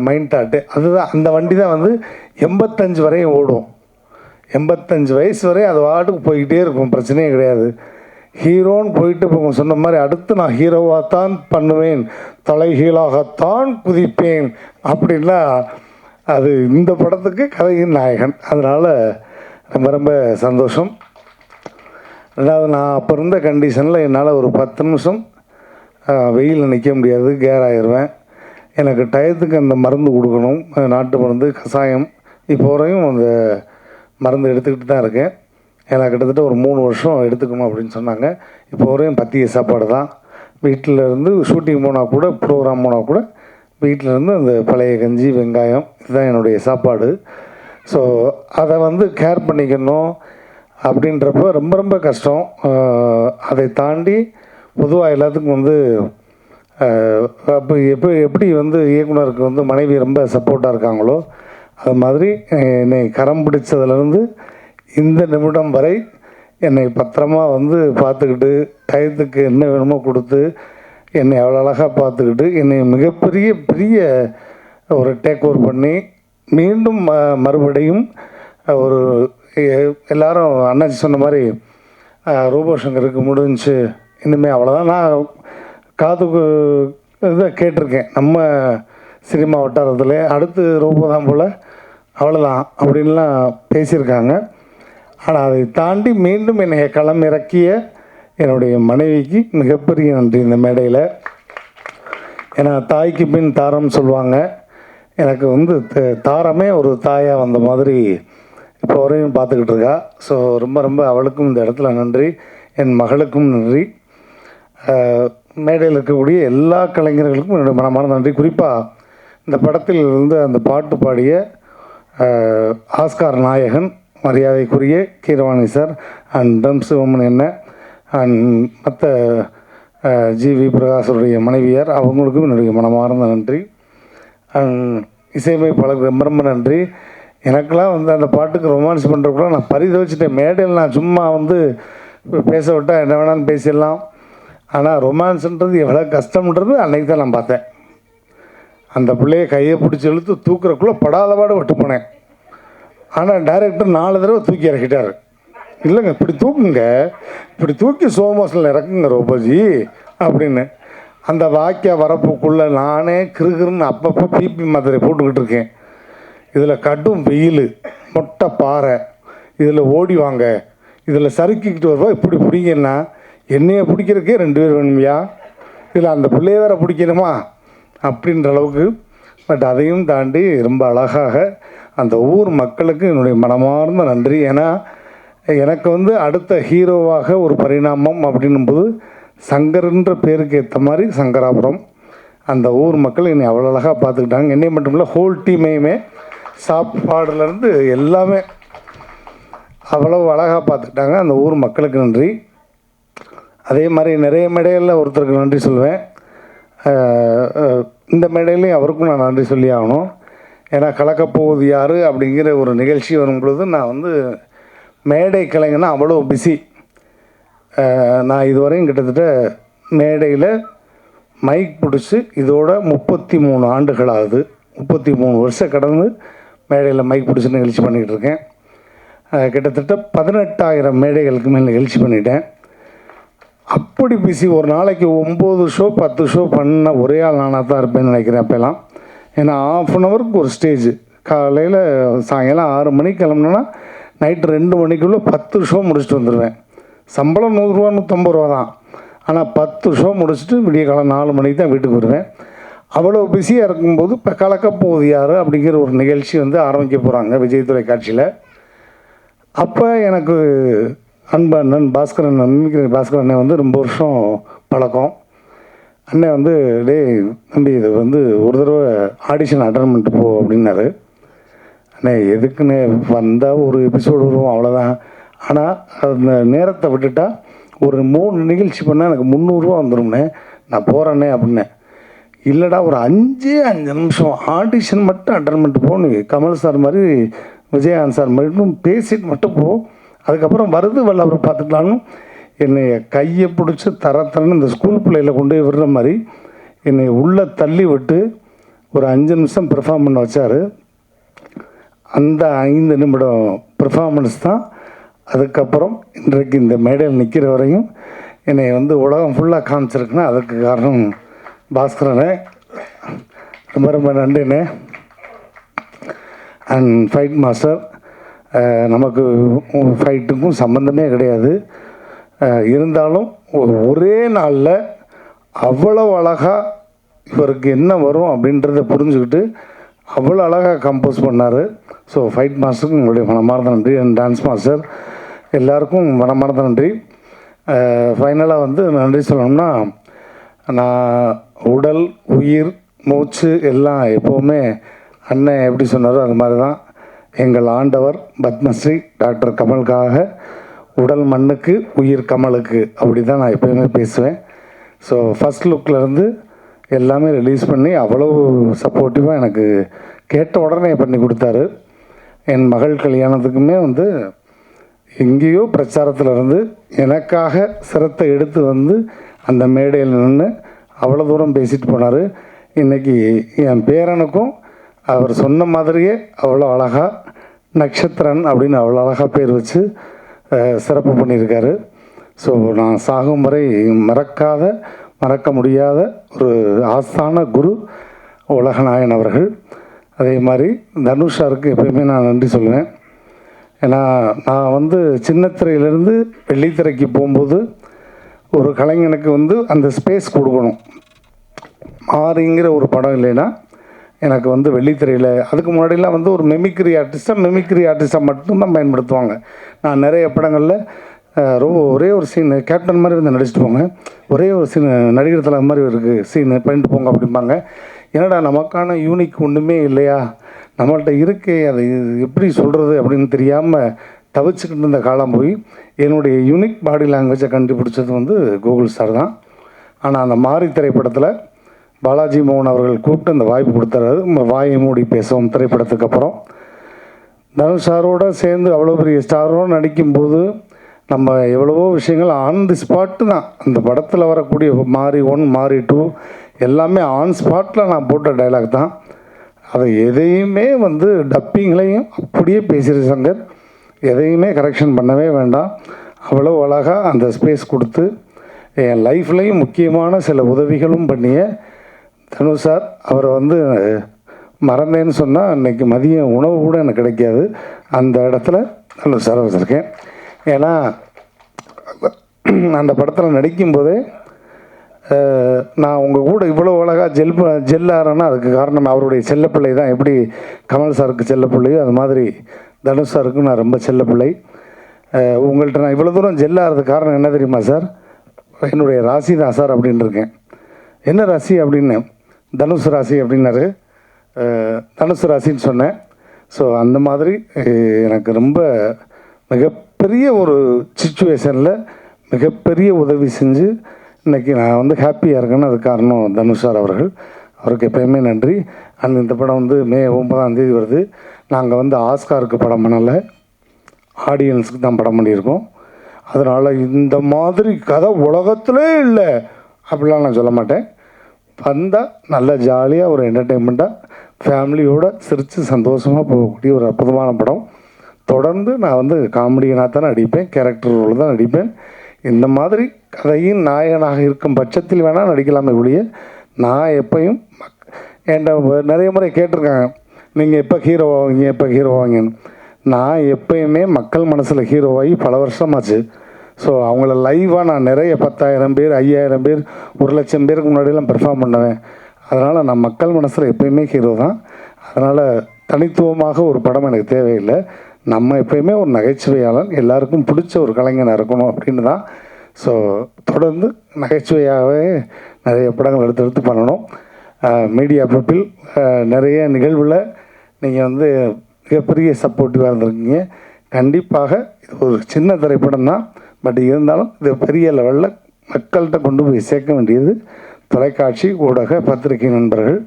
மைண்ட் தாட்டு. அதுதான், அந்த வண்டி தான் வந்து 85 வரையும் ஓடும். 85 வயசு வரை அது வாட்டுக்கு போய்கிட்டே இருக்கும், பிரச்சனையே கிடையாது. ஹீரோன்னு போயிட்டு இப்போ சொன்ன மாதிரி அடுத்து நான் ஹீரோவாகத்தான் பண்ணுவேன், தலைகீழாகத்தான் குதிப்பேன் அப்படின்னா அது இந்த படத்துக்கு கதையின் நாயகன். அதனால் ரொம்ப ரொம்ப சந்தோஷம். ரெண்டாவது, நான் அப்போ இருந்த கண்டிஷனில் என்னால் ஒரு 10 நிமிஷம் வெயிலில் நிற்க முடியாது, கேர் ஆயிடுவேன். எனக்கு டயத்துக்கு அந்த மருந்து கொடுக்கணும், நாட்டு மருந்து, கஷாயம். இப்போ வரையும் அந்த மருந்து எடுத்துக்கிட்டு தான் இருக்கேன். ஏன்னா கிட்டத்தட்ட ஒரு 3 வருஷம் எடுத்துக்கணும் அப்படின்னு சொன்னாங்க. இப்போ வரையும் பத்திய சாப்பாடு தான். வீட்டில் இருந்து ஷூட்டிங் போனால் கூட, ப்ரோக்ராம் போனால் கூட வீட்டிலேருந்து அந்த பழைய கஞ்சி, வெங்காயம், இதுதான் என்னுடைய சாப்பாடு. ஸோ அதை வந்து கேர் பண்ணிக்கணும் அப்படின்றப்ப ரொம்ப ரொம்ப கஷ்டம். அதை தாண்டி பொதுவாக எல்லாத்துக்கும் வந்து அப்போ எப்படி வந்து இயக்குனருக்கு வந்து மனைவி ரொம்ப சப்போர்ட்டாக இருக்காங்களோ அது மாதிரி என்னை கரம் பிடிச்சதுலேருந்து இந்த நிமிடம் வரை என்னை பத்திரமா வந்து பார்த்துக்கிட்டு டயத்துக்கு என்ன வேணுமோ கொடுத்து என்னை அவ்வளோ அழகாக பார்த்துக்கிட்டு என்னை பெரிய ஒரு டேக் ஓவர் பண்ணி மீண்டும் மறுபடியும் ஒரு எல்லாரும் அண்ணாச்சி சொன்ன மாதிரி ரூபோசங்கருக்கு முடிஞ்சு இனிமேல் அவ்வளோதான். நான் காதுக்கு இதை கேட்டிருக்கேன், நம்ம சினிமா வட்டாரத்தில் அடுத்து ரூபோ தான் போல் அவ்வளோதான் அப்படின்லாம் பேசியிருக்காங்க. ஆனால் அதை தாண்டி மீண்டும் என்னை களம் இறக்கிய என்னுடைய மனைவிக்கு மிகப்பெரிய நன்றி இந்த மேடையில். ஏன்னா தாய்க்கு பின் தாரம் சொல்லுவாங்க. எனக்கு வந்து தாரமே ஒரு தாயாக வந்த மாதிரி இப்போ வரையும் பார்த்துக்கிட்டு இருக்கா. ஸோ ரொம்ப அவளுக்கும் இந்த இடத்துல நன்றி, என் மகளுக்கும் நன்றி, மேடையில் இருக்கக்கூடிய எல்லா கலைஞர்களுக்கும் என்னுடைய மனமான நன்றி. குறிப்பாக இந்த படத்தில் இருந்து அந்த பாட்டு பாடிய ஆஸ்கார் நாயகன் மரியாதைக்குரிய கீரவாணி சார் அண்ட் ட்ரம் சிவமன் என்ன அண்ட் மற்ற ஜிவி பிரகாஷருடைய மனைவியார், அவங்களுக்கும் என்னுடைய மனமார்ந்த நன்றி. அண்ட் இசையமைப்பாளருக்கு ரொம்ப நன்றி. எனக்கெல்லாம் வந்து அந்த பாட்டுக்கு ரொமான்ஸ் பண்ணுறக்குள்ள நான் பரிதவிச்சிட்டேன். மேடையில் நான் சும்மா வந்து பேச விட்டால் என்ன வேணாலும் பேசிடலாம், ஆனால் ரொமான்ஸுன்றது எவ்வளோ கஷ்டம்ன்றது அன்றைக்கி தான் நான் பார்த்தேன். அந்த பிள்ளையை கையை பிடிச்சி இழுத்து தூக்குறக்குள்ளே படாத பாடு விட்டு போனேன். ஆனால் டைரக்டர் 4 தடவை தூக்கி இறக்கிட்டார். இல்லைங்க இப்படி தூக்குங்க, இப்படி தூக்கி சோமோஸில் இறக்குங்க ரோபோஜி அப்படின்னு. அந்த வாக்கிய வரப்புக்குள்ளே நானே கிருகிருன்னு அப்பப்போ பிபி மாத்திரை போட்டுக்கிட்டு இருக்கேன். இதில் கடும் வெயில், மொட்டை பாறை, இதில் ஓடி வாங்க, இதில் சறுக்கிக்கிட்டு வருவா, இப்படி பிடிங்கன்னா என்னையை பிடிக்கிறதுக்கே 2 பேர் வேணுமையா, இதில் அந்த பிள்ளைய வேற பிடிக்கணுமா அப்படின்ற அளவுக்கு. பட் அதையும் தாண்டி ரொம்ப அழகாக அந்த ஊர் மக்களுக்கு என்னுடைய மனமார்ந்த நன்றி. ஏன்னா எனக்கு வந்து அடுத்த ஹீரோவாக ஒரு பரிணாமம் அப்படின்னும்போது சங்கர்ன்ற பேருக்கு ஏற்ற மாதிரி சங்கராபுரம் அந்த ஊர் மக்கள் என்னை அவ்வளோ அழகாக பார்த்துக்கிட்டாங்க. என்னை மட்டும் இல்லை, ஹோல் டீமையுமே சாப்பாடுலேருந்து எல்லாமே அவ்வளவு அழகாக பார்த்துக்கிட்டாங்க. அந்த ஊர் மக்களுக்கு நன்றி. அதே மாதிரி நிறைய மேடைகளில் ஒருத்தருக்கு நன்றி சொல்லுவேன். இந்த மேடையிலையும் அவருக்கும் நான் நன்றி சொல்லி ஆகணும். ஏன்னா கலக்கப்போவது யார் அப்படிங்கிற ஒரு நிகழ்ச்சி வரும் பொழுது நான் வந்து மேடை கலைஞனா அவ்வளோ பிஸி. நான் இதுவரையும் கிட்டத்தட்ட மேடையில் மைக் பிடிச்சி இதோட 33 ஆண்டுகள் ஆகுது. 33 வருஷம் கடந்து மேடையில் மைக் பிடிச்சி நிகழ்ச்சி பண்ணிக்கிட்டு இருக்கேன். கிட்டத்தட்ட 18,000 மேடைகளுக்கு மேல் நிகழ்ச்சி பண்ணிட்டேன். அப்படி பிஸி. ஒரு நாளைக்கு 9 ஷோ 10 ஷோ பண்ண ஒரே ஆள் நானாக தான் இருப்பேன்னு நினைக்கிறேன் அப்போலாம். ஏன்னா 1/2 ஹவருக்கு ஒரு ஸ்டேஜ். காலையில் சாயங்காலம் 6 மணிக்கு கிளம்புனா நைட்டு 2 மணிக்குள்ளே 10 ஷோ முடிச்சுட்டு வந்துடுவேன். சம்பளம் 100 ரூபா 150 ரூபா தான். ஆனால் 10 ஷோ முடிச்சுட்டு விடிய காலம் 4 மணிக்கு தான் வீட்டுக்கு வருவேன். அவ்வளோ பிஸியாக இருக்கும்போது இப்போ கலக்கப்போகுது யார் அப்படிங்கிற ஒரு நிகழ்ச்சி வந்து ஆரம்பிக்க போகிறாங்க விஜய் தொலைக்காட்சியில். அப்போ எனக்கு அன்பு அண்ணன் பாஸ்கரன், பாஸ்கரன் அண்ணன் வந்து ரொம்ப வருஷம் பழக்கம். அண்ணன் வந்து தம்பி இது வந்து ஒரு தடவை ஆடிஷன் அட்டன் பண்ணிட்டு போ அப்படின்னாரு. அண்ணே எதுக்குன்னு வந்தால் ஒரு எபிசோடு வரும் அவ்வளோதான். ஆனால் அந்த நேரத்தை விட்டுட்டா ஒரு 3 நிகழ்ச்சி பண்ணால் எனக்கு 300 ரூபா வந்துடும்ண்ணே, நான் போகிறேன்னே அப்படின்னேன். இல்லைடா ஒரு 5 நிமிஷம் ஆடிஷன் மட்டும் அட்டன் பண்ணிட்டு போ, நீ கமல் சார் மாதிரி விஜயகாந்த் சார் மாதிரி பேசிட்டு மட்டும் போ, அதுக்கப்புறம் வருது வரல அவரை பார்த்துக்கலான்னு என்னை கையை பிடிச்சி தரன்னு இந்த ஸ்கூல் பிள்ளையில கொண்டு போய் விடுற மாதிரி என்னை உள்ளே தள்ளி விட்டு ஒரு 5 நிமிஷம் பெர்ஃபார்ம் பண்ண வச்சார். அந்த 5 நிமிடம் பெர்ஃபார்மன்ஸ் தான் அதுக்கப்புறம் இன்றைக்கு இந்த மேடையில் நிற்கிற வரையும் என்னை வந்து உலகம் ஃபுல்லாக காமிச்சிருக்குன்னா அதுக்கு காரணம் பாஸ்கரனே. ரொம்ப ரொம்ப நன்றிண்ணே. அண்ட் ஃபைட் மாஸ்டர், நமக்கு ஃபைட்டுக்கும் சம்மந்தமே கிடையாது. இருந்தாலும் ஒரே நாளில் அவ்வளோ அழகாக இவருக்கு என்ன வரும் அப்படின்றத புரிஞ்சுக்கிட்டு அவ்வளோ அழகாக கம்போஸ் பண்ணார். ஸோ ஃபைட் மாஸ்டருக்கு உங்களுடைய மனமார்ந்த நன்றி. அண்ட் டான்ஸ் மாஸ்டர் எல்லாருக்கும் மனமார்ந்த நன்றி. ஃபைனலாக வந்து நன்றி சொல்லணும்னா, நான் உடல் உயிர் மூச்சு எல்லாம் எப்போவுமே அண்ணன் எப்படி சொன்னாரோ அது மாதிரி தான். எங்கள் ஆண்டவர் பத்மஸ்ரீ டாக்டர் கமலுக்காக உடல் மண்ணுக்கு உயிர் கமலுக்கு, அப்படி தான் நான் எப்போயுமே பேசுவேன். ஸோ ஃபஸ்ட் லுக்லேருந்து எல்லாமே ரிலீஸ் பண்ணி அவ்வளோ சப்போர்ட்டிவாக எனக்கு கேட்ட உடனே பண்ணி கொடுத்தாரு. என் மகள் கல்யாணத்துக்குமே வந்து எங்கேயோ பிரச்சாரத்தில் இருந்து எனக்காக சிரத்தை எடுத்து வந்து அந்த மேடையில் நின்று அவ்வளோ தூரம் பேசிட்டு போனார். இன்றைக்கி என் பேரனுக்கும் அவர் சொன்ன மாதிரியே அவ்வளோ அழகாக நட்சத்திரன் அப்படின்னு அவ்வளோ அழகாக பேர் வச்சு சிறப்பு பண்ணியிருக்காரு. ஸோ நான் சாகும் வரை மறக்க முடியாத ஒரு ஆஸ்தான குரு உலகநாயன் அவர்கள். அதே மாதிரி தனுஷ் சாருக்கு எப்பயுமே நான் நன்றி சொல்லுவேன். ஏன்னா நான் வந்து சின்னத்திரையிலேருந்து வெள்ளித்திரைக்கு போகும்போது ஒரு கலைஞனுக்கு வந்து அந்த ஸ்பேஸ் கொடுக்கணும். மாறிங்கிற ஒரு படம் இல்லைன்னா எனக்கு வந்து வெள்ளித்திரையில் அதுக்கு முன்னாடிலாம் வந்து ஒரு மெமிக்ரி ஆர்டிஸ்ட்டாக மட்டும்தான் பயன்படுத்துவாங்க. நான் நிறைய படங்களில் ஒரே ஒரு சீன் கேப்டன் மாதிரி வந்து நடிச்சுட்டு போங்க, ஒரே ஒரு சீன் நடிகர் தலை மாதிரி இருக்குது சீனு பண்ணிட்டு போங்க அப்படிம்பாங்க. என்னடா நமக்கான யூனிக் ஒன்றுமே இல்லையா, நம்மள்கிட்ட இருக்கே அதை எப்படி சொல்கிறது அப்படின்னு தெரியாமல் தவிச்சுக்கிட்டு இருந்த காலம் போய் என்னுடைய யூனிக் பாடி லாங்குவேஜை கண்டுபிடிச்சது வந்து கூகுள் சார் தான். ஆனால் அந்த மாரி திரைப்படத்தில் பாலாஜி மோகன் அவர்கள் கூப்பிட்டு அந்த வாய்ப்பு கொடுத்தாரு. வாயை மூடி பேசுவோம் திரைப்படத்துக்கு அப்புறம் தனுஷ் சாரோடு சேர்ந்து அவ்வளோ பெரிய ஸ்டாரோடு நடிக்கும்போது நம்ம எவ்வளவோ விஷயங்கள் ஆன் தி ஸ்பாட்டு தான். அந்த படத்தில் வரக்கூடிய மாரி 1 மாரி 2 எல்லாமே ஆன் ஸ்பாட்டில் நான் போட்ட டைலாக் தான். அதை எதையுமே வந்து டப்பிங்லையும் அப்படியே பேசிடு சங்கர், எதையுமே கரெக்ஷன் பண்ணவே வேண்டாம். அவ்வளோ அழகாக அந்த ஸ்பேஸ் கொடுத்து என் லைஃப்லேயும் முக்கியமான சில உதவிகளும் பண்ணிய தனுஷ் சார் அவரை வந்து மறந்தேன்னு சொன்னால் இன்றைக்கி மதியம் உணவு கூட எனக்கு கிடைக்காது. அந்த இடத்துல தனுஷ் சார் வச்சுருக்கேன். ஏன்னா அந்த படத்தில் நடிக்கும்போதே நான் உங்கள் கூட இவ்வளோ அழகாக ஜெல்லாகிறேன்னா அதுக்கு காரணம் அவருடைய செல்லப்பிள்ளை தான். எப்படி கமல் சாருக்கு செல்லப்பிள்ளையோ அது மாதிரி தனுஷ் சாருக்கு நான் ரொம்ப செல்லப்பிள்ளை. உங்கள்கிட்ட நான் இவ்வளோ தூரம் ஜெல்லாகிறதுக்கு காரணம் என்ன தெரியுமா சார்? என்னுடைய ராசி தான் சார் அப்படின்னு இருக்கேன். என்ன ராசி அப்படின்னு, தனுஷ் ராசி அப்படின்னாரு. தனுஷ் ராசின்னு சொன்னேன். ஸோ அந்த மாதிரி எனக்கு ரொம்ப மிகப்பெரிய ஒரு சிச்சுவேஷனில் மிகப்பெரிய உதவி செஞ்சு இன்றைக்கி நான் வந்து ஹாப்பியாக இருக்கேன்னு அது காரணம் தனுஷ் சார் அவர்கள். அவருக்கு எப்பயுமே நன்றி. அண்ட் இந்த படம் வந்து மே 9 வருது. நாங்கள் வந்து ஆஸ்காருக்கு படம் பண்ணலை, ஆடியன்ஸுக்கு தான் படம் பண்ணியிருக்கோம். அதனால் இந்த மாதிரி கதை உலகத்திலே இல்லை அப்படிலாம் நான் சொல்ல மாட்டேன். வந்தால் நல்லா ஜாலியாக ஒரு என்டர்டெயின்மெண்ட்டாக ஃபேமிலியோடு சிரித்து சந்தோஷமாக போகக்கூடிய ஒரு அற்புதமான படம். தொடர்ந்து நான் வந்து காமெடியனாக தான் நடிப்பேன், கேரக்டர் ரோல் தான் நடிப்பேன். இந்த மாதிரி கதையின் நாயகனாக இருக்கும் பட்சத்தில் வேணால் நடிக்கலாமே ஒழிய நான் எப்பையும் என்கிட்ட நிறைய முறை கேட்டிருக்காங்க, நீங்கள் எப்போ ஹீரோவாங்கன்னு. நான் எப்பயுமே மக்கள் மனசில் ஹீரோவாகி பல வருஷமாச்சு. ஸோ அவங்கள லைவாக நான் நிறைய 10,000 பேர் 5,000 பேர் 1,00,000 பேருக்கு முன்னாடியெல்லாம் பெர்ஃபார்ம் பண்ணுவேன். அதனால் நான் மக்கள் மனசில் எப்பயுமே ஹீரோ தான். அதனால் தனித்துவமாக ஒரு படம் எனக்கு தேவையில்லை. நம்ம எப்பயுமே ஒரு நகைச்சுவையாளன், எல்லாருக்கும் பிடிச்ச ஒரு கலைஞனாக இருக்கணும் அப்படின்னு தான். ஸோ தொடர்ந்து நகைச்சுவையாகவே நிறைய படங்கள் எடுத்து பண்ணணும். மீடியா பீப்பிள் நிறைய நிகழ்வில் நீங்கள் வந்து மிகப்பெரிய சப்போர்ட்டிவாக இருந்திருக்கீங்க. கண்டிப்பாக இது ஒரு சின்ன திரைப்படம் தான், பட் இருந்தாலும் இது பெரிய லெவலில் மக்கள்கிட்ட கொண்டு போய் சேர்க்க வேண்டியது தொலைக்காட்சி ஊடக பத்திரிகை நண்பர்கள்.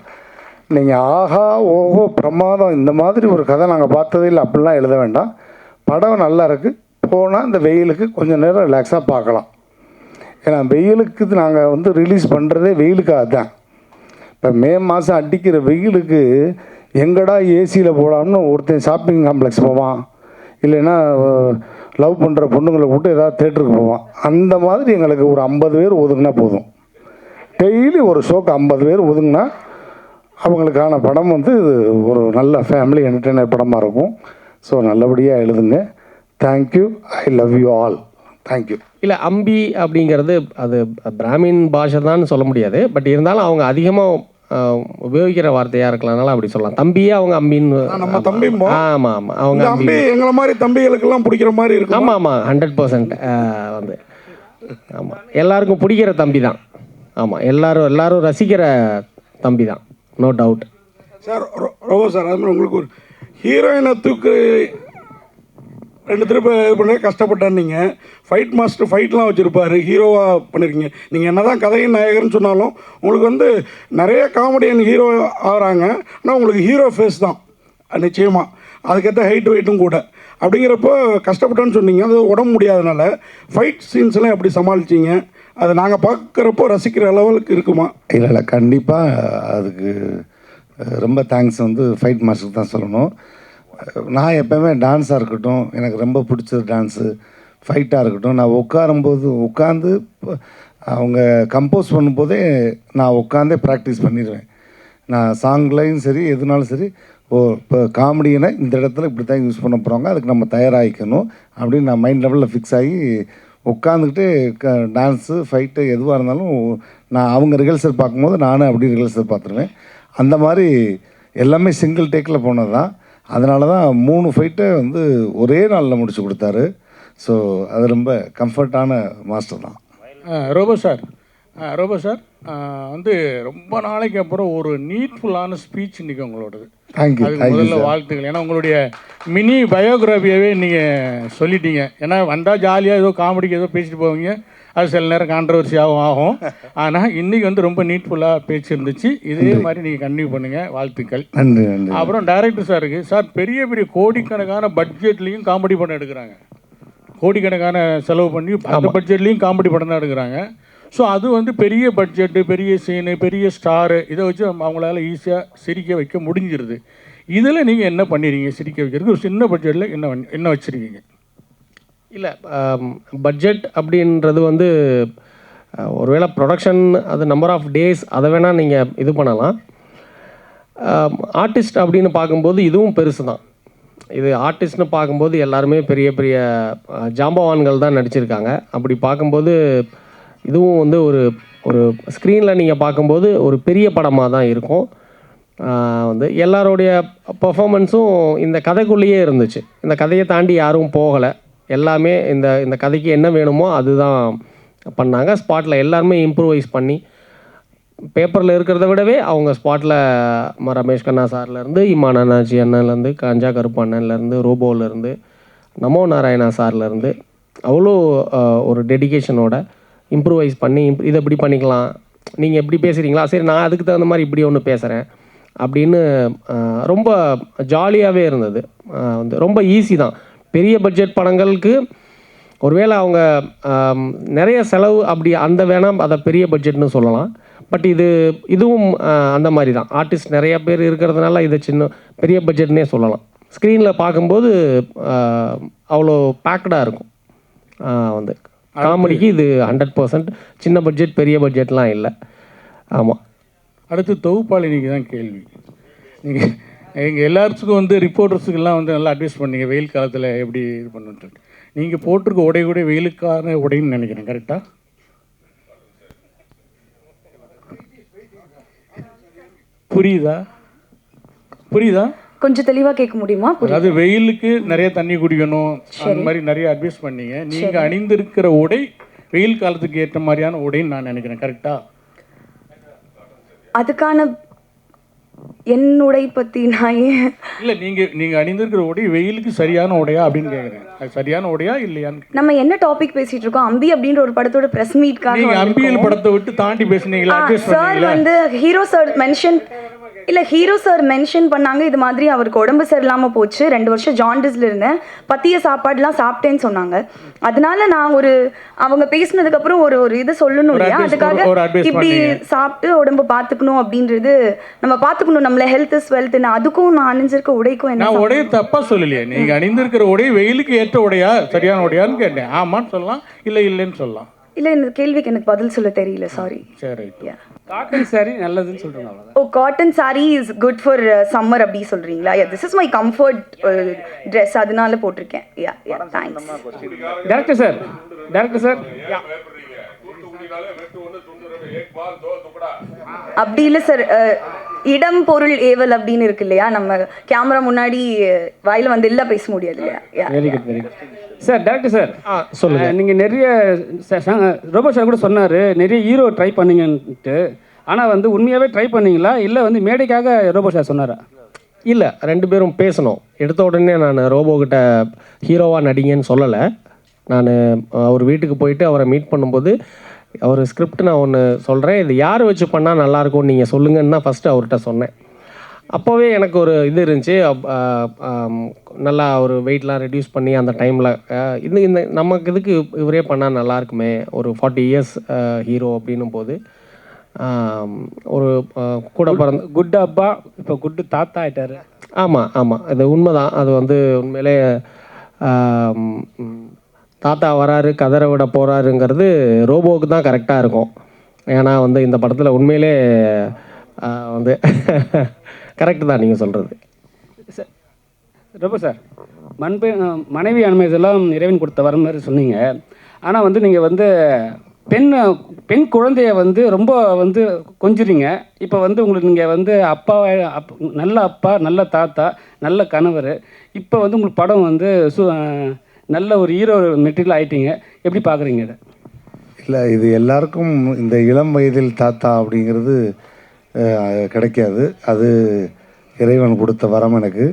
நீங்கள் ஆஹா ஓஹோ பிரமாதம் இந்த மாதிரி ஒரு கதை நாங்கள் பார்த்ததே இல்லை அப்படிலாம் எழுத வேண்டாம். படம் நல்லா இருக்குது, போனால் இந்த வெயிலுக்கு கொஞ்சம் நேரம் ரிலாக்ஸாக பார்க்கலாம். ஏன்னா வெயிலுக்கு நாங்கள் வந்து ரிலீஸ் பண்ணுறதே வெயிலுக்காக தான். இப்போ மே மாதம் அடிக்கிற வெயிலுக்கு எங்கடா ஏசியில் போகலாம்னு ஒருத்தன் ஷாப்பிங் காம்ப்ளெக்ஸ் போவான், இல்லைன்னா லவ் பண்ணுற பொண்ணுங்களை கூப்பிட்டு ஏதாவது தேட்டருக்கு போவான். அந்த மாதிரி எங்களுக்கு ஒரு 50 பேர் ஒதுங்கினா போதும். டெய்லி ஒரு ஷோக்கு 50 பேர் ஒதுங்கினா அவங்களுக்கான படம் வந்து ஒரு நல்ல ஃபேமிலி என்டர்டெய்னர் படமாக இருக்கும். ஸோ நல்லபடியாக எழுதுங்க. Thank you. I love you all. Thank you. இல்லை, அம்பி அப்படிங்கிறது அது பிராமின் பாஷை தான் சொல்ல முடியாது. பட் இருந்தாலும் அவங்க அதிகமாக உபயோகிக்கிற வார்த்தையாக இருக்கலாம்னால அப்படி சொல்லலாம். தம்பியே அவங்க அம்பின்னு நம்ம தம்பி. ஆமாம் ஆமாம், அவங்க அம்பி எங்களை மாதிரி தம்பிகளுக்கெல்லாம் பிடிக்கிற மாதிரி இருக்கும். ஆமாம் ஆமாம், 100% வந்து ஆமாம் எல்லாருக்கும் பிடிக்கிற தம்பி தான். ஆமாம், எல்லாரும் ரசிக்கிற தம்பி தான், no doubt. Sir Robo sir, அது மாதிரி உங்களுக்கு ஒரு ஹீரோயினை தூக்கு 2 திருப்பி இது பண்ண கஷ்டப்பட்டேன். நீங்கள் ஃபைட் மாஸ்டர் ஃபைட்லாம் வச்சுருப்பார், ஹீரோவாக பண்ணியிருக்கீங்க. நீங்கள் என்ன தான் கதையின் நாயகர்னு சொன்னாலும் உங்களுக்கு வந்து நிறைய காமெடியன் ஹீரோ ஆகிறாங்க. ஆனால் உங்களுக்கு ஹீரோ ஃபேஸ் தான் நிச்சயமாக. அதுக்கேற்ற ஹைட் வெயிட்டும் கூட. அப்படிங்கிறப்போ கஷ்டப்பட்டோன்னு சொன்னீங்க, அது உடம்பு முடியாதனால ஃபைட் சீன்ஸ்லாம் எப்படி சமாளிச்சிங்க? அதை நாங்கள் பார்க்குறப்போ ரசிக்கிற லெவலுக்கு இருக்குமா? இல்லை கண்டிப்பாக அதுக்கு ரொம்ப தேங்க்ஸ் வந்து ஃபைட் மாஸ்டருக்கு தான் சொல்லணும். நான் எப்போவுமே டான்ஸாக இருக்கட்டும், எனக்கு ரொம்ப பிடிச்சது டான்ஸு, ஃபைட்டாக இருக்கட்டும், நான் உட்காந்து அவங்க கம்போஸ் பண்ணும்போதே நான் உட்காந்தே ப்ராக்டிஸ் பண்ணிடுவேன். நான் சாங்லையும் சரி எதுனாலும் சரி, இப்போ காமெடினா இந்த இடத்துல இப்படி தான் யூஸ் பண்ண போகிறாங்க, அதுக்கு நம்ம தயாராகிக்கணும் அப்படின்னு நான் மைண்ட் லெவலில் ஃபிக்ஸ் ஆகி உட்காந்துக்கிட்டு டான்ஸு ஃபைட்டு எதுவாக இருந்தாலும் நான் அவங்க ரிஹர்சல் பார்க்கும்போது நானும் அப்படி ரிஹர்சல் பார்த்துருவேன். அந்த மாதிரி எல்லாமே சிங்கிள் டேக்கில் போனது தான். அதனால தான் 3 ஃபைட்டை வந்து ஒரே நாளில் முடிச்சு கொடுத்தாரு. ஸோ அது ரொம்ப கம்ஃபர்ட்டான மாஸ்டர் தான். ரோபோ சார் வந்து ரொம்ப நாளைக்கு அப்புறம் ஒரு நீட்ஃபுல்லான ஸ்பீச் இன்றைக்கி உங்களோடது. தேங்க்யூ. அதுக்கு முதல்ல வாழ்த்துக்கள். ஏன்னா உங்களுடைய மினி பயோகிராஃபியாகவே நீங்கள் சொல்லிட்டீங்க. ஏன்னா வந்தால் ஜாலியாக ஏதோ காமெடிக்கு ஏதோ பேசிட்டு போவீங்க, அது சில நேரம் கான்ட்ரவர்சியாகவும் ஆகும். ஆனால் இன்றைக்கி வந்து ரொம்ப நீட்ஃபுல்லாக பேச்சு இருந்துச்சு. இதே மாதிரி நீங்கள் கண்டினியூ பண்ணுங்கள், வாழ்த்துக்கள். நன்றி நன்றி. அப்புறம் டைரக்டர் சாருக்கு சார், பெரிய பெரிய கோடிக்கணக்கான பட்ஜெட்லேயும் காமெடி படம் எடுக்கிறாங்க. கோடிக்கணக்கான செலவு பண்ணி அந்த பட்ஜெட்லேயும் காமெடி படம் தான் எடுக்கிறாங்க. ஸோ அது வந்து பெரிய பட்ஜெட்டு, பெரிய சீனு, பெரிய ஸ்டாரு, இதை வச்சு அவங்களால ஈஸியாக சிரிக்க வைக்க முடிஞ்சிருது. இதில் நீங்கள் என்ன பண்ணிடுறீங்க சிரிக்க வைக்கிறதுக்கு? ஒரு சின்ன பட்ஜெட்டில் என்ன வச்சுருக்கீங்க? இல்லை, பட்ஜெட் அப்படின்றது வந்து ஒருவேளை ப்ரொடக்ஷன், அது நம்பர் ஆஃப் டேஸ், அதை வேணால் நீங்கள் இது பண்ணலாம். ஆர்டிஸ்ட் அப்படின்னு பார்க்கும்போது இதுவும் பெருசு தான். இது ஆர்டிஸ்ட்னு பார்க்கும்போது எல்லாருமே பெரிய பெரிய ஜாம்பவான்கள் தான் நடிச்சிருக்காங்க. அப்படி பார்க்கும்போது இதுவும் வந்து ஒரு ஸ்க்ரீனில் நீங்கள் பார்க்கும்போது ஒரு பெரிய படமாக தான் இருக்கும். வந்து எல்லாரோடைய பர்ஃபாமன்ஸும் இந்த கதைக்குள்ளேயே இருந்துச்சு. இந்த கதையை தாண்டி யாரும் போகலை. எல்லாமே இந்த கதைக்கு என்ன வேணுமோ அதுதான் பண்ணாங்க. ஸ்பாட்டில் எல்லாருமே இம்ப்ரூவைஸ் பண்ணி, பேப்பரில் இருக்கிறத விடவே அவங்க ஸ்பாட்டில் ரமேஷ் கண்ணா சார்லேருந்து, இமான் அண்ணாச்சி அண்ணன்லேருந்து, கஞ்சா கருப்பு அண்ணன்லேருந்து, ரோபோலேருந்து, நமோ நாராயணா சார்லேருந்து அவ்வளோ ஒரு டெடிகேஷனோட இம்ப்ரூவைஸ் பண்ணி இதை இப்படி பண்ணிக்கலாம், நீங்கள் எப்படி பேசுகிறீங்களா, சரி நான் அதுக்கு தகுந்த மாதிரி இப்படி ஒன்று பேசுகிறேன் அப்படின்னு ரொம்ப ஜாலியாகவே இருந்தது. வந்து ரொம்ப ஈஸி தான். பெரிய பட்ஜெட் படங்களுக்கு ஒருவேளை அவங்க நிறைய செலவு அப்படி அந்த வேணாம், அதை பெரிய பட்ஜெட்னு சொல்லலாம். பட் இதுவும் அந்த மாதிரி தான். ஆர்டிஸ்ட் நிறைய பேர் இருக்கிறதுனால இதை பெரிய பட்ஜெட்னே சொல்லலாம். ஸ்க்ரீனில் பார்க்கும்போது அவ்வளோ பேக்டாக இருக்கும். வந்து காமெடிக்கு இது 100% சின்ன பட்ஜெட் பெரிய பட்ஜெட்லாம் இல்லை. ஆமாம். அடுத்து தொகுப்பாளி நீங்கள் தான் கேள்வி. நீங்கள் எங்கள் எல்லாத்துக்கும் வந்து ரிப்போர்ட்டர்ஸுக்கெல்லாம் வந்து நல்லா அட்வைஸ் பண்ணீங்க வெயில் காலத்தில் எப்படி இது பண்ணணும்னு சொல்லிட்டு. நீங்கள் போட்டிருக்க உடை கூட வெயிலுக்கான உடைன்னு நினைக்கிறேன், கரெக்டாக? புரியுதா? கொஞ்சம் தெளிவாக கேட்க முடியுமா? அதாவது வெயிலுக்கு நிறைய தண்ணி குடிக்கணும், அந்த மாதிரி நிறைய அட்வைஸ் பண்ணீங்க. நீங்கள் அணிந்திருக்கிற உடை வெயில் காலத்துக்கு ஏற்ற மாதிரியான உடைன்னு நான் நினைக்கிறேன், கரெக்டா? அதுக்கான என்னுடை பற்றி நான் இல்லை, நீங்கள் அணிந்திருக்கிற உடை வெயிலுக்கு சரியான உடையா அப்படின்னு கேட்குறேன். அது சரியான உடையா இல்லையான்னு. நம்ம என்ன டாபிக் பேசிட்டு இருக்கோம்? அம்பி அப்படின்ற ஒரு படத்தோட பிரஸ் மீட்காக நீங்கள் அம்பியல் படத்தை விட்டு தாண்டி பேசுனீங்களா? சார் வந்து ஹீரோ சார் மென்ஷன் பண்ணாங்க, இது மாதிரி அவருக்கு உடம்பு சரியில்லாமல் போச்சு, 2 வருஷம் ஜாண்டிஸில் இருந்தேன், பத்திய சாப்பாடுலாம் சாப்பிட்டேன்னு சொன்னாங்க. அதனால நான் அவங்க பேசினதுக்கப்புறம் ஒரு இது சொல்லணும் இல்லையா, அதுக்காக இப்படி சாப்பிட்டு உடம்பு பார்த்துக்கணும் அப்படின்றது நம்ம பார்த்துக்கணும், நம்மள ஹெல்த் இஸ் வெல்த்னு. அதுக்கும் நான் அணிஞ்சிருக்க உடைக்கும் என்ன? நான் உடையை தப்பாக சொல்லலையே. நீங்கள் அணிந்திருக்கிற உடை வெயிலுக்கு ஏற்ற உடையா சரியான உடையான்னு கேட்டேன். ஆமான்னு சொல்லலாம், இல்லைன்னு சொல்லலாம். இல்லை, இந்த கேள்விக்கு எனக்கு பதில் சொல்ல தெரியல, சாரி. சரி. காட்டன் சாரி நல்லதுன்னு சொல்கிறேன். Oh, cotton sari is good for summer அப்படி சொல்கிறீங்களா? This is my comfort dress, அதனால போட்டிருக்கேன். தேங்க்ஸ். டேரக்டர் சார் அப்படி இல்லை சார், இடம் பொருள் ஏவல் அப்படின்னு இருக்கு இல்லையா, நம்ம கேமரா முன்னாடி வாயில் வந்து இல்லை பேச முடியாது இல்லையா? Very good sir. Director sir சொல்லுங்கள். நீங்கள் நிறைய ரோபோ சார் கூட சொன்னார் நிறைய ஹீரோ ட்ரை பண்ணீங்கன்ட்டு. ஆனால் வந்து உண்மையாகவே ட்ரை பண்ணீங்களா இல்லை வந்து மேடைக்காக ரோபோ சார் சொன்னாரா? இல்லை, 2 பேரும் பேசணும். எடுத்த உடனே நான் ரோபோக்கிட்ட ஹீரோவாக நடிங்கன்னு சொல்லலை. நான் அவர் வீட்டுக்கு போயிட்டு அவரை மீட் பண்ணும்போது அவர் ஸ்கிரிப்ட் நான் ஒன்று சொல்கிறேன், இது யார் வச்சு பண்ணால் நல்லாயிருக்கும்னு நீங்கள் சொல்லுங்கன்னு தான் ஃபஸ்ட்டு அவர்கிட்ட சொன்னேன். அப்போவே எனக்கு ஒரு இது இருந்துச்சு. நல்லா ஒரு வெயிட்லாம் ரெடியூஸ் பண்ணி அந்த டைமில் இந்த நமக்கு இதுக்கு இவரே பண்ணால் நல்லாயிருக்குமே, ஒரு 40 இயர்ஸ் ஹீரோ அப்படின்னும் போது ஒரு கூட பிறந்த குட் அப்பா இப்போ குட்டு தாத்தா ஆகிட்டார். ஆமாம் ஆமாம், அது உண்மைதான். அது வந்து உண்மையிலே தாத்தா வராரு கதற விட போகிறாருங்கிறது ரோபோவுக்கு தான் கரெக்டாக இருக்கும். ஏன்னா வந்து இந்த படத்தில் உண்மையிலே வந்து கரெக்டு தான் நீங்கள் சொல்கிறது. சார் ரோபோ சார், மனைவி அனுமதி இதெல்லாம் இறைவன் கொடுத்த வர மாதிரி சொன்னீங்க. ஆனால் வந்து நீங்கள் வந்து பெண் குழந்தைய வந்து ரொம்ப வந்து கொஞ்சுறீங்க. இப்போ வந்து உங்களுக்கு நீங்கள் வந்து நல்ல அப்பா, நல்ல தாத்தா, நல்ல கணவர், இப்போ வந்து உங்களுக்கு படம் வந்து நல்ல ஒரு ஹீரோ மெட்டீரியல் ஆகிட்டீங்க. எப்படி பார்க்குறீங்க இதை? இல்லை, இது எல்லாருக்கும் இந்த இளம் வயதில் தாத்தா அப்படிங்கிறது கிடைக்காது. அது இறைவன் கொடுத்த வரம் எனக்கு.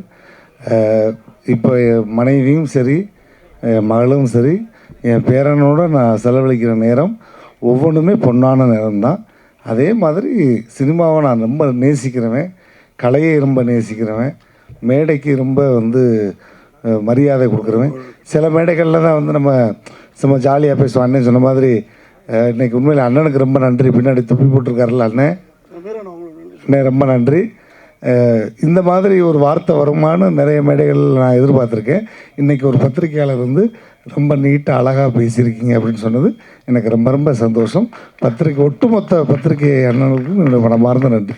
இப்போ என் மனைவியும் சரி, என் மகளும் சரி, என் பேரனோட நான் செலவழிக்கிற நேரம் ஒவ்வொன்றுமே பொன்னான நேரம்தான். அதே மாதிரி சினிமாவை நான் ரொம்ப நேசிக்கிறவன், கலையை ரொம்ப நேசிக்கிறவன், மேடைக்கு ரொம்ப வந்து மரியாதை கொடுக்குறவன். சில மேடைகளில் தான் வந்து நம்ம சும்மா ஜாலியாக பேசுவோம். அண்ணன் சொன்ன மாதிரி இன்றைக்கி உண்மையில் அண்ணனுக்கு ரொம்ப நன்றி. பின்னாடி துப்பி போட்டிருக்காருல்ல அண்ணன் ரொம்ப நன்றி. இந்த மாதிரி ஒரு வார்த்தை வருமானு நிறைய மேடைகள் நான் எதிர்பார்த்துருக்கேன். இன்றைக்கி ஒரு பத்திரிகையாளர் வந்து ரொம்ப நீட்டாக அழகாக பேசியிருக்கீங்க அப்படின்னு சொன்னது எனக்கு ரொம்ப ரொம்ப சந்தோஷம். ஒட்டுமொத்த பத்திரிகை அண்ணனுக்கும் என்னோட மனமார்ந்த நன்றி.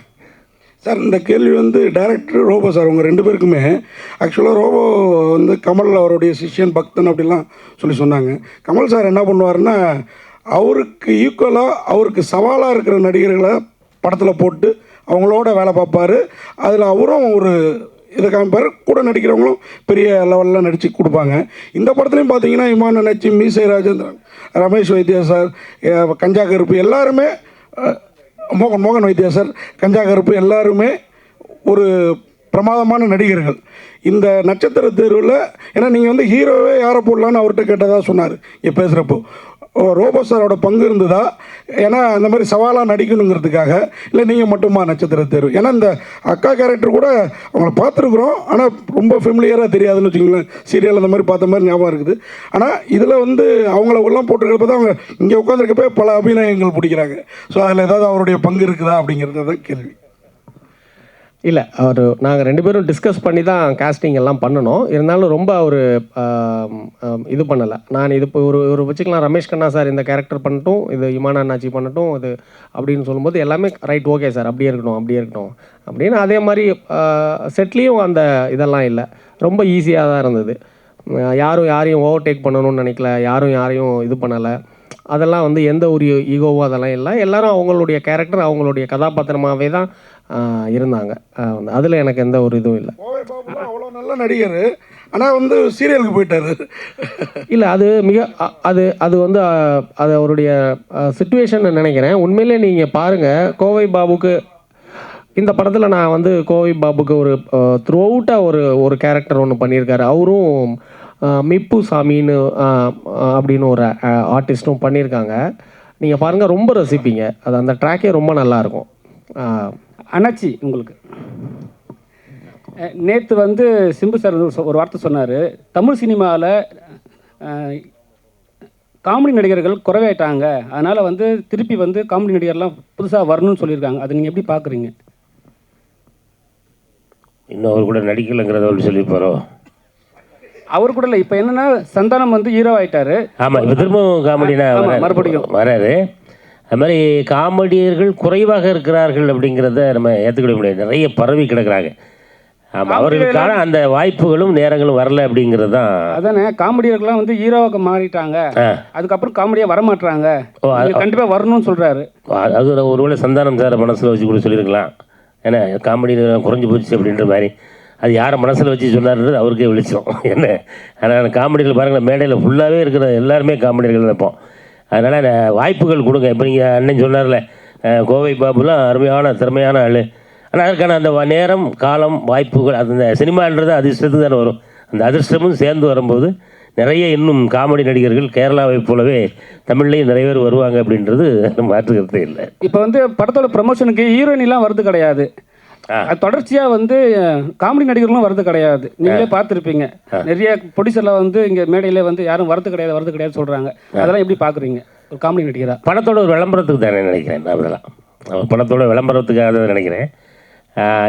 சார், இந்த கேள்வி வந்து டைரக்டர் ரோபோ சார் உங்கள் 2 பேருக்குமே. ஆக்சுவலாக ரோபோ வந்து கமல் அவருடைய சிஷ்யன் பக்தன் அப்படிலாம் சொன்னாங்க. கமல் சார் என்ன பண்ணுவார்னா, அவருக்கு ஈக்குவலாக அவருக்கு சவாலாக இருக்கிற நடிகர்களை படத்தில் போட்டு அவங்களோட வேலை பார்ப்பார். அதில் அவரும் ஒரு இதை காமிப்பார். கூட நடிக்கிறவங்களும் பெரிய லெவலில் நடித்து கொடுப்பாங்க. இந்த படத்துலையும் பார்த்தீங்கன்னா இமான் நச்சி, மீசை ராஜேந்திரன், ரமேஷ் வைத்தியா சார், கஞ்சா கருப்பு எல்லாருமே, மோகன் வைத்தியா சார், கஞ்சா கருப்பு எல்லாருமே ஒரு பிரமாதமான நடிகர்கள். இந்த நட்சத்திர தேர்வில் ஏன்னா நீங்கள் வந்து ஹீரோவே யாரை போடலான்னு அவர்கிட்ட கேட்டதாக சொன்னார் இங்கே பேசுகிறப்போ. ரோபோ சாரோட பங்கு இருந்ததா? ஏன்னா அந்த மாதிரி சவாலாக நடிக்கணுங்கிறதுக்காக, இல்லை நீங்கள் மட்டுமா நட்சத்திர தேர்வு? ஏன்னா இந்த அக்கா கேரக்டர் கூட அவங்கள பார்த்துருக்குறோம், ஆனால் ரொம்ப ஃபெமிலியராக தெரியாதுன்னு வச்சுக்கோங்களேன். சீரியல் அந்த மாதிரி பார்த்த மாதிரி ஞாபகம் இருக்குது. ஆனால் இதில் வந்து அவங்கள எல்லாம் போட்டிருக்கப்ப தான் அவங்க இங்கே உட்காந்துருக்கப்ப பல அபிநயங்கள் பிடிக்கிறாங்க. ஸோ அதில் ஏதாவது அவருடைய பங்கு இருக்குதா அப்படிங்கிறது தான் கேள்வி. இல்லை, நாங்கள் 2 பேரும் டிஸ்கஸ் பண்ணி தான் காஸ்டிங் எல்லாம் பண்ணணும். இருந்தாலும் ரொம்ப ஒரு இது பண்ணலை. நான் இது இப்போ ஒரு வச்சுக்கலாம், ரமேஷ் கண்ணா சார் இந்த கேரக்டர் பண்ணட்டும், இது இமான் அண்ணாச்சி பண்ணட்டும், இது அப்படின்னு சொல்லும்போது எல்லாமே ரைட், ஓகே சார், அப்படியே இருக்கட்டும் அப்படின்னு. அதே மாதிரி செட்லேயும் அந்த இதெல்லாம் இல்லை, ரொம்ப ஈஸியாக தான் இருந்தது. யாரையும் ஓவர்டேக் பண்ணணும்னு நினைக்கல, யாரையும் இது பண்ணலை. அதெல்லாம் வந்து எந்த ஒரு ஈகோவோ அதெல்லாம் இல்லை. எல்லோரும் அவங்களுடைய கேரக்டர், அவங்களுடைய கதாபாத்திரமாகவே தான் இருந்தாங்க. அதில் எனக்கு எந்த ஒரு இதுவும் இல்லை. அவ்வளோ நல்ல நடிகர், ஆனால் வந்து சீரியலுக்கு போயிட்டார். இல்லை, அது அது வந்து அது அவருடைய சிச்சுவேஷன் நினைக்கிறேன். உண்மையிலே நீங்கள் பாருங்கள், கோவை பாபுக்கு இந்த படத்தில் நான் வந்து கோவை பாபுக்கு ஒரு த்ரூ அவுட்டாக ஒரு கேரக்டர் ஒன்று பண்ணியிருக்காரு. அவரும் மிப்பு சாமின்னு அப்படின்னு ஒரு ஆர்டிஸ்ட்டும் பண்ணியிருக்காங்க. நீங்கள் பாருங்கள், ரொம்ப ரசிப்பீங்க. அது அந்த ட்ராக்கே ரொம்ப நல்லாயிருக்கும். அண்ணாச்சி, உங்களுக்கு நேற்று வந்து சிம்பு சார் வந்து ஒரு வார்த்தை சொன்னார், தமிழ் சினிமாவில் காமெடி நடிகர்கள் குறைவாயிட்டாங்க, அதனால் வந்து திருப்பி வந்து காமெடி நடிகர்லாம் புதுசாக வரணும்னு சொல்லியிருக்காங்க. அதை நீங்கள் எப்படி பார்க்குறீங்க? இன்னும் அவர் கூட நடிக்கலைங்கிறத அவர் சொல்லியிருப்பாரோ? அவர் கூட இல்லை, இப்போ என்னென்னா சந்தானம் வந்து ஹீரோ ஆகிட்டார். ஆமாம், இப்போ திரும்பவும் காமெடினா மறுபடியும் வராரு. அது மாதிரி காமெடியர்கள் குறைவாக இருக்கிறார்கள் அப்படிங்கிறத நம்ம ஏற்றுக்கிட முடியாது. நிறைய பரவி கிடக்கிறாங்க. ஆமாம், அவர்களுக்கான அந்த வாய்ப்புகளும் நேரங்களும் வரல அப்படிங்கிறது தான். அதானே, காமெடியர்கள்லாம் வந்து ஹீரோவாக மாறிட்டாங்க, அதுக்கப்புறம் காமெடியாக வரமாட்டுறாங்க, கண்டிப்பாக வரணும்னு சொல்கிறாரு. அது ஒருவேளை சந்தானம் சார் மனசில் வச்சு கூட சொல்லியிருக்கலாம். ஏன்னா காமெடி குறைஞ்சி போச்சு அப்படின்ற மாதிரி. அது யாரை மனசில் வச்சு சொன்னார்ன்றது அவருக்கே வெளிச்சம். என்ன, ஆனால் காமெடியில் பாருங்கள், மேடையில் ஃபுல்லாகவே இருக்கிற எல்லாருமே காமெடிகள் நினைப்போம். அதனால் வாய்ப்புகள் கொடுங்க. இப்போ நீங்கள் அண்ணன் சொன்னார்ல, கோவை பாபுலாம் அருமையான திறமையான ஆள். ஆனால் அதற்கான அந்த நேரம், காலம், வாய்ப்புகள், அந்த சினிமான்றது அதிர்ஷ்டத்துக்கு தானே வரும். அந்த அதிர்ஷ்டமும் சேர்ந்து வரும்போது நிறைய இன்னும் காமெடி நடிகர்கள் கேரளாவை போலவே தமிழ்லேயும் நிறைய பேர் வருவாங்க அப்படின்றது மாற்றுக்கிறதே இல்லை. இப்போ வந்து படத்தோட ப்ரமோஷனுக்கு ஹீரோயின்லாம் வருது கிடையாது. அது தொடர்ச்சியாக வந்து காமெடி நடிகர்களும் வரது கிடையாது. நீங்களே பார்த்துருப்பீங்க, நிறைய ப்ரொடியூசர்லாம் வந்து இங்கே மேடையில் வந்து யாரும் வரது கிடையாது சொல்கிறாங்க. அதெல்லாம் எப்படி பார்க்குறீங்க ஒரு காமெடி நடிகராக? படத்தோட ஒரு விளம்பரத்துக்கு தானே நினைக்கிறேன் நான். அதெல்லாம் படத்தோட விளம்பரத்துக்காக தான் நினைக்கிறேன்.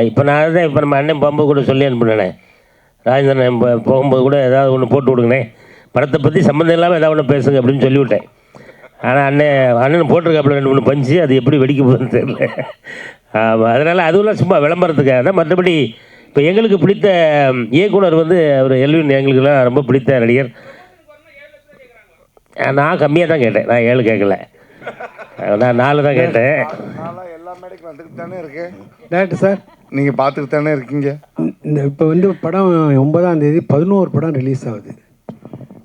இப்போ நான் தான் இப்போ நம்ம அண்ணன் போகும்போது கூட சொல்லி அனுப்பினேன், ராஜேந்திரன் போகும்போது கூட ஏதாவது ஒன்று போட்டு விடுங்கண்ணே, படத்தை பற்றி சம்மந்தம் இல்லாமல் ஏதாவது ஒன்று பேசுங்க அப்படின்னு சொல்லிவிட்டேன். ஆனால் அண்ணன் போட்டிருக்காப்புல 2-3 பஞ்சு, அது எப்படி வெடிக்க போகுதுன்னு தெரியல. அதனால் அதுவெல்லாம் சும்மா விளம்பரத்துக்காக தான். மற்றபடி இப்போ எங்களுக்கு பிடித்த இயக்குனர் வந்து அவர் எல்வின், எங்களுக்கெல்லாம் ரொம்ப பிடித்த நடிகர். நான் கம்மியாக தான் கேட்டேன், நான் 7 கேட்கல, நான் 4 தான் கேட்டேன். எல்லா மேடைக்கும் வந்துக்கிட்டு தானே இருக்கேன் டேரக்டர் சார், நீங்கள் பார்த்துக்கிட்டு தானே இருக்கீங்க. இந்த இப்போ வந்து படம் 9ஆம் தேதி 11 படம் ரிலீஸ் ஆகுது.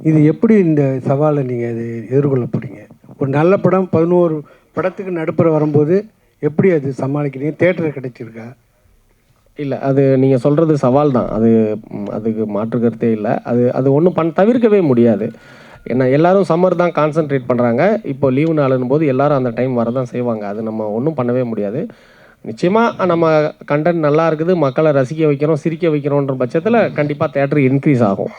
இது எப்படி இந்த சவாலை நீங்கள் இது எதிர்கொள்ள போகிறீங்க? ஒரு நல்ல படம் 11 படத்துக்கு நடுப்புற வரும்போது எப்படி அது சமாளிக்கிறீங்க? தேட்டர் கிடைச்சிருக்கா? இல்லை, அது நீங்கள் சொல்கிறது சவால் தான். அதுக்கு மாற்று கருத்தே இல்லை. அது ஒன்றும் தவிர்க்கவே முடியாது. ஏன்னா எல்லோரும் சம்மர் தான் கான்சென்ட்ரேட் பண்ணுறாங்க. இப்போ லீவு நாளுன்னும் போது எல்லோரும் அந்த டைம் வரதான் செய்வாங்க. அது நம்ம ஒன்றும் பண்ணவே முடியாது. நிச்சயமாக நம்ம கண்டென்ட் நல்லா இருக்குது, மக்களை ரசிக்க வைக்கிறோம், சிரிக்க வைக்கிறோன்ற பட்சத்தில் கண்டிப்பாக தேட்டர் இன்க்ரீஸ் ஆகும்.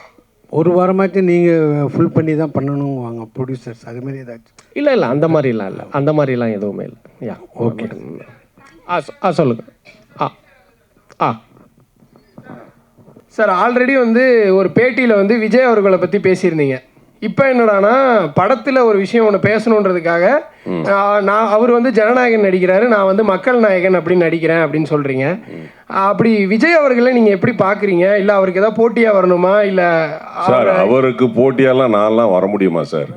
ஒரு வாரமாச்சு நீங்கள் ஃபுல் பண்ணி தான் பண்ணணும் வாங்க ப்ரொடியூசர்ஸ், அதுமாரி ஏதாச்சும்? இல்லை அந்த மாதிரிலாம் இல்லை, அந்த மாதிரிலாம் எதுவுமே இல்லை. Yeah okay. சொல்லுங்கள். சார், ஆல்ரெடி வந்து ஒரு பேட்டியில் வந்து விஜய் அவர்களை பற்றி பேசியிருந்தீங்க. இப்போ என்னடானா படத்தில் ஒரு விஷயம் ஒன்று பேசணுன்றதுக்காக அவர் வந்து ஜனநாயகன் நடிக்கிறாரு, நான் வந்து மக்கள் நாயகன் அப்படின்னு நடிக்கிறேன் அப்படின்னு சொல்கிறீங்க. அப்படி விஜய் அவர்களை நீங்கள் எப்படி பார்க்குறீங்க? இல்லை அவருக்கு ஏதாவது போட்டியாக வரணுமா? இல்லை சார் அவருக்கு போட்டியாலாம் நான்லாம் வர முடியுமா சார்?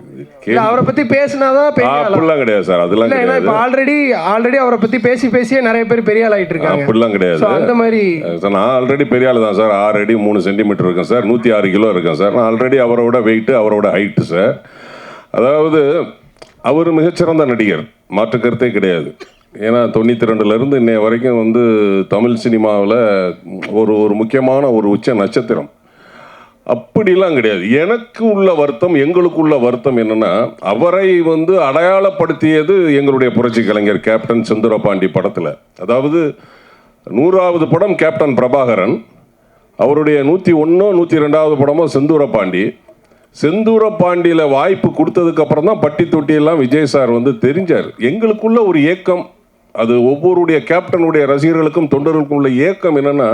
அவரை பற்றி பேசினாதான் அப்படிலாம் கிடையாது சார். அதெல்லாம் இல்லை, ஏன்னா இப்போ ஆல்ரெடி அவரை பற்றி பேசியே நிறைய பேர் பெரிய ஆள் ஆகிட்டு இருக்காங்க. அப்படிலாம் கிடையாது. அந்த மாதிரி சார் நான் ஆல்ரெடி பெரிய ஆள் தான் சார். 6 அடி 3 சென்டிமீட்டர் இருக்கேன் சார், 106 கிலோ இருக்கேன் சார். நான் ஆல்ரெடி அவரோட வெயிட்டு, அவரோட ஹைட்டு சார். அதாவது அவர் மிகச்சிறந்த நடிகர், மாற்று கருத்தே கிடையாது. ஏன்னா 92லேருந்து இன்னைய வரைக்கும் வந்து தமிழ் சினிமாவில் ஒரு முக்கியமான ஒரு உச்ச நட்சத்திரம். அப்படிலாம் கிடையாது. எனக்கு உள்ள வருத்தம், எங்களுக்குள்ள வருத்தம் என்னன்னா, அவரை வந்து அடையாளப்படுத்தியது எங்களுடைய புரட்சி கலைஞர் கேப்டன் செந்தூரபாண்டி படத்தில். அதாவது 100வது படம் கேப்டன் பிரபாகரன், அவருடைய 101 102வது படமோ செந்தூரபாண்டி. செந்தூரபாண்டியில் வாய்ப்பு கொடுத்ததுக்கப்புறம் தான் பட்டி தொட்டியெல்லாம் விஜய் சார் வந்து தெரிஞ்சார். எங்களுக்குள்ள ஒரு ஏக்கம், அது ஒவ்வொருடைய கேப்டனுடைய ரசிகர்களுக்கும் தொண்டர்களுக்கும் உள்ள ஏக்கம் என்னன்னா,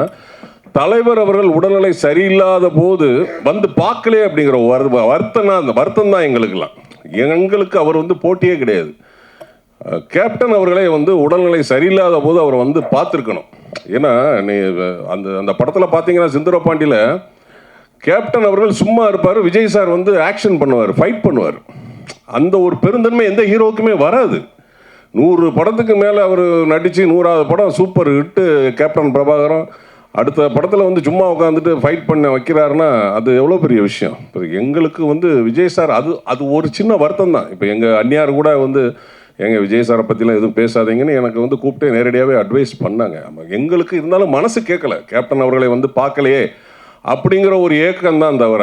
தலைவர் அவர்கள் உடல்நிலை சரியில்லாத போது வந்து பார்க்கலே அப்படிங்கிற வருத்தம் தான் எங்களுக்கு அவர் வந்து போட்டியே கிடையாது. கேப்டன் அவர்களே வந்து உடல்நிலை சரியில்லாத போது அவர் வந்து பார்த்துருக்கணும். ஏன்னா நீ அந்த படத்தில் பார்த்தீங்கன்னா செந்தூரபாண்டியில் கேப்டன் அவர்கள் சும்மா இருப்பார், விஜய் சார் வந்து ஆக்ஷன் பண்ணுவார், ஃபைட் பண்ணுவார். அந்த ஒரு பெருந்தன்மை எந்த ஹீரோவுக்குமே வராது. 100 படத்துக்கு மேலே அவர் நடித்து 100வது படம் சூப்பர் ஹிட்டு கேப்டன் பிரபாகரன். அடுத்த படத்தில் வந்து சும்மா உட்காந்துட்டு ஃபைட் பண்ண வைக்கிறாருன்னா அது எவ்வளோ பெரிய விஷயம். இப்போ எங்களுக்கு வந்து விஜய் சார் அது ஒரு சின்ன வருத்தம் தான். இப்போ எங்கள் அந்நியார் கூட வந்து விஜய் சாரை பற்றிலாம் எதுவும் பேசாதீங்கன்னு எனக்கு வந்து கூப்பிட்டு நேரடியாகவே அட்வைஸ் பண்ணாங்க. எங்களுக்கு இருந்தாலும் மனசு கேட்கல, கேப்டன் அவர்களை வந்து பார்க்கலையே அப்படிங்கிற ஒரு ஏக்கம் தான் தவிர,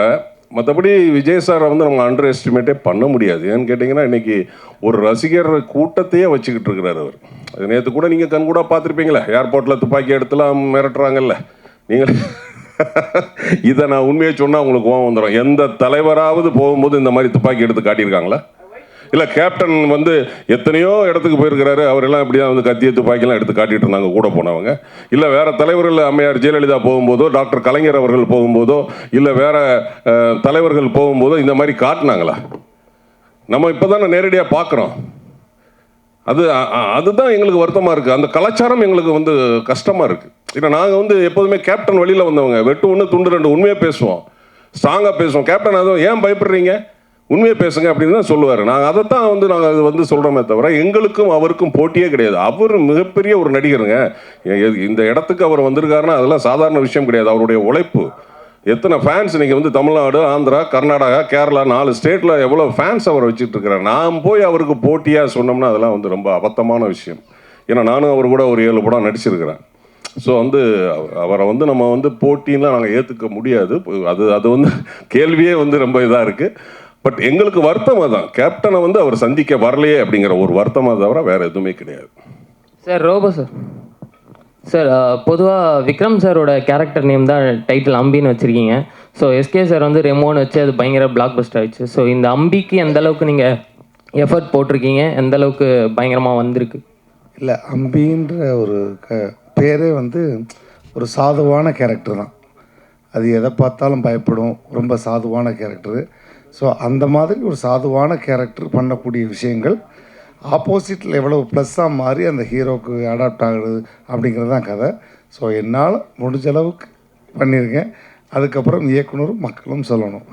மற்றபடி விஜய் சாரை வந்து நம்ம அண்டர் எஸ்டிமேட்டே பண்ண முடியாது. ஏன்னு கேட்டிங்கன்னா இன்றைக்கி ஒரு ரசிகர் கூட்டத்தையே வச்சுக்கிட்டு இருக்கிறார் அவர். அது நேற்று கூட நீங்கள் கண் கூட பார்த்துருப்பீங்களே, ஏர்போர்ட்டில் துப்பாக்கி எடுத்துலாம் மிரட்டுறாங்கல்ல. நீங்கள் இதை நான் உண்மையை சொன்னால் உங்களுக்கு கோவம் வந்துடும். எந்த தலைவராவது போகும்போது இந்த மாதிரி துப்பாக்கி எடுத்து காட்டியிருக்காங்களா? இல்லை கேப்டன் வந்து எத்தனையோ இடத்துக்கு போயிருக்கிறாரு, அவரெல்லாம் இப்படி தான் வந்து கத்திய துப்பாக்கிலாம் எடுத்து காட்டிகிட்டு இருந்தாங்க கூட போனவங்க. இல்லை வேறு தலைவர்கள், அம்மையார் ஜெயலலிதா போகும்போதோ, டாக்டர் கலைஞர் அவர்கள் போகும்போதோ, இல்லை வேறு தலைவர்கள் போகும்போதோ இந்த மாதிரி காட்டினாங்களா? நம்ம இப்போ தானே நேரடியாக பார்க்குறோம். அதுதான் எங்களுக்கு வருத்தமாக இருக்குது. அந்த கலாச்சாரம் எங்களுக்கு வந்து கஷ்டமாக இருக்குது. ஏன்னா நாங்கள் வந்து எப்போதுமே கேப்டன் வழியில் வந்தவங்க, வெட்டு 1 துண்டு 2 உண்மையாக பேசுவோம், ஸ்ட்ராங்காக பேசுவோம். கேப்டன் அதுவும் ஏன் பயப்படுறீங்க, உண்மையை பேசுங்க அப்படின்னு தான் சொல்லுவார். நாங்கள் அதைத்தான் வந்து நாங்கள் அது வந்து சொல்கிறோமே தவிர எங்களுக்கும் அவருக்கும் போட்டியே கிடையாது. அவர் மிகப்பெரிய ஒரு நடிகருங்க. இந்த இடத்துக்கு அவர் வந்திருக்காருன்னா அதெல்லாம் சாதாரண விஷயம் கிடையாது. அவருடைய உழைப்பு, எத்தனை ஃபேன்ஸ் இன்றைக்கி வந்து தமிழ்நாடு, ஆந்திரா, கர்நாடகா, கேரளா 4 ஸ்டேட்டில் எவ்வளோ ஃபேன்ஸ் அவர் வச்சுட்டு இருக்கிறார். நான் போய் அவருக்கு போட்டியாக சொன்னோம்னா அதெல்லாம் வந்து ரொம்ப அபத்தமான விஷயம். ஏன்னா நானும் அவர் கூட ஒரு 7 படம் நடிச்சிருக்கிறேன். ஸோ வந்து அவரை வந்து நம்ம வந்து போட்டின்லாம் நாங்கள் ஏற்றுக்க முடியாது. அது வந்து கேள்வியே வந்து ரொம்ப இதாக இருக்குது. பட் எங்களுக்கு வருத்தமாக தான் கேப்டனை வந்து அவர் சந்திக்க வரலையே அப்படிங்கிற ஒரு வருத்தமாக தவிர வேறு எதுவுமே கிடையாது. சார் ரோபோ சார், சார் பொதுவாக விக்ரம் சாரோட கேரக்டர் நேம் தான் டைட்டில் அம்பின்னு வச்சுருக்கீங்க. ஸோ எஸ்கே சார் வந்து ரெமோன்னு வச்சு அது பயங்கர பிளாக் பஸ்டர் ஆயிடுச்சு. ஸோ இந்த அம்பிக்கு எந்த அளவுக்கு நீங்கள் எஃபர்ட் போட்டிருக்கீங்க, எந்த அளவுக்கு பயங்கரமாக வந்திருக்கு? இல்லை, அம்பின்ற ஒரு பேரே வந்து ஒரு சாதுவான கேரக்டர் தான். அது எதை பார்த்தாலும் பயப்படும், ரொம்ப சாதுவான கேரக்டரு. ஸோ அந்த மாதிரி ஒரு சாதுவான கேரக்டர் பண்ணக்கூடிய விஷயங்கள் ஆப்போசிட்டில் எவ்வளவு ப்ளஸ்ஸாக மாறி அந்த ஹீரோவுக்கு அடாப்ட் ஆகுது அப்படிங்கிறது தான் கதை. ஸோ என்னால் முடிஞ்ச அளவுக்கு பண்ணியிருக்கேன். அதுக்கப்புறம் இயக்குனரும் மக்களும் சொல்லணும்.